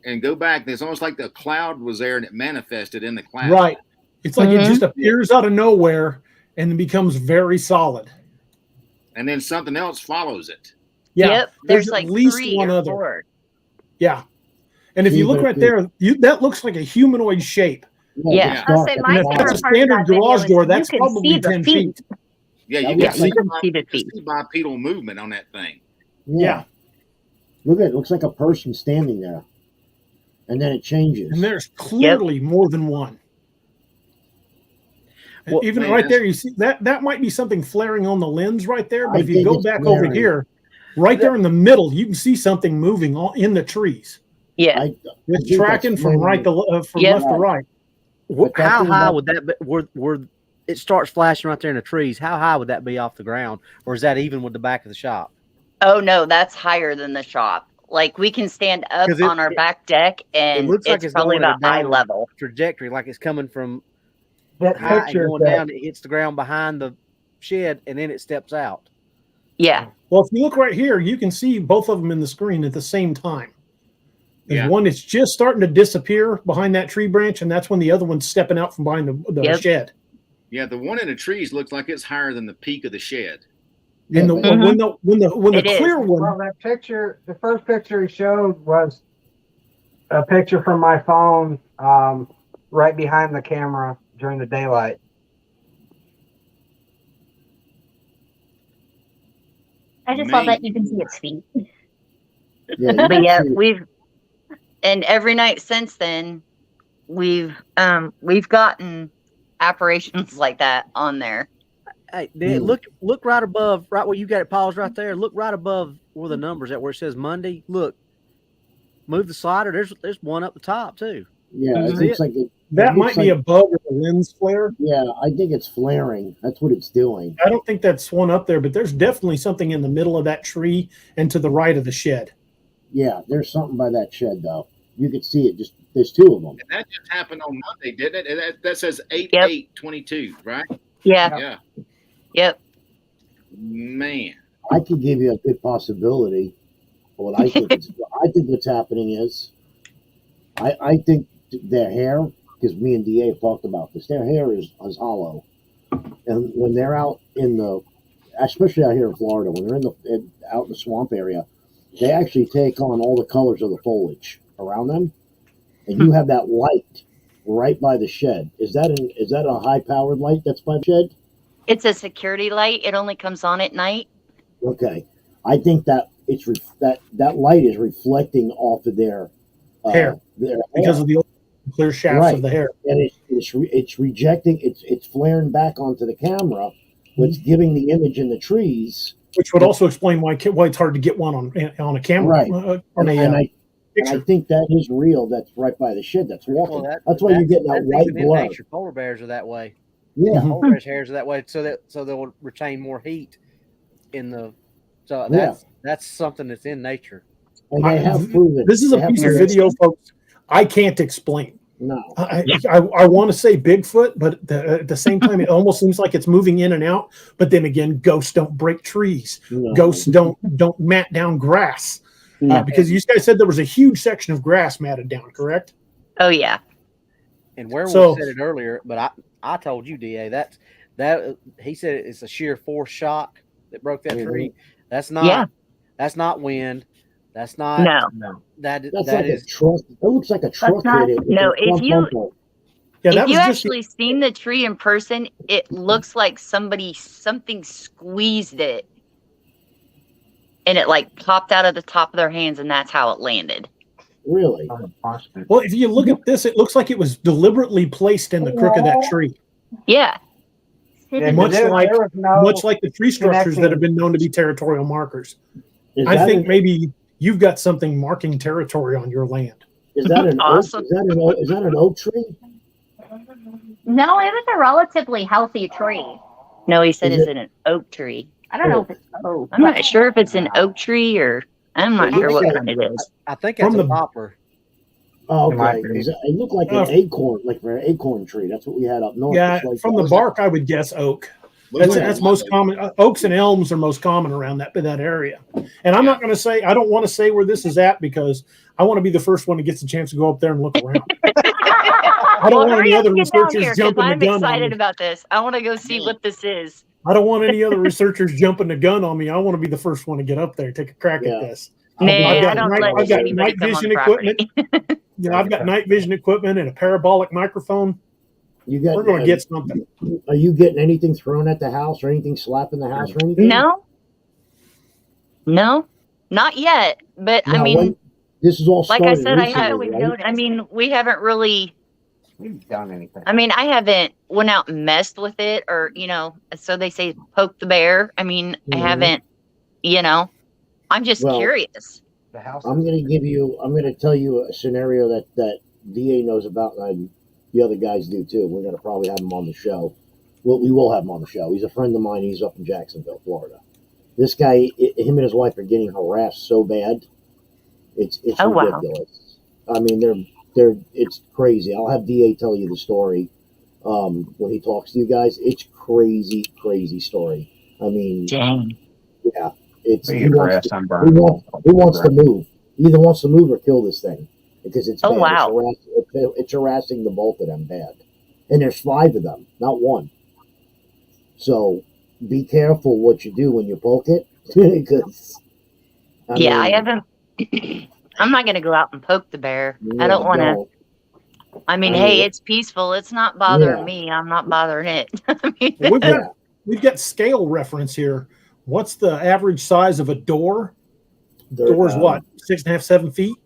And go back. It's almost like the cloud was there and it manifested in the cloud. Right. It's like it just appears out of nowhere and then becomes very solid. And then something else follows it. Yeah. Yep. There's like at least 3 one or other. 4. Yeah. And if you look right there, that looks like a humanoid shape. Yeah. I'll say my And if favorite that's a part of standard that video garage is door, you that's can probably see the 10 feet. Yeah, you Yeah, can you can see the feet. see bipedal movement on that thing. Yeah. Look at it. It looks like a person standing there. And then it changes. And there's clearly more than one. And Well, even man, right there, you see that might be something flaring on the lens right there. But I if you think go it's back over flaring. here, right there in the middle, you can see something moving in the trees. Yeah. It's think tracking that's from flaring. from Yeah. left to right. How high would that be? Where it starts flashing right there in the trees, how high would that be off the ground? Or is that even with the back of the shop? Oh no, that's higher than the shop. Like we can stand up 'Cause on our back deck, It and looks like it's it's probably going at a about eye downward level. trajectory, like it's coming from That high and picture going that down. It hits the ground behind the shed, and then it steps out. Yeah. Well, if you look right here, you can see both of them in the screen at the same time. There's Yeah. one that's just starting to disappear behind that tree branch, and that's when the other one's stepping out from behind the Yep. shed. Yeah, the one in the trees looks like it's higher than the peak of the shed. And the but- when the It is. clear one, well, that picture, the first picture he showed was a picture from my phone, right behind the camera during the daylight. I just Man. love that you can see its feet. Yeah, you But can yeah, see it. and every night since then, we've gotten apparitions like that on there. Hey, Dan, look right above, right where you got it paused right there. Look right above where the numbers at, where it says Monday. Look, move the slider. There's one up the top too. Yeah, it See looks like it. that it might looks be a like- bug or a lens flare. Yeah, I think it's flaring. That's what it's doing. I don't think that's one up there, but there's definitely something in the middle of that tree and to the right of the shed. Yeah, there's something by that shed though. You could see it. Just there's two of them. And that just happened on Monday, didn't it? And that says 8/8/22, right? Yeah. Yeah. Yep. Man. I could give you a good possibility. What I think I think what's happening is, I think their hair, because me and DA have talked about this, their hair is hollow, and when they're out in the, especially out here in Florida, when they're out in the swamp area, they actually take on all the colors of the foliage around them, and you have that light right by the shed. Is that a high powered light that's by the shed? It's a security light. It only comes on at night. Okay, I think that it's that light is reflecting off of their Hair. Because of the clear shafts Right. of the hair. and it's rejecting, it's flaring back onto the camera, which giving the image in the trees. Which would also explain why it's hard to get one on a camera. Right. On a And I picture. think that is real. That's right by the shed. That's walking. Well, that's why you're getting that that's white even in blur. nature. Polar bears are that way. Yeah. Mhm. Polar bears' hairs are that way, so they'll retain more heat in the. So Yeah. that's something that's in nature. And they have proven. This is a they have piece of proven- video, folks, I can't explain. No. I want to say Bigfoot, but at the same time, it almost seems like it's moving in and out. But then again, ghosts don't break trees. No. Ghosts don't mat down grass. Because you guys said there was a huge section of grass matted down, correct? Oh yeah. And Werewolf So- said it earlier, but I told you, DA, that he said it's a sheer force shock that broke that Mhm. tree. That's not. Yeah. That's not wind. That's not. No. That That's that like is. a truck. It looks like a truck not- hit it. no, if you- Yeah, that If you was just actually seen the tree in person, it looks like something squeezed it, and it like popped out of the top of their hands, and that's how it landed. Really. well. If you look at this, it looks like it was deliberately placed in the crook of that tree, Yeah. Yeah, Much there like- was no much like the tree structures that have been known to be territorial markers. I think maybe you've got something marking territory on your land. Is that an Awesome. oak? Is that an oak tree? No, it was a relatively healthy tree. No, he said Is it's it- an oak tree. I don't know if it's oak. I'm not sure if it's an oak tree or I'm not It sure looks what like- kind it is. I think that's From a the- poplar. Oh, It might okay. be. It looked like an acorn, like an acorn tree. That's what we had up north. Yeah, It's like from the bark, I would guess oak. Looks That's like most Monday. common. Oaks and elms are most common around that area. And I'm not going to say, I don't want to say where this is at because I want to be the first one that gets a chance to go up there and look around. I don't want any other researchers jumping the I'm gun on excited me. about this. I want to go see what this is. I don't want any other researchers jumping the gun on me. I want to be the first one to get up there, take a crack Yeah. at this. Nah, I've got I don't night- let I've got anybody night come on vision the property. equipment. I've got night vision equipment and a parabolic microphone. You got. We're going to get something. Are you getting anything thrown at the house or anything slapping the house or anything? No, not yet. But I Now, mean, this is all like I started said, recently, right? I mean, we haven't really. We've done anything. I mean, I haven't went out and messed with it, or so they say, poke the bear. I mean, I Mhm. haven't. I'm just Well, curious. The house. I'm going to tell you a scenario that DA knows about, and the other guys do too. We're going to probably have him on the show. Well, we will have him on the show. He's a friend of mine. He's up in Jacksonville, Florida. This guy, him and his wife are getting harassed so bad. It's Oh, wow. ridiculous. I mean, it's crazy. I'll have DA tell you the story when he talks to you guys. It's crazy story. I mean, Dang. yeah, he wants to move. He either wants to move or kill this thing because it's Oh, bad. wow. It's harassing the both of them bad, and there's 5 of them, not one. So be careful what you do when you poke it, because I haven't. I'm not going to go out and poke the bear. I don't want to. I mean, hey, it's peaceful. It's not bothering me. I'm not bothering it. I mean, we've got scale reference here. What's the average size of a door? Door's what, 6.5, 7 feet?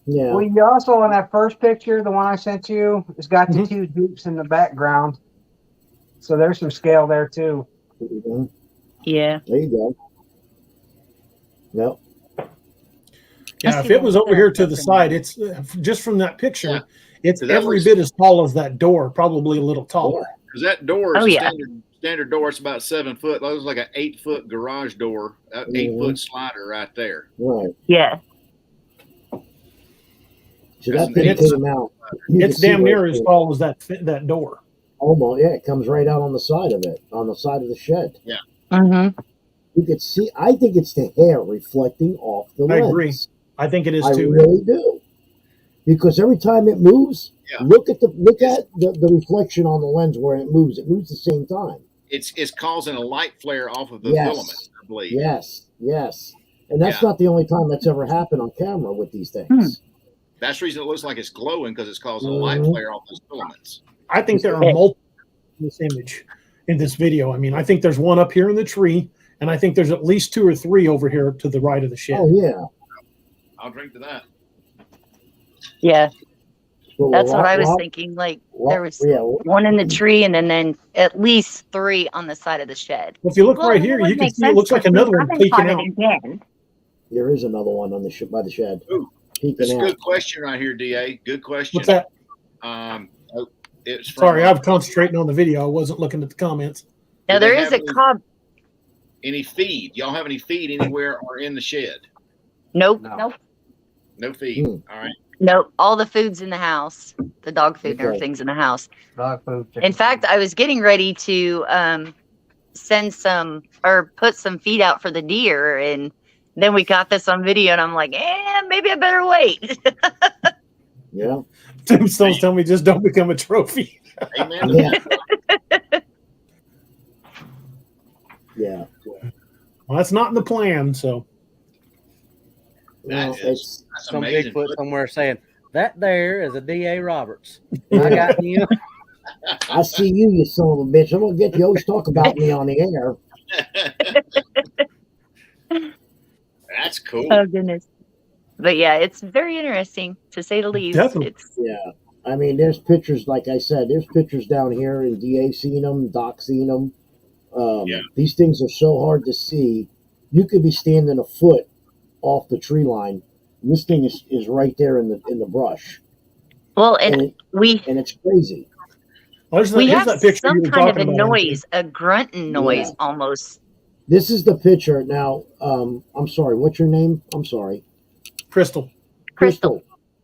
Yeah. Well, you also on that first picture, the one I sent you, it's got the 2 dupes in the background. So there's some scale there too. Yeah. There you go. Yep. Yeah, if it was over here to the side, it's just from that picture, it's every bit as tall as that door, probably a little taller. Because that door is a standard door. It's about 7 foot. That was like an 8-foot garage door, 8-foot slider right there. Right. Yeah. So that thing came out. It's damn near as tall as that door. Almost, yeah. It comes right out on the side of it, on the side of the shed. Yeah. Mm-hmm. You could see. I think it's the hair reflecting off the lens. I agree. I think it is too. I really do. Because every time it moves, look at the reflection on the lens where it moves. It moves the same time. It's causing a light flare off of the filament, I believe. Yes. And that's not the only time that's ever happened on camera with these things. That's the reason it looks like it's glowing, because it's causing a light flare off those filaments. I think there are multiple in this image, in this video. I mean, I think there's one up here in the tree, and I think there's at least 2 or 3 over here to the right of the shed. Oh, yeah. I'll drink to that. Yeah. That's what I was thinking. Like, there was one in the tree, and then at least 3 on the side of the shed. Well, if you look right here, you can see it looks like another one peeking out. There is another one on the by the shed. Ooh, that's a good question right here, DA. Good question. What's that? It's from, Sorry, I'm concentrating on the video. I wasn't looking at the comments. Now, there is a cob. Any feed? Y'all have any feed anywhere or in the shed? Nope. No feed. All right. Nope. All the food's in the house. The dog food and everything's in the house. Dog food. In fact, I was getting ready to send some or put some feed out for the deer, and then we got this on video, and I'm like, maybe I better wait. Yeah. Tombstones tell me just don't become a trophy. Amen. Yeah. Well, that's not in the plan, so. That's some Bigfoot somewhere saying, that there is a D.A. Roberts. I got you. I see you, you son of a bitch. I'm going to get you. Always talk about me on the air. That's cool. Oh, goodness. But yeah, it's very interesting, to say the least. Definitely. Yeah. I mean, there's pictures, like I said, there's pictures down here, and DA seen them, Doc seen them. These things are so hard to see. You could be standing a foot off the tree line. This thing is right there in the brush. Well, and it's crazy. We have some kind of a noise, a grunting noise almost. This is the picture. Now, I'm sorry, what's your name? I'm sorry. Crystal.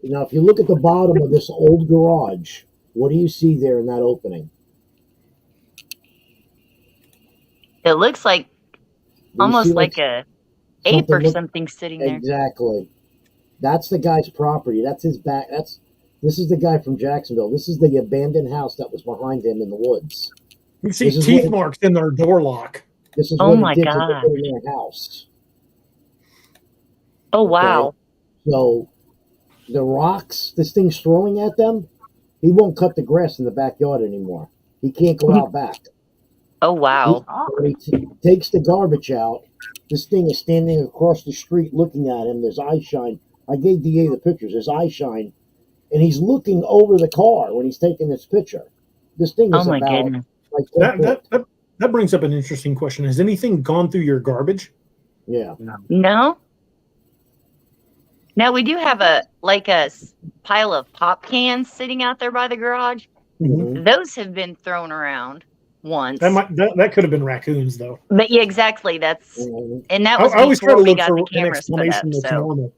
Now, if you look at the bottom of this old garage, what do you see there in that opening? It looks like almost like a ape or something sitting there. Exactly. That's the guy's property. That's his back. This is the guy from Jacksonville. This is the abandoned house that was behind him in the woods. You see teeth marks in their door lock. This is oh what my he did God. to their house. Oh, wow. Okay? So the rocks this thing's throwing at them, he won't cut the grass in the backyard anymore. He can't go out back. Oh, wow. When he takes the garbage out, this thing is standing across the street looking at him. There's eye shine. I gave DA the pictures. There's eye shine. And he's looking over the car when he's taking this picture. This thing is goodness. Like that brings up an interesting question. Has anything gone through your garbage? Yeah. No. Now, we do have a pile of pop cans sitting out there by the garage. Mm-hmm. Those have been thrown around. once. That could have been raccoons though. But yeah, exactly. That's and that I was always try before to we look got for the an cameras put up. explanation that's So, normal.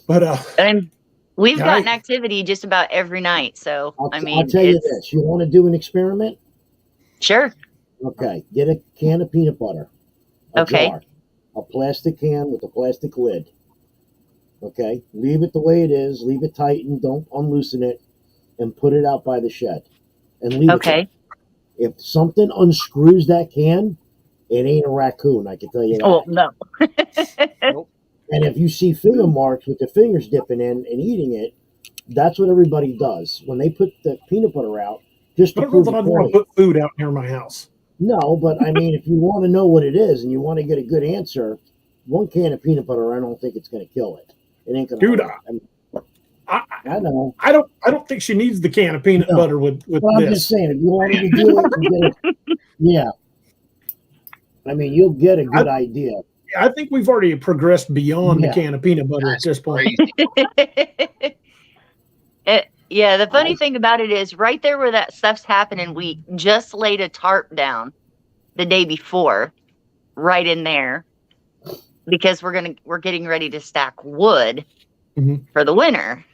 But and we've Yeah, gotten activity just about every night. So I mean, I'll tell you it's this: you want to do an experiment? sure. Okay, get a can of peanut butter, a Okay. jar, a plastic can with a plastic lid. Okay, leave it the way it is, leave it tight, and don't unloosen it, and put it out by the shed, and leave it there. Okay. If something unscrews that can, it ain't a raccoon. I can tell you that. Oh no. And if you see finger marks with the fingers dipping in and eating it, that's what everybody does when they put the peanut butter out. Just I to don't know prove that a I'd want point. to put food out near my house. No, but I mean, if you want to know what it is and you want to get a good answer, one can of peanut butter, I don't think it's going to kill it. It ain't going to. Dude, I know. I don't think she needs the can of peanut butter with Well, I'm this. just saying, if you wanted to do it, you get it. Yeah. I mean, you'll get a good idea. I think we've already progressed beyond Yeah. the can of peanut butter at this point. Yeah, the funny thing about it is right there where that stuff's happening, we just laid a tarp down the day before, right in there, because we're getting ready to stack wood for the winter.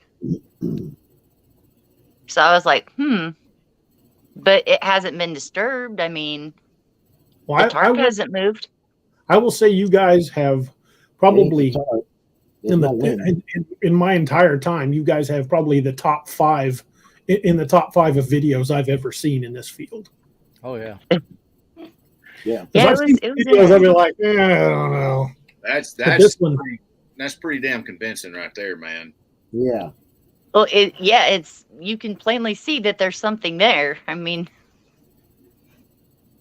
So I was like, but it hasn't been disturbed. I mean, the tarp hasn't moved. I will say you guys have probably in my entire time, you guys have probably the top 5 in the top 5 of videos I've ever seen in this field. Oh yeah. Yeah. Yeah, I've seen videos, I'll be like, I don't know. That's pretty damn convincing right there, man. Yeah. Well, it's you can plainly see that there's something there. I mean,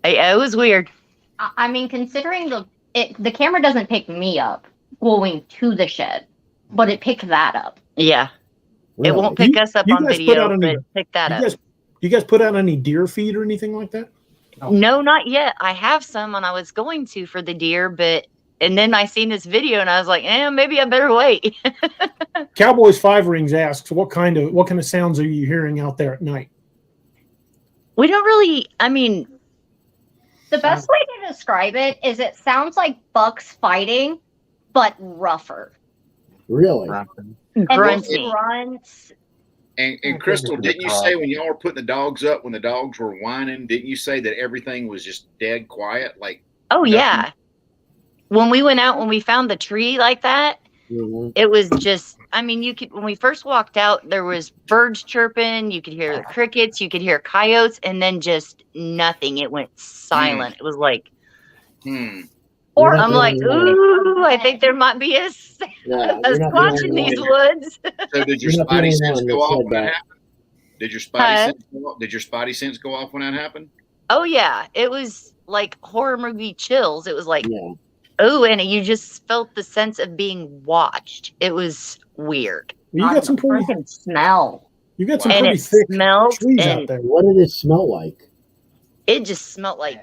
it was weird. I mean, considering the camera doesn't pick me up going to the shed, but it picked that up. Yeah. Really? It won't pick us up You on guys put video, out any- but pick that up. You guys put out any deer feed or anything like that? No, not yet. I have some and I was going to for the deer, and then I seen this video and I was like, maybe I better wait. Cowboys 5 Rings asks, what kind of sounds are you hearing out there at night? We don't really, I mean, the best way to describe it is it sounds like bucks fighting, but rougher. Really? And grunting. grunts. And Crystal, didn't you say when y'all were putting the dogs up, when the dogs were whining, didn't you say that everything was just dead quiet? Like, oh yeah. When we went out, when we found the tree like that, it was just, I mean, when we first walked out, there was birds chirping, you could hear the crickets, you could hear coyotes, and then just nothing. It went silent. It was like, or I'm like, ooh, I think there might be a squatch in these woods. So did your spidey sense go off when that happened? Did your spidey sense go off when that happened? Oh yeah, it was like horror movie chills. It was like, oh, and you just felt the sense of being watched. It was weird. You got some pretty smell. You got some pretty thick trees out there. What did it smell like? It just smelled like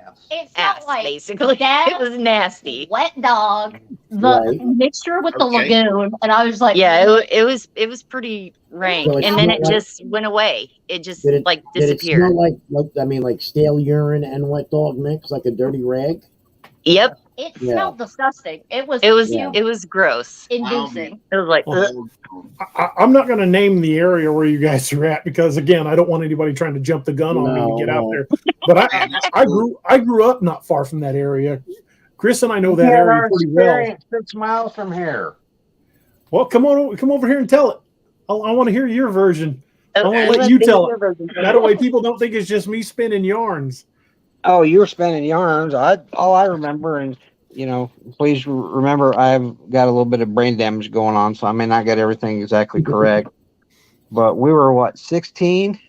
ass, like basically. It was nasty. Wet dog, the mixture with the lagoon, and I was like, it was pretty rank, So it and then it smelled just went away. It just Did it disappeared. smell like stale urine and wet dog mix, like a dirty rag? Yep. It smelled disgusting. It was gross. Inducing. It was like, I'm not going to name the area where you guys are at because, again, I don't want anybody trying to jump the gun on me to get out there. But I grew up not far from that area. Chris and I know that area pretty well. 6 miles from here. Well, come over here and tell it. I want to hear your version. I want to let you tell it. That way, people don't think it's just me spinning yarns. Oh, you were spinning yarns. All I remember, and please remember, I've got a little bit of brain damage going on, so I may not get everything exactly correct. But we were 16?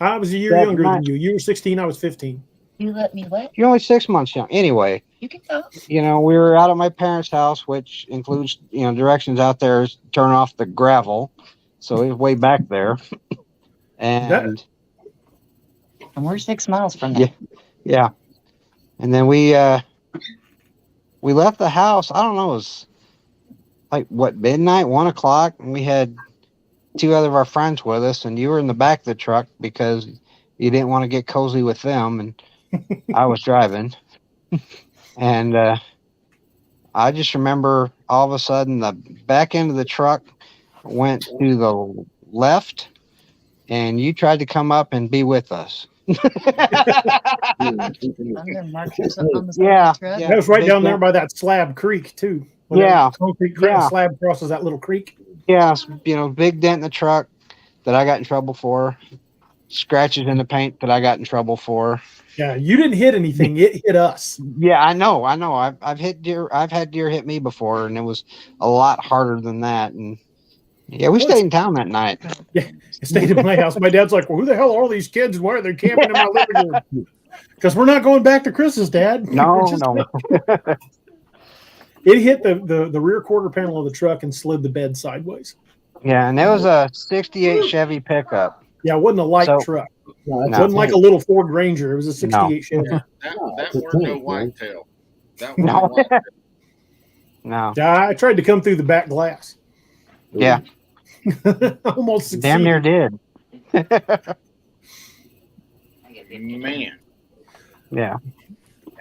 I was a year younger than you. You were 16. I was 15. You let me what? You're only 6 months young. Anyway, you can go. We were out at my parents' house, which includes directions out there is turn off the gravel, so it was way back there, and we're 6 miles from there. Yeah. And then we left the house. I don't know, it was like midnight, 1 o'clock, and we had 2 other of our friends with us, and you were in the back of the truck because you didn't want to get cozy with them, and I was driving, and I just remember all of a sudden the back end of the truck went to the left, and you tried to come up and be with us. Yeah, that was right down there by that slab creek too. Yeah, concrete slab crosses that little creek. Yeah, big dent in the truck that I got in trouble for. Scratches in the paint that I got in trouble for. Yeah, you didn't hit anything; it hit us. Yeah, I know. I've hit deer. I've had deer hit me before, and it was a lot harder than that. And yeah, we stayed in town that night. Yeah, I stayed at my house. My dad's like, "Well, who the hell are all these kids? Why are they camping in my living room?" Because we're not going back to Chris's, Dad. No. It hit the rear quarter panel of the truck and slid the bed sideways. Yeah, and it was a '68 Chevy pickup. Yeah, it wasn't a light truck. No, It wasn't like a little Ford Ranger. It was a '68 Chevy. That weren't no whitetail. That wasn't No. whitetail. No. Yeah, I tried to come through the back glass. Yeah. Almost succeeded. Damn near did. Man, Yeah.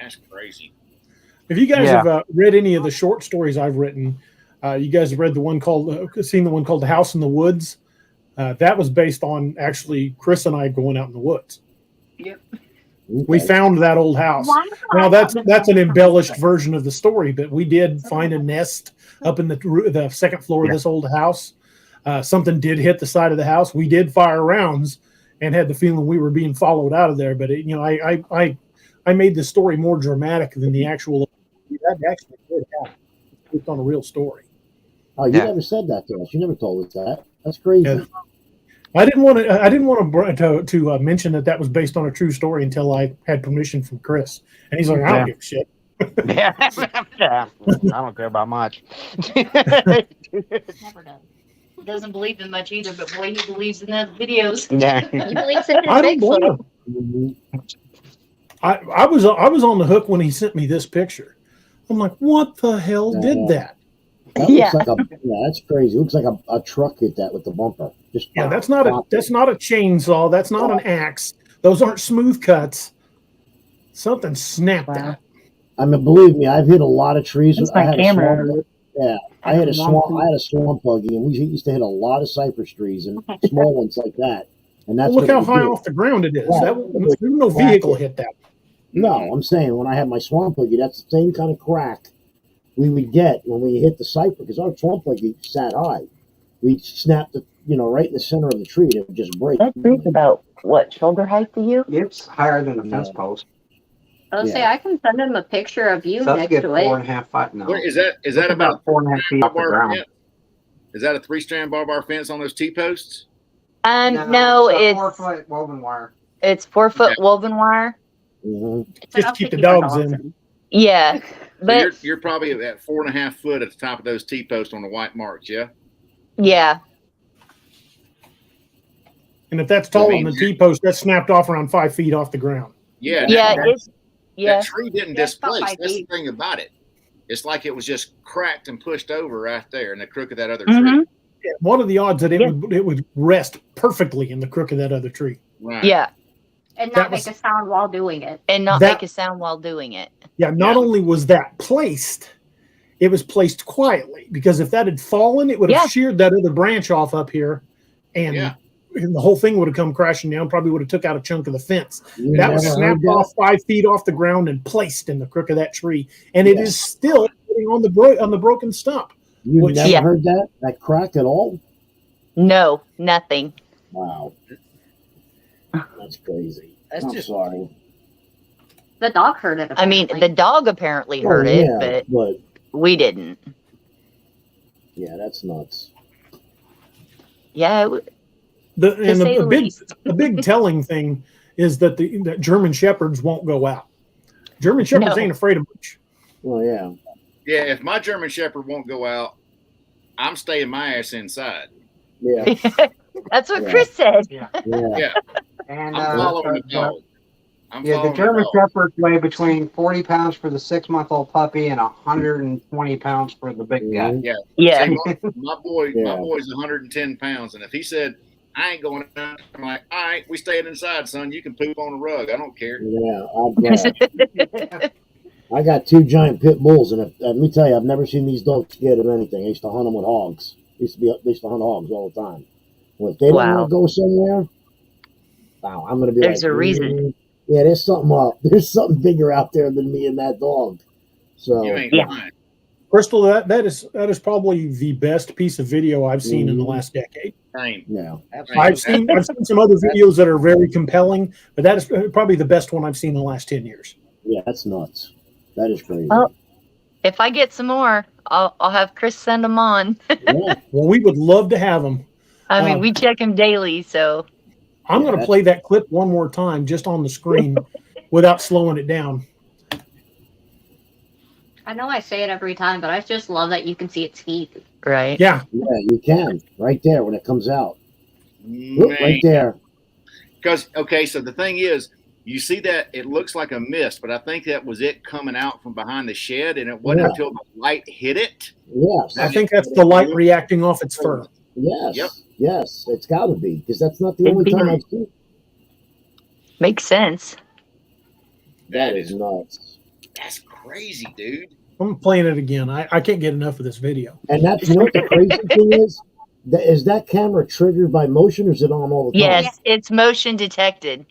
that's crazy. If you guys have read any of the short stories I've written, you guys have read the one called, seen the one called "The House in the Woods." That was based on actually Chris and I going out in the woods. Yep. We found that old house. Now that's an embellished version of the story, but we did find a nest up in the second floor of this old house. Something did hit the side of the house. We did fire rounds and had the feeling we were being followed out of there. But I made the story more dramatic than the actual. That actually did happen. It's on a real story. Oh, you never said that to us. You never told us that. That's crazy. Yeah. I didn't want to mention that was based on a true story until I had permission from Chris, and he's like, "I don't give a shit." Yeah. I don't care about much. Never done. Doesn't believe in much either, but boy, he believes in those videos. Yeah. He believes in his I don't blame Bigfoot. him. I was on the hook when he sent me this picture. I'm like, "What the hell did that?" That looks like that's crazy. It looks like a truck hit that with the bumper. That's not a chainsaw. That's not an axe. Those aren't smooth cuts. Something snapped out. I mean, believe me, I've hit a lot of trees. That's my camera. I had a swamp buggy, and we used to hit a lot of cypress trees and small ones like that. And that's look how high off the ground it is. Right. No vehicle hit that. No, I'm saying when I had my swamp buggy, that's the same kind of crack we would get when we hit the cypress, because our swamp buggy sat high. We snapped it, right in the center of the tree, and it would just break. That tree's about what, shoulder height to you? It's higher than a fence post. I'll say I can send him a picture of you So next get to 4.5 feet. No. Wait, is that about 4.5 feet off the ground? fence? Is that a 3-strand barbed wire fence on those T-posts? No, it's it's 4-foot woven wire. It's 4-foot woven wire. Mm-hmm. Just keep the dogs in. Yeah, but So you're probably at 4.5 foot at the top of those T-posts on the white marks, yeah? yeah, And if that's taller than the T-post, that's snapped off around 5 feet off the ground. Yeah. That tree didn't displace. That's the thing about it. It's like it was just cracked and pushed over right there in the crook of that other tree. Yeah, what are the odds that it would rest perfectly in the crook of that other tree? Right. yeah, and not make a sound while doing it. and not make a sound while doing it. Yeah, not only was that placed, it was placed quietly, because if that had fallen, it would have sheared that other branch off up here, and the whole thing would have come crashing down, probably would have took out a chunk of the fence. That was snapped off 5 feet off the ground and placed in the crook of that tree, and it is still sitting on the broken stump. You never heard that crack at all? No, nothing. Wow. That's crazy. I'm sorry. The dog heard it. I mean, the dog apparently heard it, but we didn't. Yeah, that's nuts. Yeah. A big telling thing is that that German Shepherds won't go out. German Shepherds ain't afraid of much. Well, yeah. Yeah, if my German Shepherd won't go out, I'm staying my ass inside. Yeah. That's what Chris said. Yeah. And I'm following the dog. The German Shepherds weigh between 40 pounds for the 6-month-old puppy and 120 pounds for the big guy. Yeah. See, my boy's 110 pounds, and if he said I ain't going out, I'm like, all right, we staying inside, son. You can poop on the rug. I don't care. Yeah, I got 2 giant pit bulls, and let me tell you, I've never seen these dogs scared of anything. I used to hunt them with hogs. They used to hunt hogs all the time. Well, if they don't want to go somewhere, wow, I'm going to be There's a reason. Yeah, there's something up. There's something bigger out there than me and that dog. So You ain't lying. Crystal, that is probably the best piece of video I've seen in the last decade. Same. Yeah, I've seen some other videos that are very compelling, but that is probably the best one I've seen in the last 10 years. Yeah, that's nuts. That is crazy. Well, if I get some more, I'll have Chris send them on. Yeah. Well, we would love to have them. I mean, we check him daily, so. I'm going to play that clip one more time just on the screen without slowing it down. I know I say it every time, but I just love that you can see its teeth. Right. Yeah. Yeah, you can. Right there when it comes out. Look, right there. Because, okay, so the thing is, you see that it looks like a mist, but I think that was it coming out from behind the shed, and it wasn't until the light hit it. Yes. I think that's the light reacting off its fur. Yes. Yep. Yes, it's got to be, because that's not the only time I've seen it. Makes sense. That is nuts. That's crazy, dude. I'm playing it again. I can't get enough of this video. And that's, you know what the crazy thing is? Is that camera triggered by motion, or is it on all the time? Yes, it's motion detected.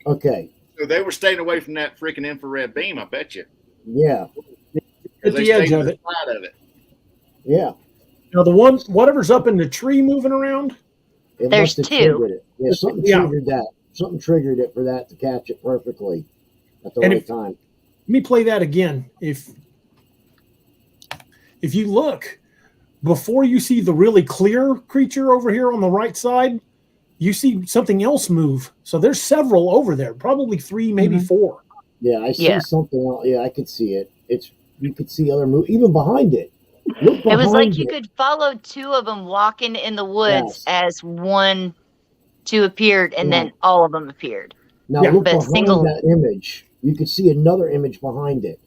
Okay. So they were staying away from that freaking infrared beam, I bet you. Yeah. At the edge of it. Side of it. Yeah. Now, whatever's up in the tree moving around. There's must have 2. triggered it. Yeah, something triggered that. Something triggered it for that to catch it perfectly at the right time. Let me play that again. If you look, before you see the really clear creature over here on the right side, you see something else move. So there's several over there, probably 3, maybe 4. Yeah, I see something else. Yeah, I could see it. You could see other move even behind it. Look It was like behind you it. could follow 2 of them walking in the woods as 2 appeared, and then all of them appeared. Now look But behind that image. You can see another image behind it.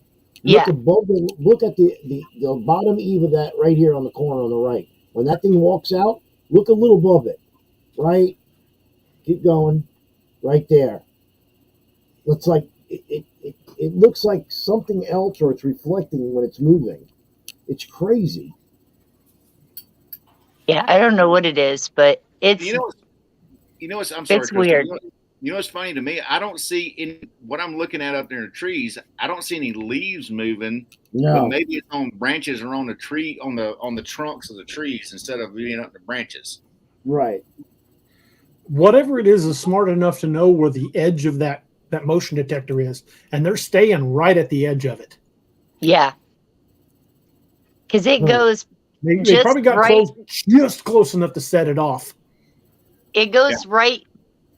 Look above the. Look at the bottom eve of that right here on the corner on the right. When that thing walks out, look a little above it. Right. Keep going. Right there. Looks like it looks like something else, or it's reflecting when it's moving. It's crazy. Yeah, I don't know what it is, but it's. You know what's I'm sorry, It's Kristen, weird. You know what's funny to me? I don't see in what I'm looking at up there in the trees. I don't see any leaves moving. No. But maybe it's on branches or on the tree on the trunks of the trees instead of being up the branches. Right. Whatever it is smart enough to know where the edge of that motion detector is, and they're staying right at the edge of it. Yeah. Because it goes. They probably got just close enough to set it off. It goes right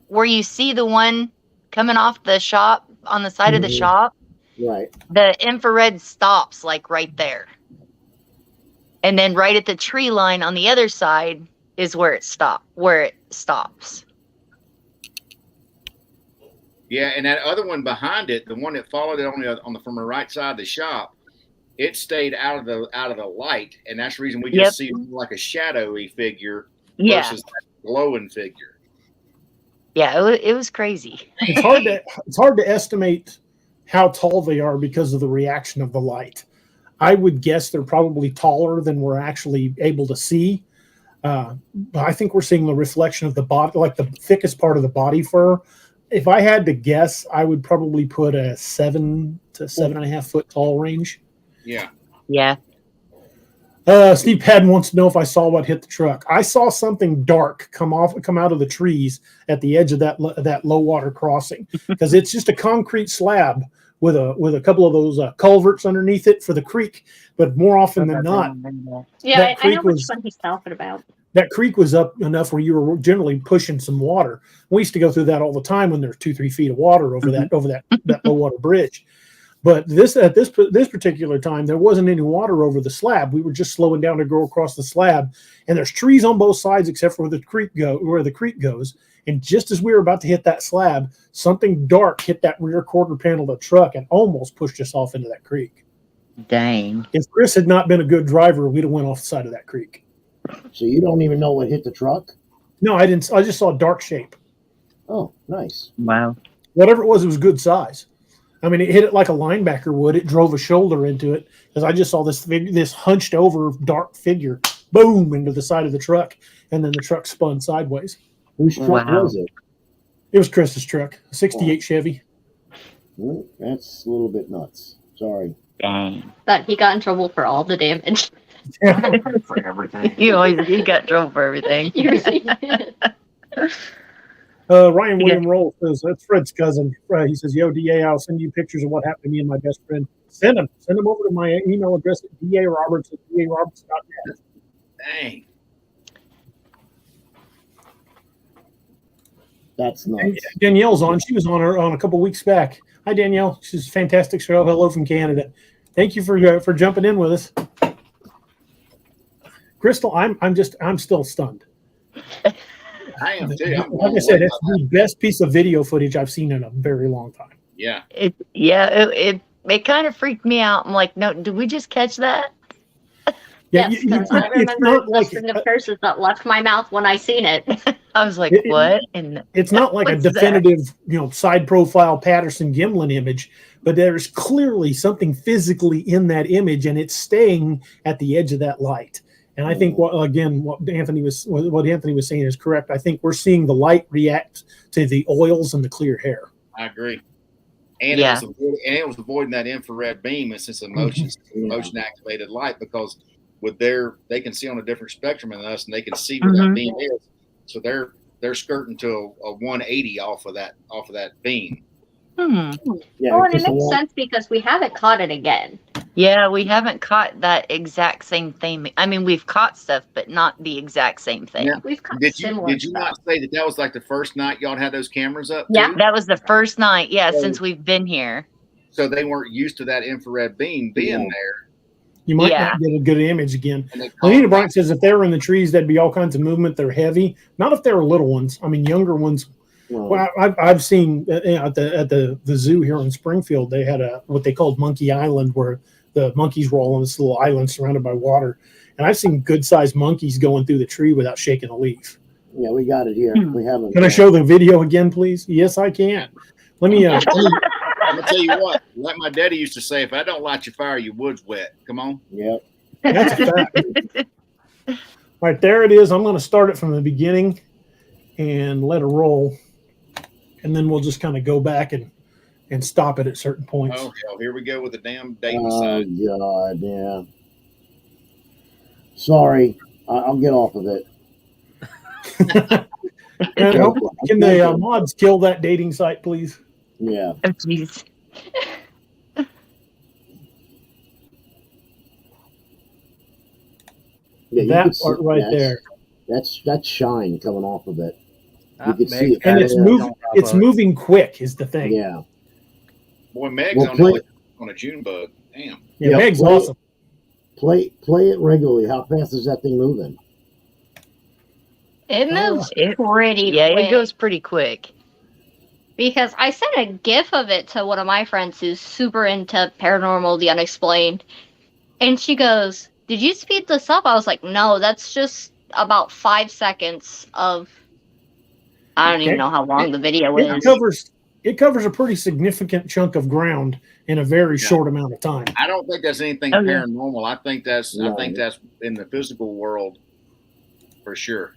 where you see the one coming off the shop on the side of the shop. Right. The infrared stops like right there. And then right at the tree line on the other side is where it stops. Yeah, and that other one behind it, the one that followed it from the right side of the shop, it stayed out of the light, and that's the reason we just see like a shadowy figure versus that glowing figure. Yeah, it was crazy. It's hard to estimate how tall they are because of the reaction of the light. I would guess they're probably taller than we're actually able to see. But I think we're seeing the reflection of the body, like the thickest part of the body fur. If I had to guess, I would probably put a 7 to 7.5 foot tall range. Yeah. Yeah. Steve Padden wants to know if I saw what hit the truck. I saw something dark come out of the trees at the edge of that low water crossing, because it's just a concrete slab with a couple of those culverts underneath it for the creek. But more often than not, Yeah, I know which one he's talking about. that creek was up enough where you were generally pushing some water. We used to go through that all the time when there's 2-3 feet of water over that low water bridge. But at this particular time, there wasn't any water over the slab. We were just slowing down to go across the slab, and there's trees on both sides except for where the creek goes. And just as we were about to hit that slab, something dark hit that rear quarter panel of the truck and almost pushed us off into that creek. Dang! If Chris had not been a good driver, we'd have went off the side of that creek. So you don't even know what hit the truck? No, I didn't. I just saw a dark shape. Oh, nice. Wow. Whatever it was good size. I mean, it hit it like a linebacker would. It drove a shoulder into it because I just saw this hunched over dark figure, boom, into the side of the truck, and then the truck spun sideways. Whose truck was it? It was Chris's truck, a '68 Chevy. Well, that's a little bit nuts. Sorry. Dang. But he got in trouble for all the damage. For everything. He got trouble for everything. Ryan William Roll says, that's Fred's cousin. He says, yo, DA, I'll send you pictures of what happened to me and my best friend. Send them over to my email address at daroberts@daroberts.net. Dang. That's nice. Danielle's on. She was on a couple weeks back. Hi, Danielle. She's a fantastic show. Hello from Canada. Thank you for jumping in with us. Crystal, I'm still stunned. I am too. Like I said, it's the best piece of video footage I've seen in a very long time. Yeah. It kind of freaked me out. I'm like, no, did we just catch that? Yeah, Yes, because I remember the string of curses that left my mouth when I seen it. I was like, what? And it's not like a what's that? definitive, side profile Patterson Gimlin image, but there's clearly something physically in that image, and it's staying at the edge of that light. And I think what Anthony was saying is correct. I think we're seeing the light react to the oils and the clear hair. I agree. And it was avoiding that infrared beam, and since motion activated light, because they can see on a different spectrum than us, and they can see where that beam is. So they're skirting to a 180 off of that beam. Yeah, well, and it makes sense because we haven't caught it again. Yeah, we haven't caught that exact same thing. I mean, we've caught stuff, but not the exact same thing. Yeah. We've caught Did similar you stuff. not say that was like the first night y'all had those cameras up? Yeah. too? That was the first night, since we've been here. So they weren't used to that infrared beam being there. You might not get a good image again. And Anita Bryant says if they were in the trees, there'd be all kinds of movement. They're heavy. Not if they were little ones. I mean, younger ones. Well, I've seen at the zoo here in Springfield, they had what they called Monkey Island, where the monkeys were all on this little island surrounded by water. And I've seen good-sized monkeys going through the tree without shaking a leaf. Yeah, we got it here. We haven't. Can I show the video again, please? Yes, I can. Let me. I'm gonna tell you what. Like my daddy used to say, if I don't light your fire, your wood's wet. Come on. Yep. That's a fact. Right there it is. I'm going to start it from the beginning and let it roll, and then we'll just kind of go back and stop it at certain points. Oh hell, here we go with the damn date Oh sign. God, yeah. Sorry, I'll get off of it. Can the mods kill that dating site, please? Yeah. Oh, jeez. Yeah, That part right there. That's shine coming off of it. Ah, You can Meg- see it. And it's there. moving. It's moving quick. Is the thing. Yeah. Boy, Meg's Well, on a June bug. Damn. Yeah, Yep. Meg's Play- awesome. Play it regularly. How fast is that thing moving? It moves pretty Yeah, quick. it goes pretty quick. Because I sent a GIF of it to one of my friends who's super into paranormal, the unexplained. And she goes, "Did you speed this up?" I was like, "No, that's just about 5 seconds of." I don't even know how long the video is. It covers a pretty significant chunk of ground in a very short amount of time. I don't think that's anything Oh, yeah. paranormal. I think that's in the physical world for sure.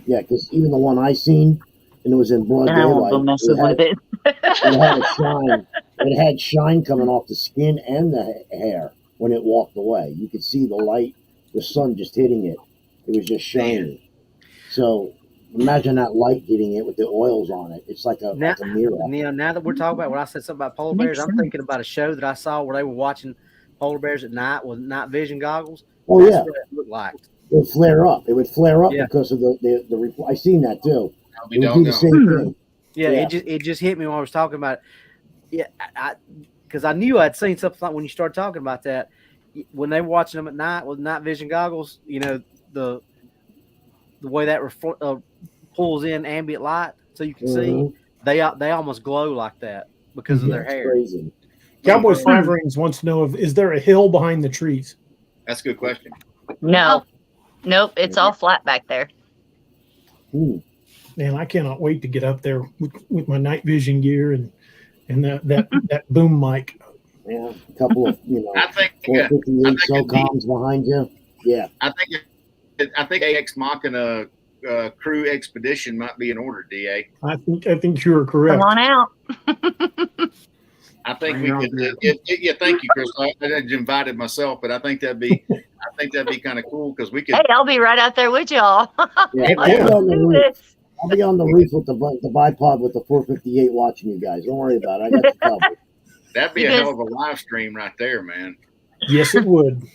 Yeah, because even the one I seen, and it was in broad And I won't go daylight. messing with it. It had a shine. It had shine coming off the skin and the hair when it walked away. You could see the light, the sun just hitting it. It was just shining. So imagine that light hitting it with the oils on it. It's like a mirror. Now that we're talking about when I said something about polar bears, I'm thinking about a show that I saw where they were watching polar bears at night with night vision goggles. Oh, That's yeah. what it looked like. It would flare up. It would flare up Yeah. because of the I seen that too. I'll be It would do the same thing. Yeah, Yeah. it just hit me when I was talking about it. Yeah, because I knew I'd seen something like when you started talking about that. When they were watching them at night with night vision goggles, you know, the way that pulls in ambient light so you can see, they almost glow like that because of their That's hair. crazy. Cowboy Five Rings wants to know is there a hill behind the trees? That's a good question. No. Nope, it's all flat back there. Man, I cannot wait to get up there with my night vision gear and that boom mic. Yeah, a couple of I think 458 SOCOMs behind you. Yeah, I think Ex Machina crew expedition might be in order. Da. I think you are correct. Come on out. I think we could. Yeah, thank you, Chris. I just invited myself, but I think that'd be kind of cool because we could. Hey, I'll be right out there with y'all. yeah. I'll be on the roof with the bipod with the 458 watching you guys. Don't worry about it. I got you covered. That'd be a hell of a live stream right there, man. Yes, it would.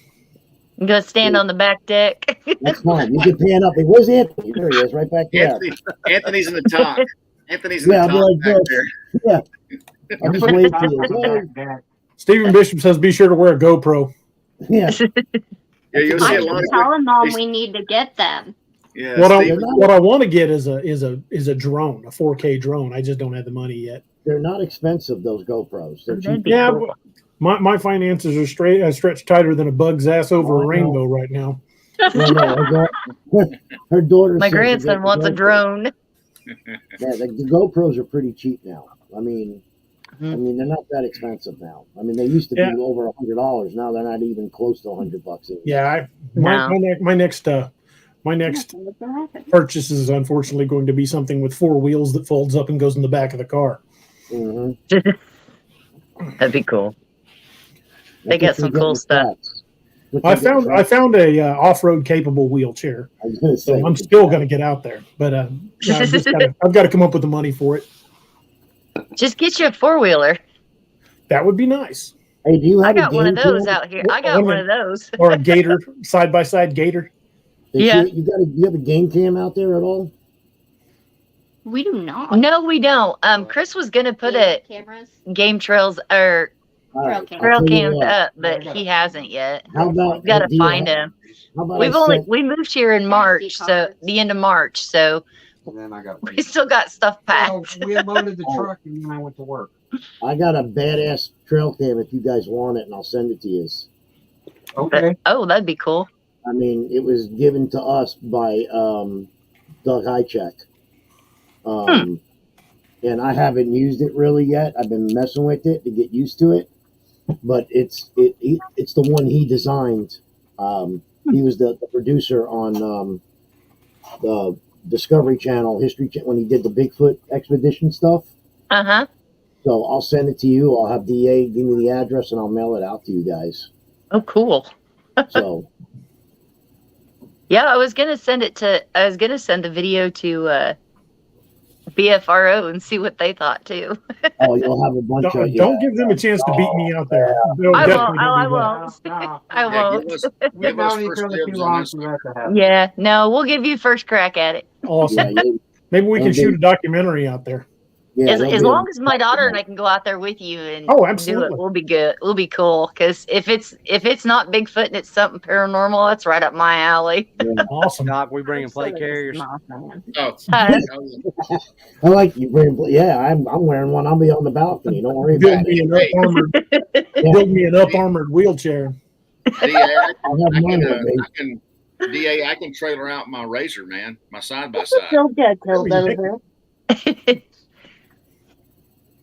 I'm gonna stand on the back deck. That's fine. You can pan up. Where's Anthony? There he is, right back there. Anthony's in the top. Anthony's in Yeah, the I'll be top like back this. there. Yeah. I'm just waiting for you. Stephen Bishop says be sure to wear a GoPro. Yeah. Yeah, you'll see I a lot keep of telling Mom we need to get them. Yeah, What I want to get is a drone, a 4K drone. I just don't have the money yet. They're not expensive, those GoPros. They're cheap. Yeah, my finances are stretched tighter than a bug's ass over a rainbow right now. Her daughter. My grandson wants a drone. Yeah, the GoPros are pretty cheap now. I mean, they're not that expensive now. I mean, they used to be over $100. Now they're not even close to $100 anymore. Yeah, my next purchase is unfortunately going to be something with 4 wheels that folds up and goes in the back of the car. Mm-hmm. That'd be cool. They got some cool stuff. I found a off-road capable wheelchair, so I'm still going to get out there. But I've got to come up with the money for it. Just get you a 4-wheeler. That would be nice. Hey, do you have? I got one of those out here. I got one of those. Or a gator, side-by-side gator. Yeah. You have a game cam out there at all? We do not. No, we don't. Chris was gonna put cameras, game trails or trail cams what. up, but he hasn't yet. How about? We've got to find him. How about We moved here in March, so the end of March, so And then I got. we still got stuff packed. We unloaded the truck and then I went to work. I got a badass trail cam if you guys want it, and I'll send it to you. Okay. Oh, that'd be cool. I mean, it was given to us by Doug Highcheck. And I haven't used it really yet. I've been messing with it to get used to it, but it's the one he designed. He was the producer on the Discovery Channel History when he did the Bigfoot expedition stuff. Uh-huh. So I'll send it to you. I'll have DA give me the address and I'll mail it out to you guys. Oh, cool. So yeah, I was gonna send the video to BFRO and see what they thought too. oh, you'll have a bunch of Don't give them a chance to beat me out there. I won't. I won't. We've known each other too long for that to happen. Yeah, no, we'll give you first crack at it. Awesome. Maybe we can shoot a documentary out there. Yeah, as long as my daughter and I can go out there with you and absolutely. do it, we'll be good. We'll be cool. Because if it's not Bigfoot and it's something paranormal, that's right up my alley. Yeah. Awesome. Doc, we bringing plate carriers. Oh, I like you bring. Yeah, I'm wearing one. I'll be on the balcony. Don't worry about it. Build me an up armored wheelchair. DA, I can trailer out my Razor, man. My side by side.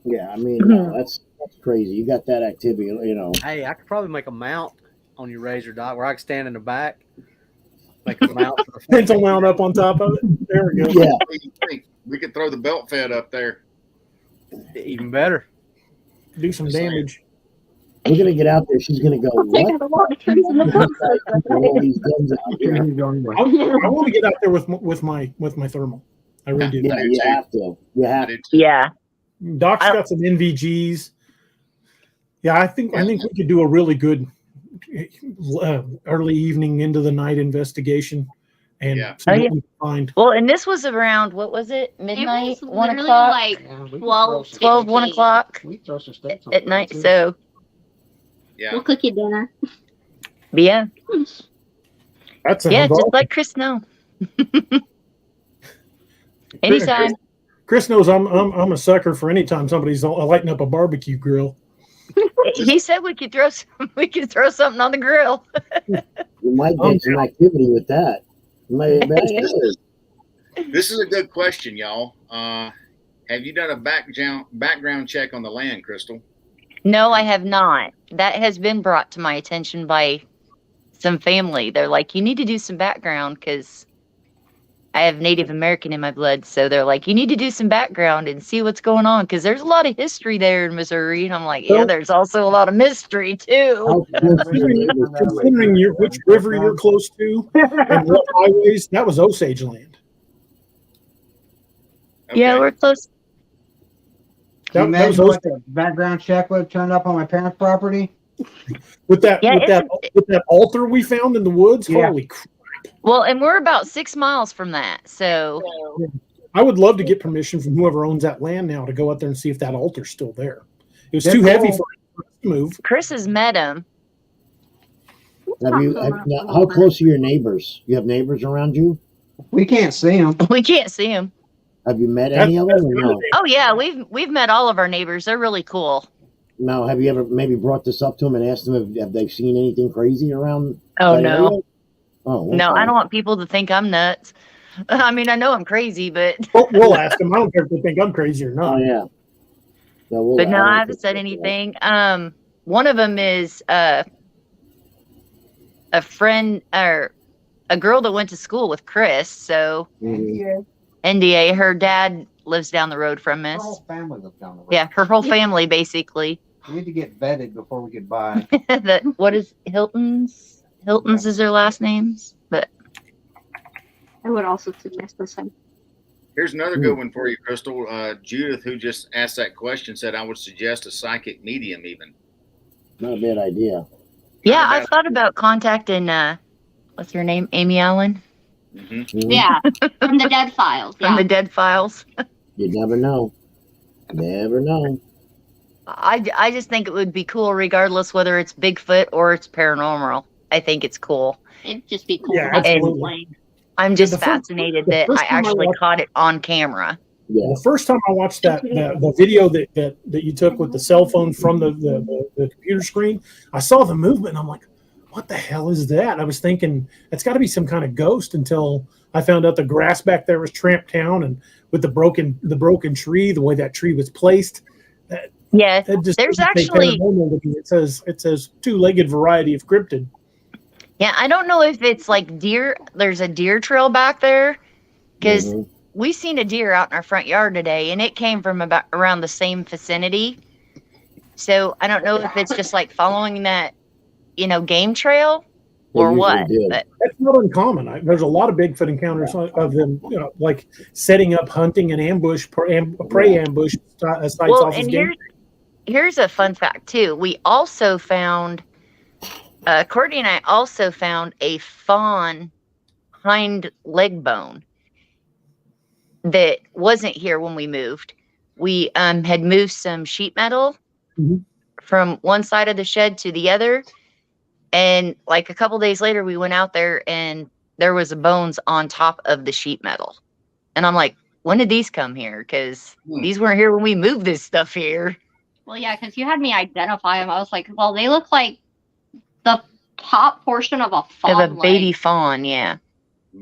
Yeah, I mean that's crazy. You got that activity, you know. Hey, I could probably make a mount on your Razor, Doc, where I could stand in the back. Make a mount for the pencil mount up on top of it. There we go. Yeah. We could throw the belt fed up there. Even better. Do some damage. We're gonna get out there. She's gonna go. What? All these guns out here. I want to get out there with my thermal. I really do. Yeah, you have to. You have to. Yeah. Doc's got some NVGs. Yeah, I think we could do a really good early evening into the night investigation and see what we can find. Well, and this was around, what was it? Midnight, 1 o'clock, like 12, 1 o'clock at night. So we'll cook you dinner. Yeah. That's just let Chris know. Anytime. Chris knows I'm a sucker for any time somebody's lighting up a barbecue grill. He said we could throw something on the grill. You might get some activity with that. This is a good question, y'all. Have you done a background check on the land, Crystal? No, I have not. That has been brought to my attention by some family. They're like, you need to do some background because I have Native American in my blood. So they're like, you need to do some background and see what's going on because there's a lot of history there in Missouri. And I'm like, yeah, there's also a lot of mystery too. Considering which river you're close to and what highways, that was Osage land. Okay. Yeah, we're close. Can you That was imagine what Osage. the background check would have turned up on my parents' property? With that, Yeah, with that altar we found in the woods. Yeah. Holy crap! Well, and we're about 6 miles from that. So I would love to get permission from whoever owns that land now to go out there and see if that altar's still there. It was They're too heavy cool. for us to move. Chris has met him. How close are your neighbors? You have neighbors around you? We can't see them. We can't see him. Have you met any of them or no? Oh yeah, we've met all of our neighbors. They're really cool. Now, have you ever maybe brought this up to them and asked them if have they seen anything crazy around? Oh that no. area? Oh, No, okay. I don't want people to think I'm nuts. I mean, I know I'm crazy, but We'll ask them. I don't care if they think I'm crazy or Oh not. yeah. No, but no, don't I haven't think said so. anything. One of them is a friend or a girl that went to school with Chris. So Mhm. NDA, her dad lives down the road from Our us. whole family lives down the road. Yeah, her whole family basically. We need to get vetted before we get by. What is Hilton's? Hilton's is their last names, but I would also suggest this one. Here's another good one for you, Crystal. Judith, who just asked that question, said I would suggest a psychic medium even. Not a bad idea. yeah, I thought about contacting what's her name, Amy Allen Mhm. Yeah, from the Dead Files. from Yeah. the Dead Files. You never know. Never know. I just think it would be cool, regardless whether it's Bigfoot or it's paranormal. I think it's cool. It'd just be cool Yeah, to have it absolutely. explained. I'm just the first- fascinated the that first I time I actually watched- caught it on camera. Yeah. The first time I watched the video that you took with the cell phone from the computer screen, I saw the movement. And I'm like, what the hell is that? I was thinking it's got to be some kind of ghost until I found out the grass back there was tramped down, and with the broken tree, the way that tree was placed. Yeah, It just there's doesn't say actually paranormal looking. It says two-legged variety of cryptid. yeah. I don't know if it's like deer. There's a deer trail back there because Mhm. we seen a deer out in our front yard today, and it came from about around the same vicinity. So I don't know if it's just like following that, game trail They or usually what. do. But That's not uncommon. There's a lot of Bigfoot encounters of them, like setting up hunting and ambush, prey ambush sites well, off his and game. here's a fun fact too. We also found, Courtney and I also found a fawn hind leg bone that wasn't here when we moved. We had moved some sheet metal Mhm. from one side of the shed to the other, and like a couple days later, we went out there and there was bones on top of the sheet metal, and I'm like, when did these come here? Because these weren't here when we moved this stuff here. Well, yeah, because you had me identify them. I was like, well, they look like the top portion of a fawn Of a baby leg. fawn, yeah.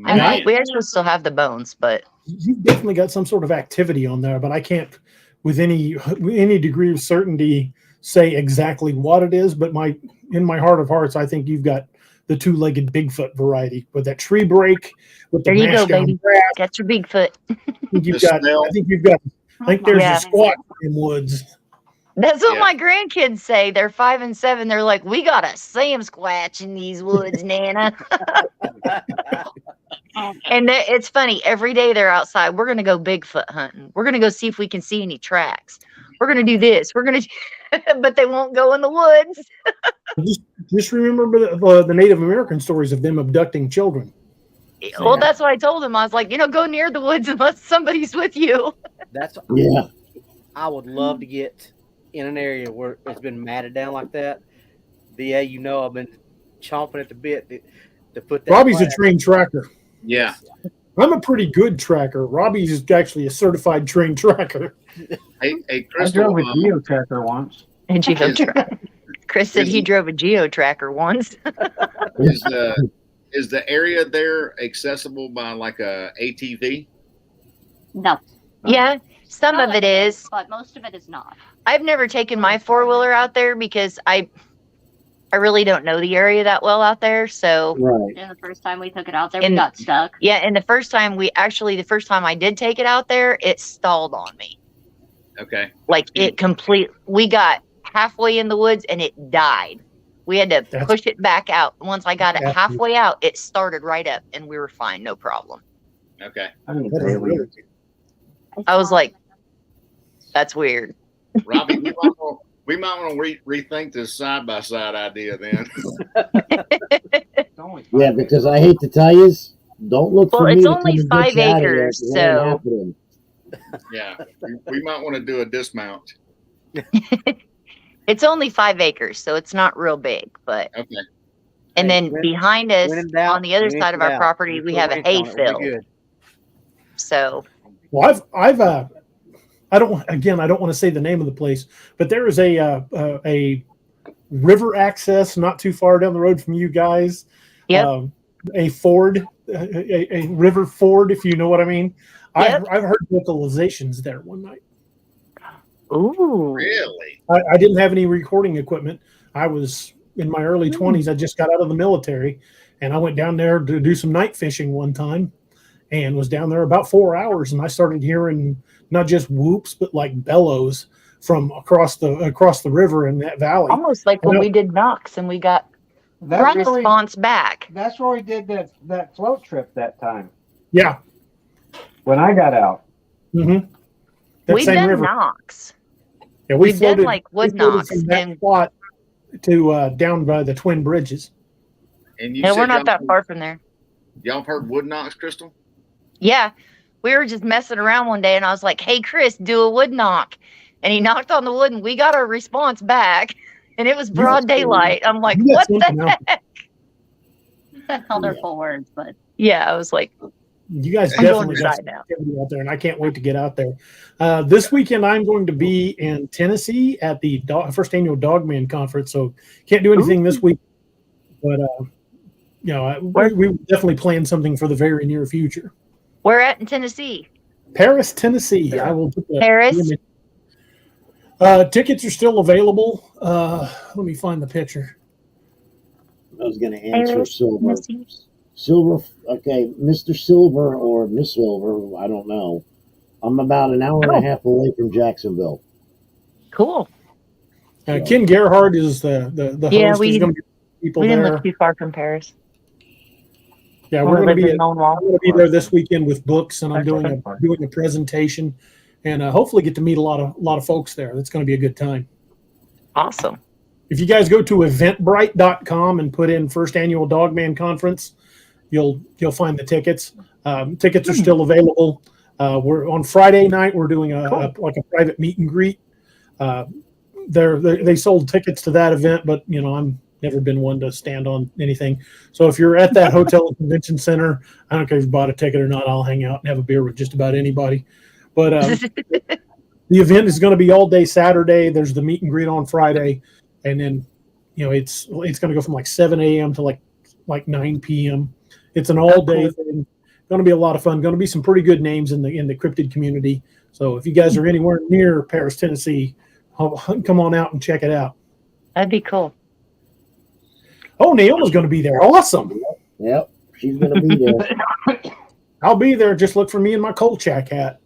And I- We actually still have the bones, but You've definitely got some sort of activity on there, but I can't, with any degree of certainty, say exactly what it is. But in my heart of hearts, I think you've got the two-legged Bigfoot variety with that tree break, with the there you go, mashed down baby. grass. Got your Bigfoot. I think there's Yeah. a squat in woods. That's what Yeah. my grandkids say. They're 5 and 7. They're like, we got a Sam Squatch in these woods, Nana. And it's funny. Every day they're outside. We're going to go Bigfoot hunting. We're going to go see if we can see any tracks. We're going to do this. We're going to, but they won't go in the woods. Just remember the Native American stories of them abducting children. Well, that's what I told them. I was like, go near the woods unless somebody's with you. That's Yeah. I would love to get in an area where it's been matted down like that. BA, I've been chomping at the bit to put that. Robbie's a flag. trained tracker. Yeah. I'm a pretty good tracker. Robbie's actually a certified trained tracker. Hey, I Crystal. drove a geo tracker once. And Chris said he drove a geo tracker once. Is the area there accessible by like a ATV? No. Yeah, some of it is. But most of it is not. I've never taken my four-wheeler out there because I really don't know the area that well out there. So Right. And the first time we took it out there, we got stuck. yeah, and the first time I did take it out there, it stalled on me. Okay. Like we got halfway in the woods and it died. We had to push it back out. Once I got it halfway out, it started right up and we were fine, no problem. Okay. I was like, that's weird. Robbie, we might want to rethink this side-by-side idea then. Yeah, because I hate to tell you, don't look for me. Well, it's to only come and 5 get you out of there, acres, 'cause it ain't so happening. Yeah, we might want to do a dismount. it's only 5 acres, so it's not real big. But Okay. and then behind us, when in doubt, on the other rinse side of it our out. property, You we put have a rinse on hay it, we'll be field. good. So Well, I don't want to say the name of the place, but there is a river access not too far down the road from you guys. Yep. A ford, a river ford, if you know what I mean. Yep. I've heard vocalizations there one night. Ooh. Really? I didn't have any recording equipment. I was in my early 20s. I just got out of the military, and I went down there to do some night fishing one time, and was down there about 4 hours, and I started hearing not just whoops, but like bellows from across the river in that valley. Almost like when we did Knox and we got response back. That's where we did that float trip that time. Yeah. When I got out. Mm-hmm. We've done Knox. Yeah, we've done like Wood Knox from that spot to down by the Twin Bridges. And you No, said we're not that far from there. Y'all have heard wood knocks, Crystal? Yeah. We were just messing around one day and I was like, hey, Chris, do a wood knock. And he knocked on the wood and we got our response back. And it was broad daylight. I'm like, what the heck? That's colorful words, but yeah, I was like, you guys I'm going definitely got inside some now. activity out there, and I can't wait to get out there. This weekend, I'm going to be in Tennessee at the first annual Dogman conference, so can't do anything this week. But we definitely plan something for the very near future. Where at in Tennessee? Paris, Tennessee. I will put the Paris. Tickets are still available. Let me find the picture. I was going to answer Silver. Silver, okay, Mr. Silver or Miss Silver, I don't know. I'm about an hour and a half away from Jacksonville. Cool. Ken Gerhard is the host. There's going to be people we didn't there. live too far from Paris. Yeah, we're going to be there this weekend with books, and I'm doing a presentation, and hopefully get to meet a lot of folks there. That's going to be a good time. Awesome. If you guys go to eventbrite.com and put in first annual Dogman conference, you'll find the tickets. Tickets are still available. We're on Friday night. We're doing a private meet and greet. They sold tickets to that event, but I'm never been one to stand on anything. So if you're at that hotel and convention center, I don't care if you bought a ticket or not. I'll hang out and have a beer with just about anybody. But the event is going to be all day Saturday. There's the meet and greet on Friday, and then it's going to go from like 7 a.m. to like 9 p.m. It's an all day thing. Going to be a lot of fun. Going to be some pretty good names in the cryptid community. So if you guys are anywhere near Paris, Tennessee, come on out and check it out. That'd be cool. Oh, Naomi's going to be there. Awesome. Yep, she's going to be there. I'll be there. Just look for me in my Kolchak hat.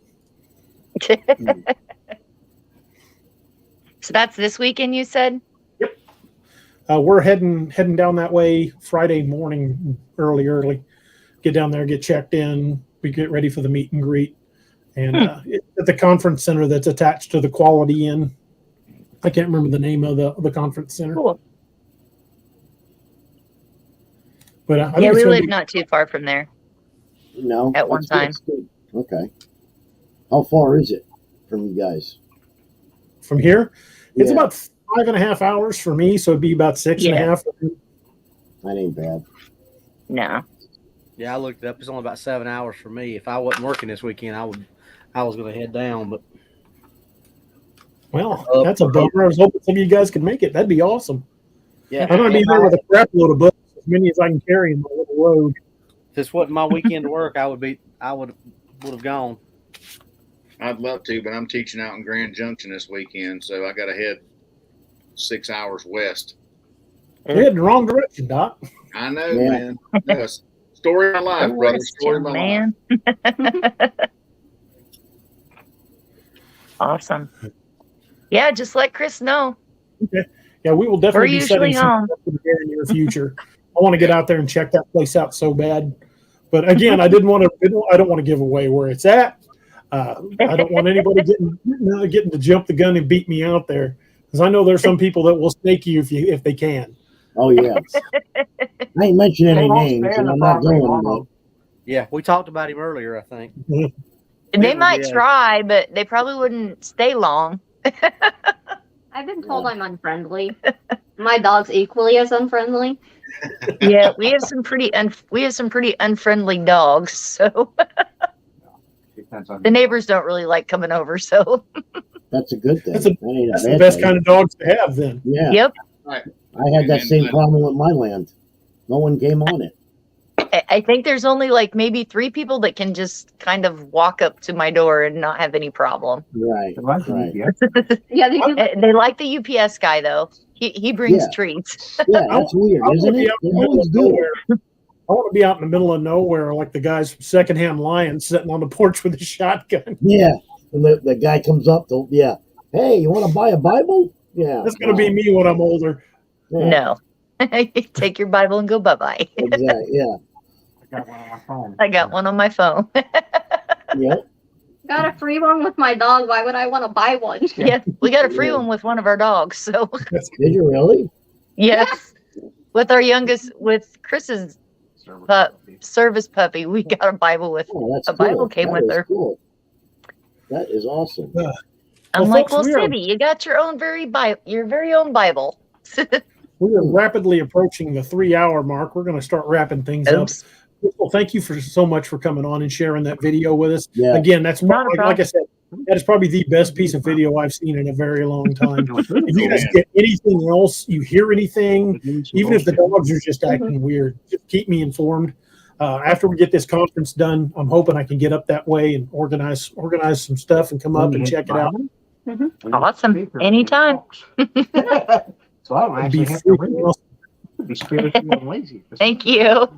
So that's this weekend, you said? Yep. We're heading down that way Friday morning, early. Get down there, get checked in. We get ready for the meet and greet, and it's at the conference center that's attached to the Quality Inn. I can't remember the name of the conference center. Cool. But we live not too far from there. No. At one time. Okay. How far is it from you guys? From here? It's about 5.5 hours for me, so it'd be about 6.5. That ain't bad. No. Yeah, I looked it up. It's only about 7 hours for me. If I wasn't working this weekend, I was going to head down. But well, that's a bummer. I was hoping some of you guys could make it. That'd be awesome. Yeah, I'm going to be there with a crap load of books, as many as I can carry in my little road. If this wasn't my weekend to work, I would have gone. I'd love to, but I'm teaching out in Grand Junction this weekend, so I got to head 6 hours west. You're heading the wrong direction, Doc. I know, man. No, story of my life, brother. Story of my life. Awesome. Yeah, just let Chris know. Okay. Yeah, we will definitely be setting usually some up in the very near future. I want to get out there and check that place out so bad. But again, I don't want to give away where it's at. I don't want anybody getting to jump the gun and beat me out there, because I know there's some people that will snake you if they can. Oh yeah. I ain't mentioning any names, and I'm not going. But... Yeah, we talked about him earlier, I think. They might try, but they probably wouldn't stay long. I've been told I'm unfriendly. My dog's equally as unfriendly. Yeah, we have some pretty unfriendly dogs, so the neighbors don't really like coming over. So that's a good thing. That's the best kind of dogs to have, then. Yeah. Yep. Right. I had that same problem with my land. No one came on it. I think there's only like maybe 3 people that can just kind of walk up to my door and not have any problem. Right. Yeah, they like the UPS guy though. He brings treats. Yeah, that's weird, isn't it? They always do. I want to be out in the middle of nowhere, like the guys from Secondhand Lions sitting on the porch with a shotgun. Yeah, and the guy comes up to, hey, you want to buy a Bible? Yeah, that's going to be me when I'm older. Yeah. No, take your Bible and go bye-bye. Exactly. Yeah. I got one on my phone. Yep. Got a free one with my dog. Why would I want to buy one? Yeah, we got a free one with one of our dogs. So. Did you really? Yes. With our youngest, with Chris's service puppy, we got a Bible with a Bible came with her. Cool. That is awesome. I'm like, Sibby, you got your own very own Bible. We are rapidly approaching the 3-hour mark. We're going to start wrapping things up. Well, thank you so much for coming on and sharing that video with us. Yeah. Again, that's probably, like I said, that is probably the best piece of video I've seen in a very long time. If you guys get anything else, you hear anything, even if the dogs are just acting weird, just keep me informed. After we get this conference done, I'm hoping I can get up that way and organize some stuff and come up and check it out. Awesome. Anytime. So I don't actually have to read it. Be spiritual and lazy. Thank you.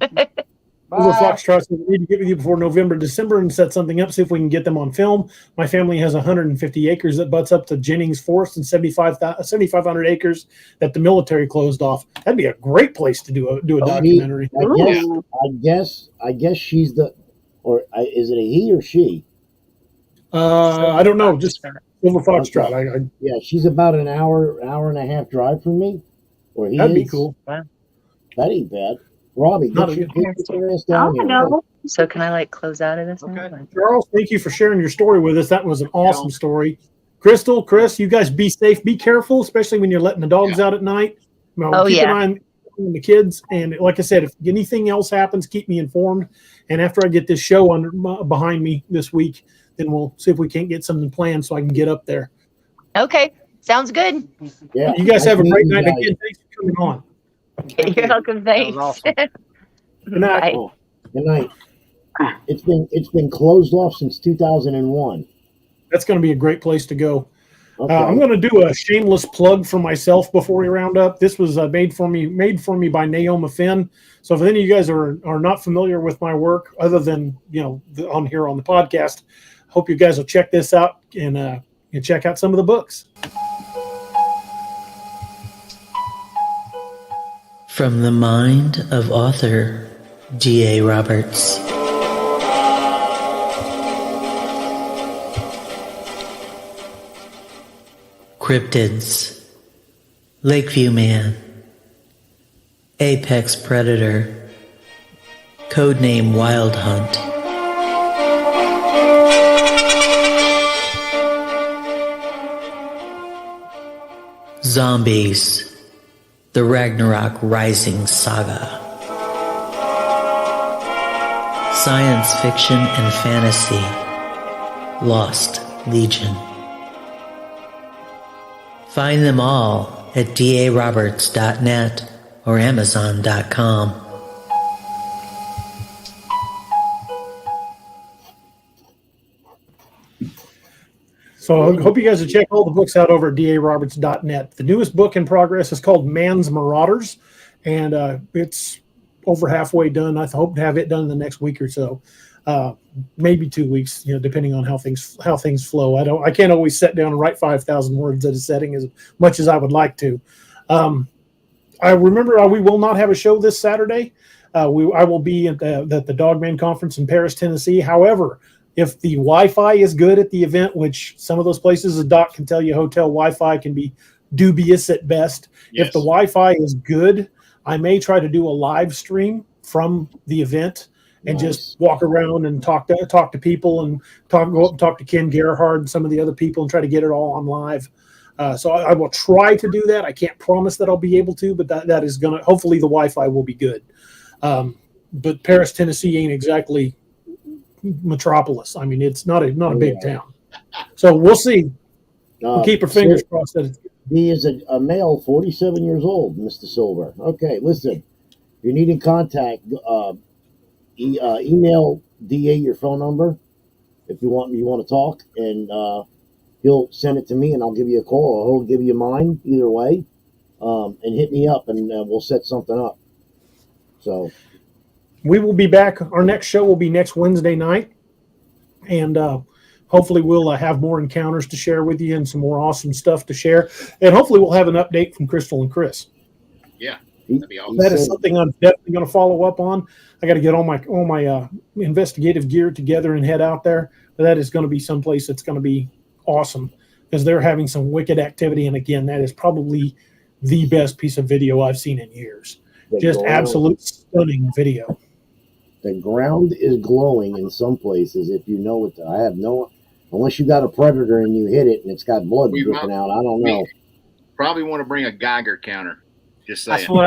Google Foxtrots, we need to get with you before November, December, and set something up, see if we can get them on film. My family has 150 acres that butts up to Jennings Forest and 7,500 acres that the military closed off. That'd be a great place to do a documentary. I guess she's is it a he or she? I don't know. Just Silver Foxtrot. Yeah, she's about an hour and a half drive from me. That'd be cool. That ain't bad. Robbie, get your ass down here. So can I close out of this? Okay. Charles, thank you for sharing your story with us. That was an awesome story. Crystal, Chris, you guys be safe, be careful, especially when you're letting the dogs out at night. Keep an eye on the kids. And like I said, if anything else happens, keep me informed. And after I get this show behind me this week, then we'll see if we can't get something planned so I can get up there. Okay. Sounds good. Yeah. You guys have a great night. Again, thanks for coming on. You're welcome. Thanks. Awesome. Good night. Good night. It's been closed off since 2001. That's going to be a great place to go. Okay. I'm going to do a shameless plug for myself before we round up. This was made for me by Naoma Finn. So if any of you guys are not familiar with my work, other than on here on the podcast, hope you guys will check this out and check out some of the books. From the mind of author D.A. Roberts. Cryptids. Lakeview Man. Apex Predator. Codename Wild Hunt. Zombies. The Ragnarok Rising Saga. Science fiction and fantasy. Lost Legion. Find them all at daroberts.net or amazon.com. So I hope you guys will check all the books out over at daroberts.net. The newest book in progress is called Man's Marauders, and it's over halfway done. I hope to have it done in the next week or so, maybe 2 weeks, depending on how things flow. I can't always sit down and write 5,000 words at a setting as much as I would like to. I remember we will not have a show this Saturday. I will be at the Dogman conference in Paris, Tennessee. However, if the Wi-Fi is good at the event, which some of those places, as Doc can tell you, hotel Wi-Fi can be dubious at best. Yes. If the Wi-Fi is good, I may try to do a live stream from the event and just walk around and talk to people and go up and talk to Ken Gerhard and some of the other people and try to get it all on live. So I will try to do that. I can't promise that I'll be able to, but that is going to, hopefully the Wi-Fi will be good. But Paris, Tennessee ain't exactly metropolis. I mean, it's not a big town. So we'll see. We'll keep our fingers crossed that he is a male, 47 years old, Mr. Silver. Okay, listen. If you're needing contact, email DA your phone number if you want to talk, and he'll send it to me, and I'll give you a call, or he'll give you mine, either way, and hit me up, and we'll set something up. So we will be back. Our next show will be next Wednesday night, and hopefully we'll have more encounters to share with you and some more awesome stuff to share, and hopefully we'll have an update from Crystal and Chris. Yeah, that'd be awesome. That is something I'm definitely going to follow up on. I got to get all my investigative gear together and head out there. But that is going to be someplace that's going to be awesome because they're having some wicked activity, and again, that is probably the best piece of video I've seen in years. Just absolute stunning video. The ground is glowing in some places. If you know it, I have no. Unless you got a predator and you hit it and it's got blood dripping out, I don't know. Probably want to bring a Geiger counter. Just saying. That's what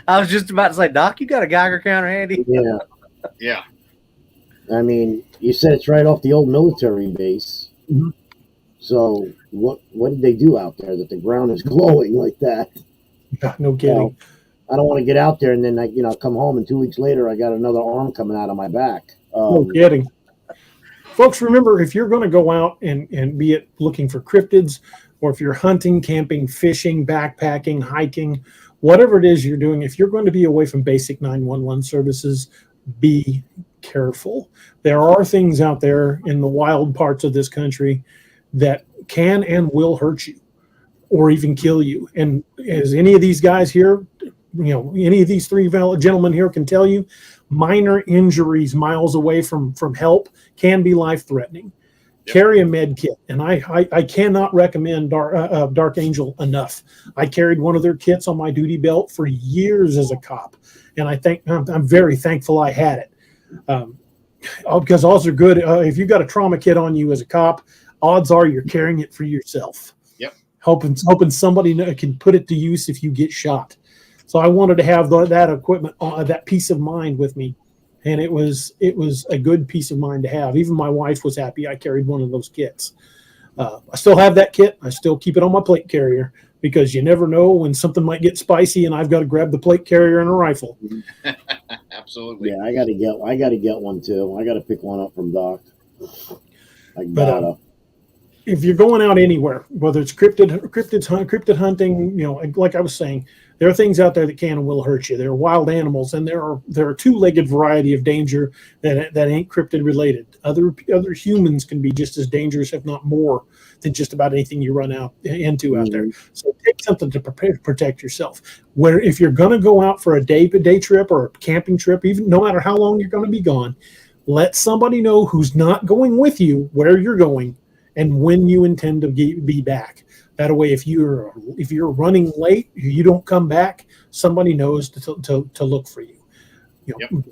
I was just about to say. Doc, you got a Geiger counter handy? Yeah. Yeah. I mean, you said it's right off the old military base. Mm-hmm. So what did they do out there that the ground is glowing like that? No kidding. I don't want to get out there and then come home and 2 weeks later I got another arm coming out of my back. No kidding. Folks, remember, if you're going to go out and be it looking for cryptids, or if you're hunting, camping, fishing, backpacking, hiking, whatever it is you're doing, if you're going to be away from basic 911 services, be careful. There are things out there in the wild parts of this country that can and will hurt you or even kill you. And as any of these guys here, any of these three gentlemen here can tell you, minor injuries miles away from help can be life-threatening. Yep. Carry a med kit, and I cannot recommend Dark Angel enough. I carried one of their kits on my duty belt for years as a cop, and I'm very thankful I had it. Because odds are good. If you've got a trauma kit on you as a cop, odds are you're carrying it for yourself. Yep. Hoping somebody can put it to use if you get shot. So I wanted to have that equipment, that peace of mind with me, and it was a good peace of mind to have. Even my wife was happy I carried one of those kits. I still have that kit. I still keep it on my plate carrier because you never know when something might get spicy, and I've got to grab the plate carrier and a rifle. Absolutely. Yeah, I got to get one too. I got to pick one up from Doc. If you're going out anywhere, whether it's cryptid hunting, like I was saying, there are things out there that can and will hurt you. There are wild animals, and there are two-legged variety of danger that ain't cryptid related. Other humans can be just as dangerous, if not more, than just about anything you run into out there. So take something to protect yourself. Where if you're going to go out for a day trip or a camping trip, even no matter how long you're going to be gone, let somebody know who's not going with you where you're going and when you intend to be back. That way, if you're running late, you don't come back, somebody knows to look for you.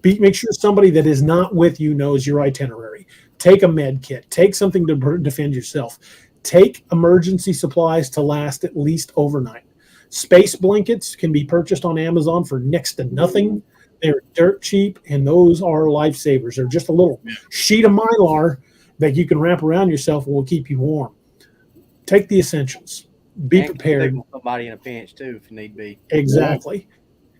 Make sure somebody that is not with you knows your itinerary. Take a med kit. Take something to defend yourself. Take emergency supplies to last at least overnight. Space blankets can be purchased on Amazon for next to nothing. They're dirt cheap, and those are lifesavers. They're just a little sheet of Mylar that you can wrap around yourself and will keep you warm. Take the essentials. Be prepared. Somebody in a pinch too, if need be. Exactly.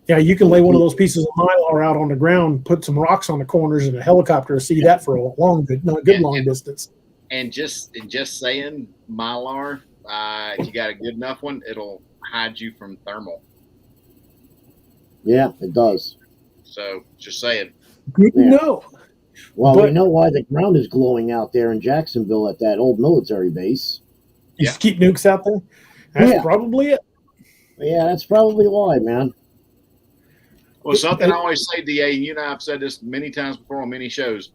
Yeah, you can lay one of those pieces of Mylar out on the ground, put some rocks on the corners, and a helicopter will see that for a long distance. And just saying Mylar, if you got a good enough one, it'll hide you from thermal. Yeah, it does. So just saying. Good to know. Well, we know why the ground is glowing out there in Jacksonville at that old military base. You just keep nukes out there? That's probably it. Yeah, that's probably why, man. Well, something I always say, DA, and you and I have said this many times before on many shows,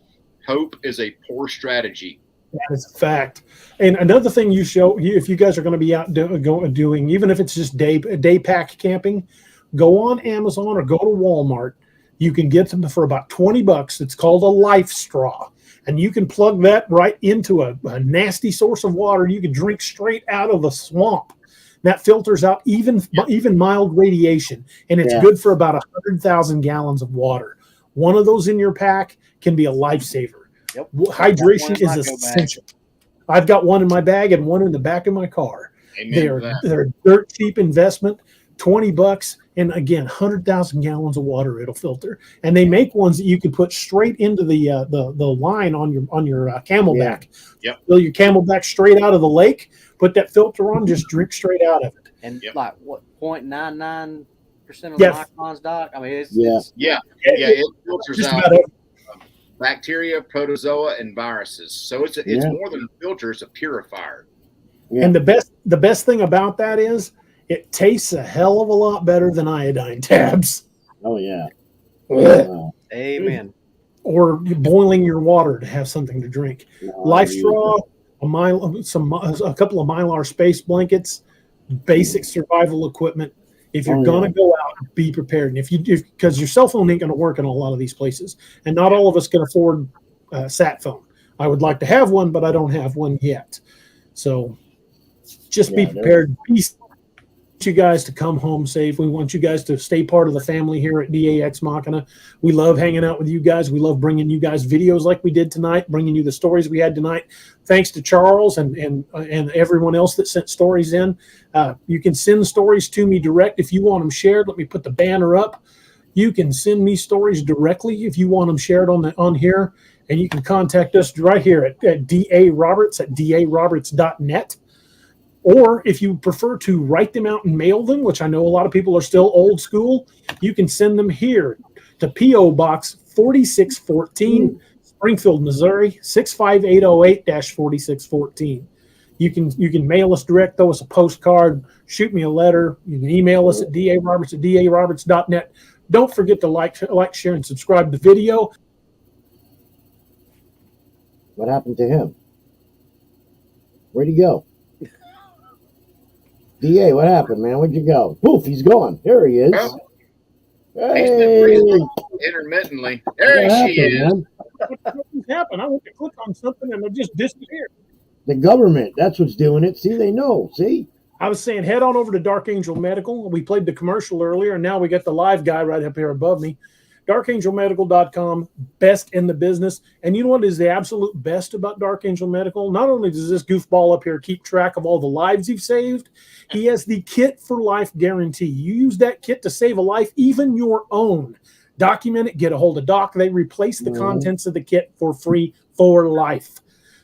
hope is a poor strategy. That is a fact. And another thing if you guys are going to be out doing, even if it's just day pack camping, go on Amazon or go to Walmart. You can get them for about $20. It's called a life straw. And you can plug that right into a nasty source of water. You can drink straight out of a swamp. That filters out even mild radiation. And it's good for about 100,000 gallons of water. One of those in your pack can be a lifesaver. Yep. Hydration is essential. I've got one in my bag and one in the back of my car. They're a dirt cheap investment, $20, and again, 100,000 gallons of water it'll filter. And they make ones that you can put straight into the line on your Camelback. Yep. Fill your Camelback straight out of the lake. Put that filter on, just drink straight out of it. And like what 0.99% of the microns, Doc? I mean, it filters out bacteria, protozoa, and viruses. So it's more than a filter; it's a purifier. Yeah. And the best thing about that is it tastes a hell of a lot better than iodine tabs. Oh yeah. Amen. Or boiling your water to have something to drink. Life straw, a couple of Mylar space blankets, basic survival equipment. If you're gonna go out, be prepared. And because your cell phone ain't gonna work in a lot of these places, and not all of us can afford a sat phone. I would like to have one, but I don't have one yet. So just be prepared. You guys to come home safe. We want you guys to stay part of the family here at DAX Machina. We love hanging out with you guys. We love bringing you guys videos like we did tonight, bringing you the stories we had tonight. Thanks to Charles and everyone else that sent stories in. You can send stories to me direct if you want them shared. Let me put the banner up. You can send me stories directly if you want them shared on here, and you can contact us right here at DA Roberts at daroberts.net. Or if you prefer to write them out and mail them, which I know a lot of people are still old school, you can send them here to P.O. Box 4614, Springfield, Missouri, 65808-4614. You can mail us direct, throw us a postcard, shoot me a letter. You can email us at daroberts at daroberts.net. Don't forget to like, share, and subscribe to the video. What happened to him? Where'd he go? DA, what happened, man? Where'd you go? Poof, he's gone. There he is. Well, hey. Intermittently. There she is. What happened? I went to click on something and it just disappeared. The government, that's what's doing it. See, they know. See? I was saying head on over to Dark Angel Medical. We played the commercial earlier, and now we got the live guy right up here above me. DarkAngelMedical.com, best in the business. And you know what is the absolute best about Dark Angel Medical? Not only does this goofball up here keep track of all the lives you've saved, he has the Kit for Life guarantee. You use that kit to save a life, even your own. Document it, get a hold of Doc. They replace the contents of the kit for free for life.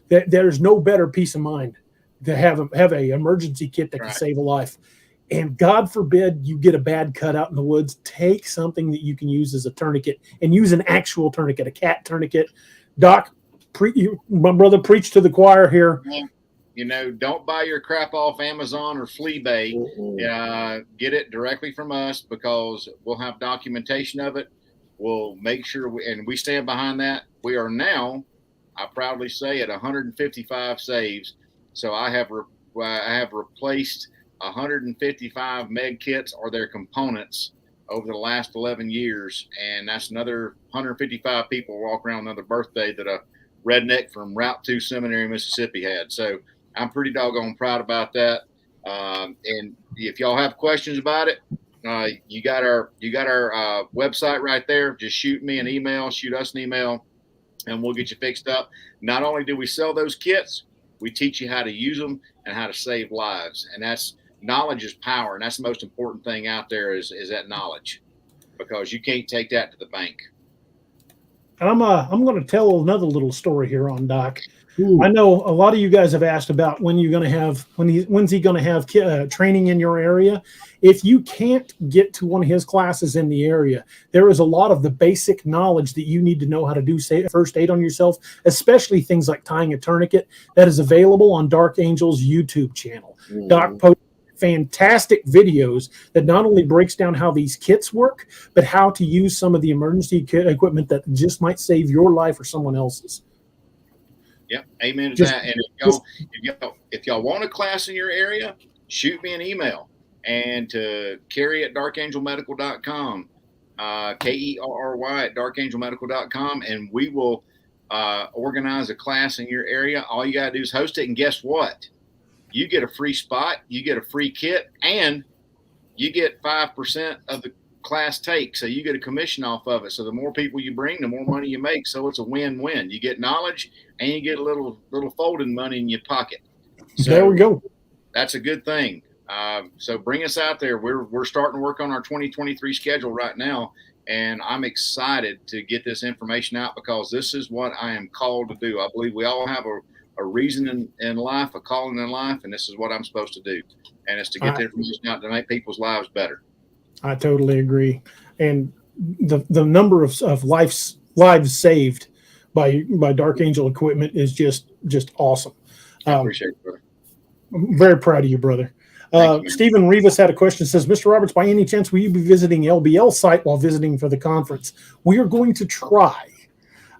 There's no better peace of mind to have a emergency kit that can save a life. And God forbid you get a bad cut out in the woods, take something that you can use as a tourniquet and use an actual tourniquet, a cat tourniquet. Doc, my brother, preach to the choir here. You know, don't buy your crap off Amazon or Fleabay. Get it directly from us because we'll have documentation of it. We'll make sure, and we stand behind that. We are now, I proudly say, at 155 saves. So I have replaced 155 med kits or their components over the last 11 years. And that's another 155 people walk around another birthday that a redneck from Route 2 Seminary, Mississippi had. So I'm pretty doggone proud about that. And if y'all have questions about it, you got our website right there. Just shoot me an email, shoot us an email, and we'll get you fixed up. Not only do we sell those kits, we teach you how to use them and how to save lives. And that's knowledge is power. And that's the most important thing out there is that knowledge, because you can't take that to the bank. And I'm going to tell another little story here on Doc. I know a lot of you guys have asked about when you're going to have when's he going to have training in your area. If you can't get to one of his classes in the area, there is a lot of the basic knowledge that you need to know how to do first aid on yourself, especially things like tying a tourniquet. That is available on Dark Angel's YouTube channel. Doc posts fantastic videos that not only breaks down how these kits work, but how to use some of the emergency equipment that just might save your life or someone else's. Yep, amen to that. And if y'all want a class in your area, shoot me an email and to Kerry at darkangelmedical.com, KERRY at darkangelmedical.com, and we will organize a class in your area. All you got to do is host it, and guess what? You get a free spot, you get a free kit, and you get 5% of the class take. So you get a commission off of it. So the more people you bring, the more money you make. So it's a win-win. You get knowledge and you get a little folding money in your pocket. So there we go. That's a good thing. So bring us out there. We're starting to work on our 2023 schedule right now, and I'm excited to get this information out because this is what I am called to do. I believe we all have a reason in life, a calling in life, and this is what I'm supposed to do. And it's to get the information out to make people's lives better. I totally agree. And the number of lives saved by Dark Angel equipment is just awesome. I appreciate it, brother. I'm very proud of you, brother. Stephen Rivas had a question. Says, Mr. Roberts, by any chance will you be visiting LBL site while visiting for the conference? We are going to try.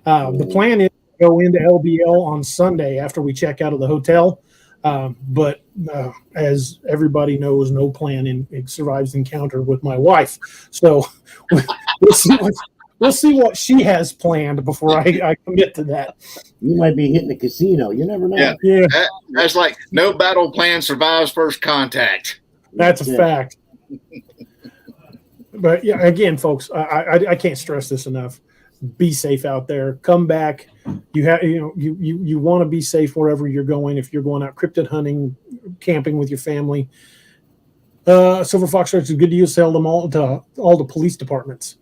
The plan is to go into LBL on Sunday after we check out of the hotel. But as everybody knows, no plan survives encounter with my wife. So we'll see what she has planned before I commit to that. You might be hitting the casino. You never know. Yeah. That's like no battle plan survives first contact. That's a fact. But yeah, again, folks, I can't stress this enough. Be safe out there. Come back. You want to be safe wherever you're going. If you're going out cryptid hunting, camping with your family, Silver Fox Shirts is good to use. Sell them all to all the police departments.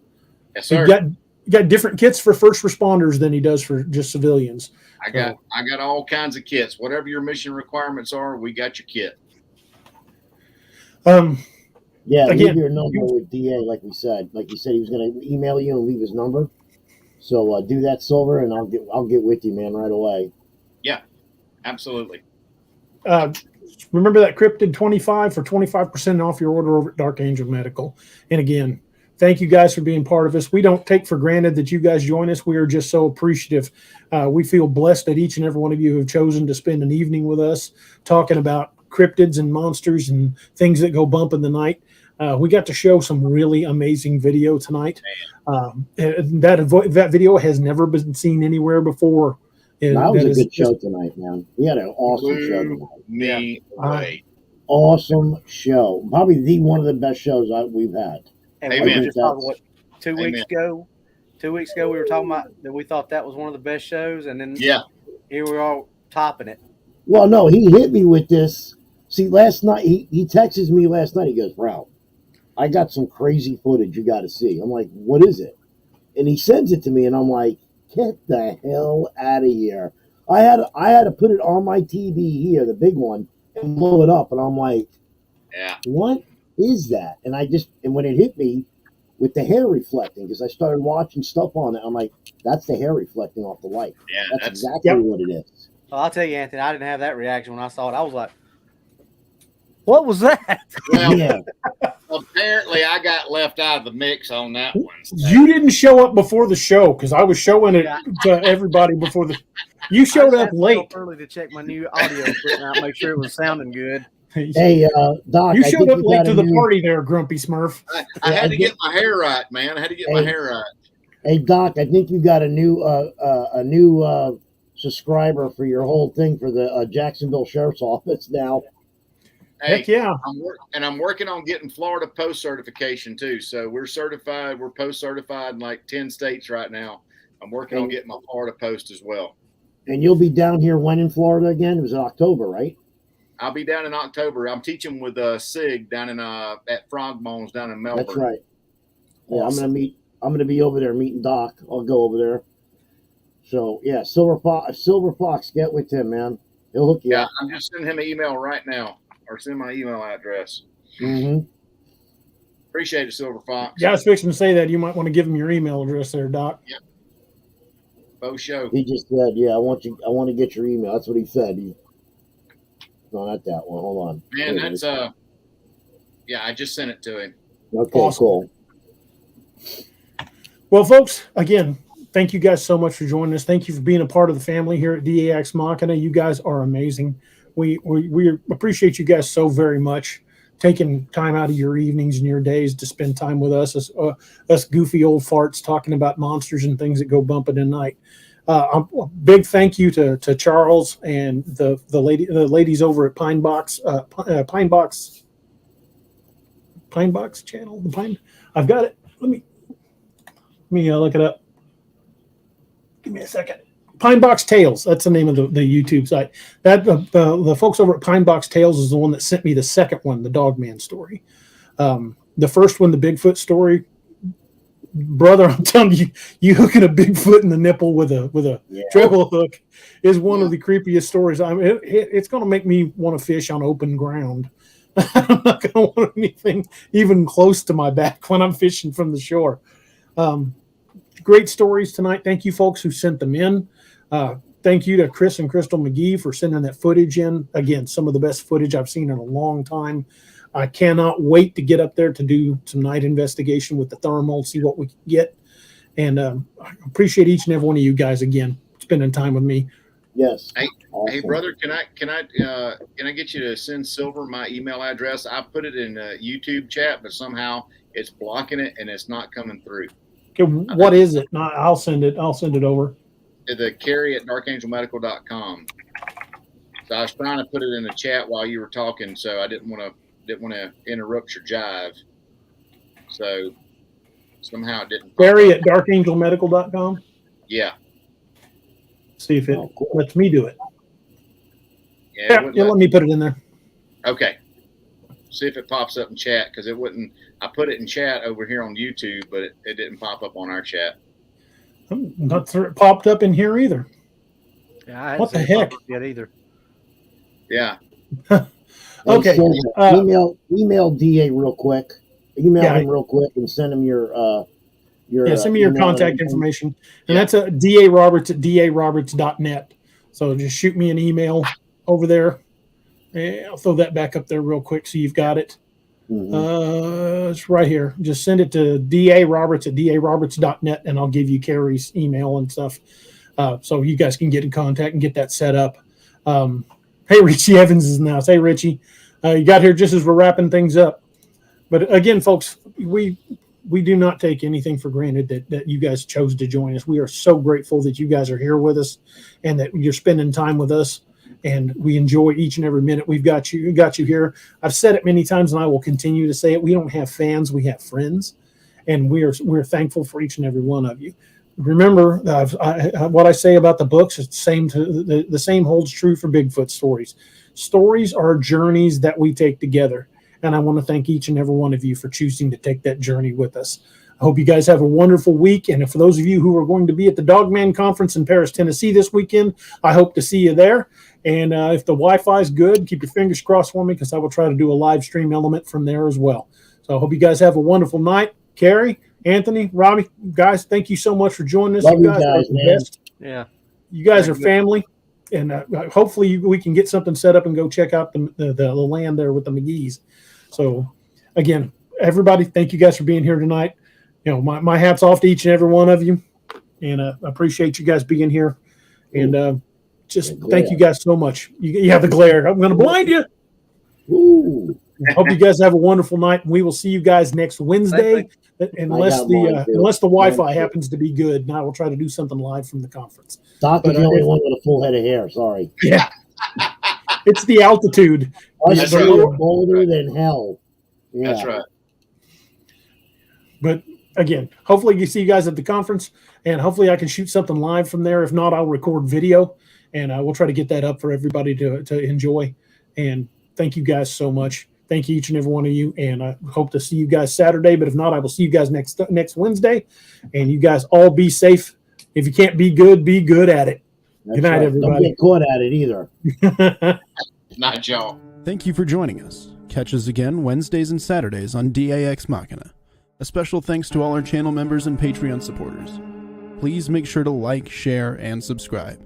Yes, sir. You got different kits for first responders than he does for just civilians. I got all kinds of kits. Whatever your mission requirements are, we got your kit. Yeah, leave your number with DA, like we said. Like you said, he was going to email you and leave his number. So do that, Silver, and I'll get with you, man, right away. Yeah, absolutely. Remember that Cryptid 25 for 25% off your order over at Dark Angel Medical. And again, thank you guys for being part of this. We don't take for granted that you guys join us. We are just so appreciative. We feel blessed that each and every one of you who have chosen to spend an evening with us talking about cryptids and monsters and things that go bump in the night. We got to show some really amazing video tonight. That video has never been seen anywhere before. That was a good show tonight, man. We had an awesome show tonight. Awesome show. Probably one of the best shows we've had. And we were just talking, what, 2 weeks ago? 2 weeks ago, we were talking about that we thought that was one of the best shows, and then here we're all topping it. Well, no, he hit me with this. See, last night, he texted me last night. He goes, bro, I got some crazy footage you got to see. I'm like, what is it? And he sends it to me, and I'm like, get the hell out of here. I had to put it on my TV here, the big one, and blow it up. And I'm like, what is that? And when it hit me with the hair reflecting, because I started watching stuff on it, I'm like, that's the hair reflecting off the light. Yeah, that's exactly what it is. Well, I'll tell you, Anthony, I didn't have that reaction when I saw it. I was like, what was that? Well, apparently I got left out of the mix on that one. You didn't show up before the show because I was showing it to everybody before the. You showed up late. Early to check my new audio equipment out, make sure it was sounding good. Hey, Doc, you showed up late to the party there, Grumpy Smurf. I had to get my hair right, man. I had to get my hair right. Hey, Doc, I think you got a new subscriber for your whole thing for the Jacksonville Sheriff's Office now. Hey, heck yeah. I'm working on getting Florida post certification too. So we're certified. We're post certified in like 10 states right now. I'm working on getting my Florida post as well. And you'll be down here when in Florida again? It was in October, right? I'll be down in October. I'm teaching with SIG down in at Frog Bones down in Melbourne. That's right. Yeah, I'm gonna be over there meeting Doc. I'll go over there. So yeah, Silver Fox, get with him, man. He'll hook you Yeah, up. I'm just sending him an email right now, or send my email address. Mm-hmm. Appreciate it, Silver Fox. Yeah, I was fixing to say that. You might want to give him your email address there, Doc. Yep. Bo show. He just said, "Yeah, I want to get your email." That's what he said. No, not that one. Hold on. Man, that's yeah, I just sent it to him. Okay, Awesome. cool. Well, folks, again, thank you guys so much for joining us. Thank you for being a part of the family here at DAX Machina. You guys are amazing. We appreciate you guys so very much, taking time out of your evenings and your days to spend time with us goofy old farts talking about monsters and things that go bumping at night. A big thank you to Charles and the ladies over at Pine Box channel. I've got it. Let me look it up. Give me a second. Pine Box Tales. That's the name of the YouTube site. That the folks over at Pine Box Tales is the one that sent me the second one, the Dogman story. The first one, the Bigfoot story. Brother, I'm telling you, you hooking a Bigfoot in the nipple with a treble hook is one of the creepiest stories. I mean, it's going to make me want to fish on open ground. I'm not going to want anything even close to my back when I'm fishing from the shore. Great stories tonight. Thank you, folks who sent them in. Thank you to Chris and Crystal McGee for sending that footage in. Again, some of the best footage I've seen in a long time. I cannot wait to get up there to do some night investigation with the thermal, see what we can get. And I appreciate each and every one of you guys again spending time with me. Yes. Hey, awesome. Hey, brother, can I get you to send Silver my email address? I put it in the YouTube chat, but somehow it's blocking it and it's not coming through. Okay, what is it? I'll send it. I'll send it over. The Carrie at darkangelmedical.com. So I was trying to put it in the chat while you were talking, so I didn't want to interrupt your jive. So somehow it didn't. Barry at darkangelmedical.com. Yeah. See if it lets me do it. Yeah, let me put it in there. Okay. See if it pops up in chat, because it wouldn't. I put it in chat over here on YouTube, but it didn't pop up on our chat. Not sure it popped up in here either. Yeah, what the heck? Yet either. Yeah. Okay. Email DA real quick. Email him real quick and send him your send me your contact information. And that's a DA Roberts at daroberts.net. So just shoot me an email over there. And I'll throw that back up there real quick so you've got it. Mm-hmm. It's right here. Just send it to daroberts at daroberts.net and I'll give you Carrie's email and stuff. So you guys can get in contact and get that set up. Hey, Richie Evans is in the house. Hey, Richie. You got here just as we're wrapping things up. But again, folks, we do not take anything for granted that you guys chose to join us. We are so grateful that you guys are here with us and that you're spending time with us. And we enjoy each and every minute we've got you here. I've said it many times, and I will continue to say it. We don't have fans; we have friends, and we're thankful for each and every one of you. Remember, what I say about the books is the same holds true for Bigfoot stories. Stories are journeys that we take together, and I want to thank each and every one of you for choosing to take that journey with us. I hope you guys have a wonderful week, and for those of you who are going to be at the Dogman Conference in Paris, Tennessee this weekend, I hope to see you there. And if the Wi-Fi is good, keep your fingers crossed for me because I will try to do a live stream element from there as well. So I hope you guys have a wonderful night. Carrie, Anthony, Robbie, guys, thank you so much for joining us. Love you guys you guys, are the man. best. Yeah. You guys are family. And hopefully we can get something set up and go check out the land there with the McGee's. So, again, everybody, thank you guys for being here tonight. You know, my hat's off to each and every one of you. And I appreciate you guys being here. And just thank you guys so much. You have the glare. I'm going to blind you. Ooh. Hope you guys have a wonderful night. And we will see you guys next Wednesday. Unless the Wi-Fi happens to be good, and I will try to do something live from the conference. Doc is the only one with a full head of hair. Sorry. Yeah, it's the altitude. Us are bolder than hell. Yeah. That's right. But again, hopefully you see you guys at the conference, and hopefully I can shoot something live from there. If not, I'll record video, and we'll try to get that up for everybody to enjoy. And thank you guys so much. Thank you, each and every one of you, and I hope to see you guys Saturday. But if not, I will see you guys next Wednesday. And you guys all be safe If you can't be good at it. That's Good night, right. Don't everybody. get caught at it either. Not y'all. Thank you for joining us. Catch us again Wednesdays and Saturdays on DAX Machina. A special thanks to all our channel members and Patreon supporters. Please make sure to like, share, and subscribe.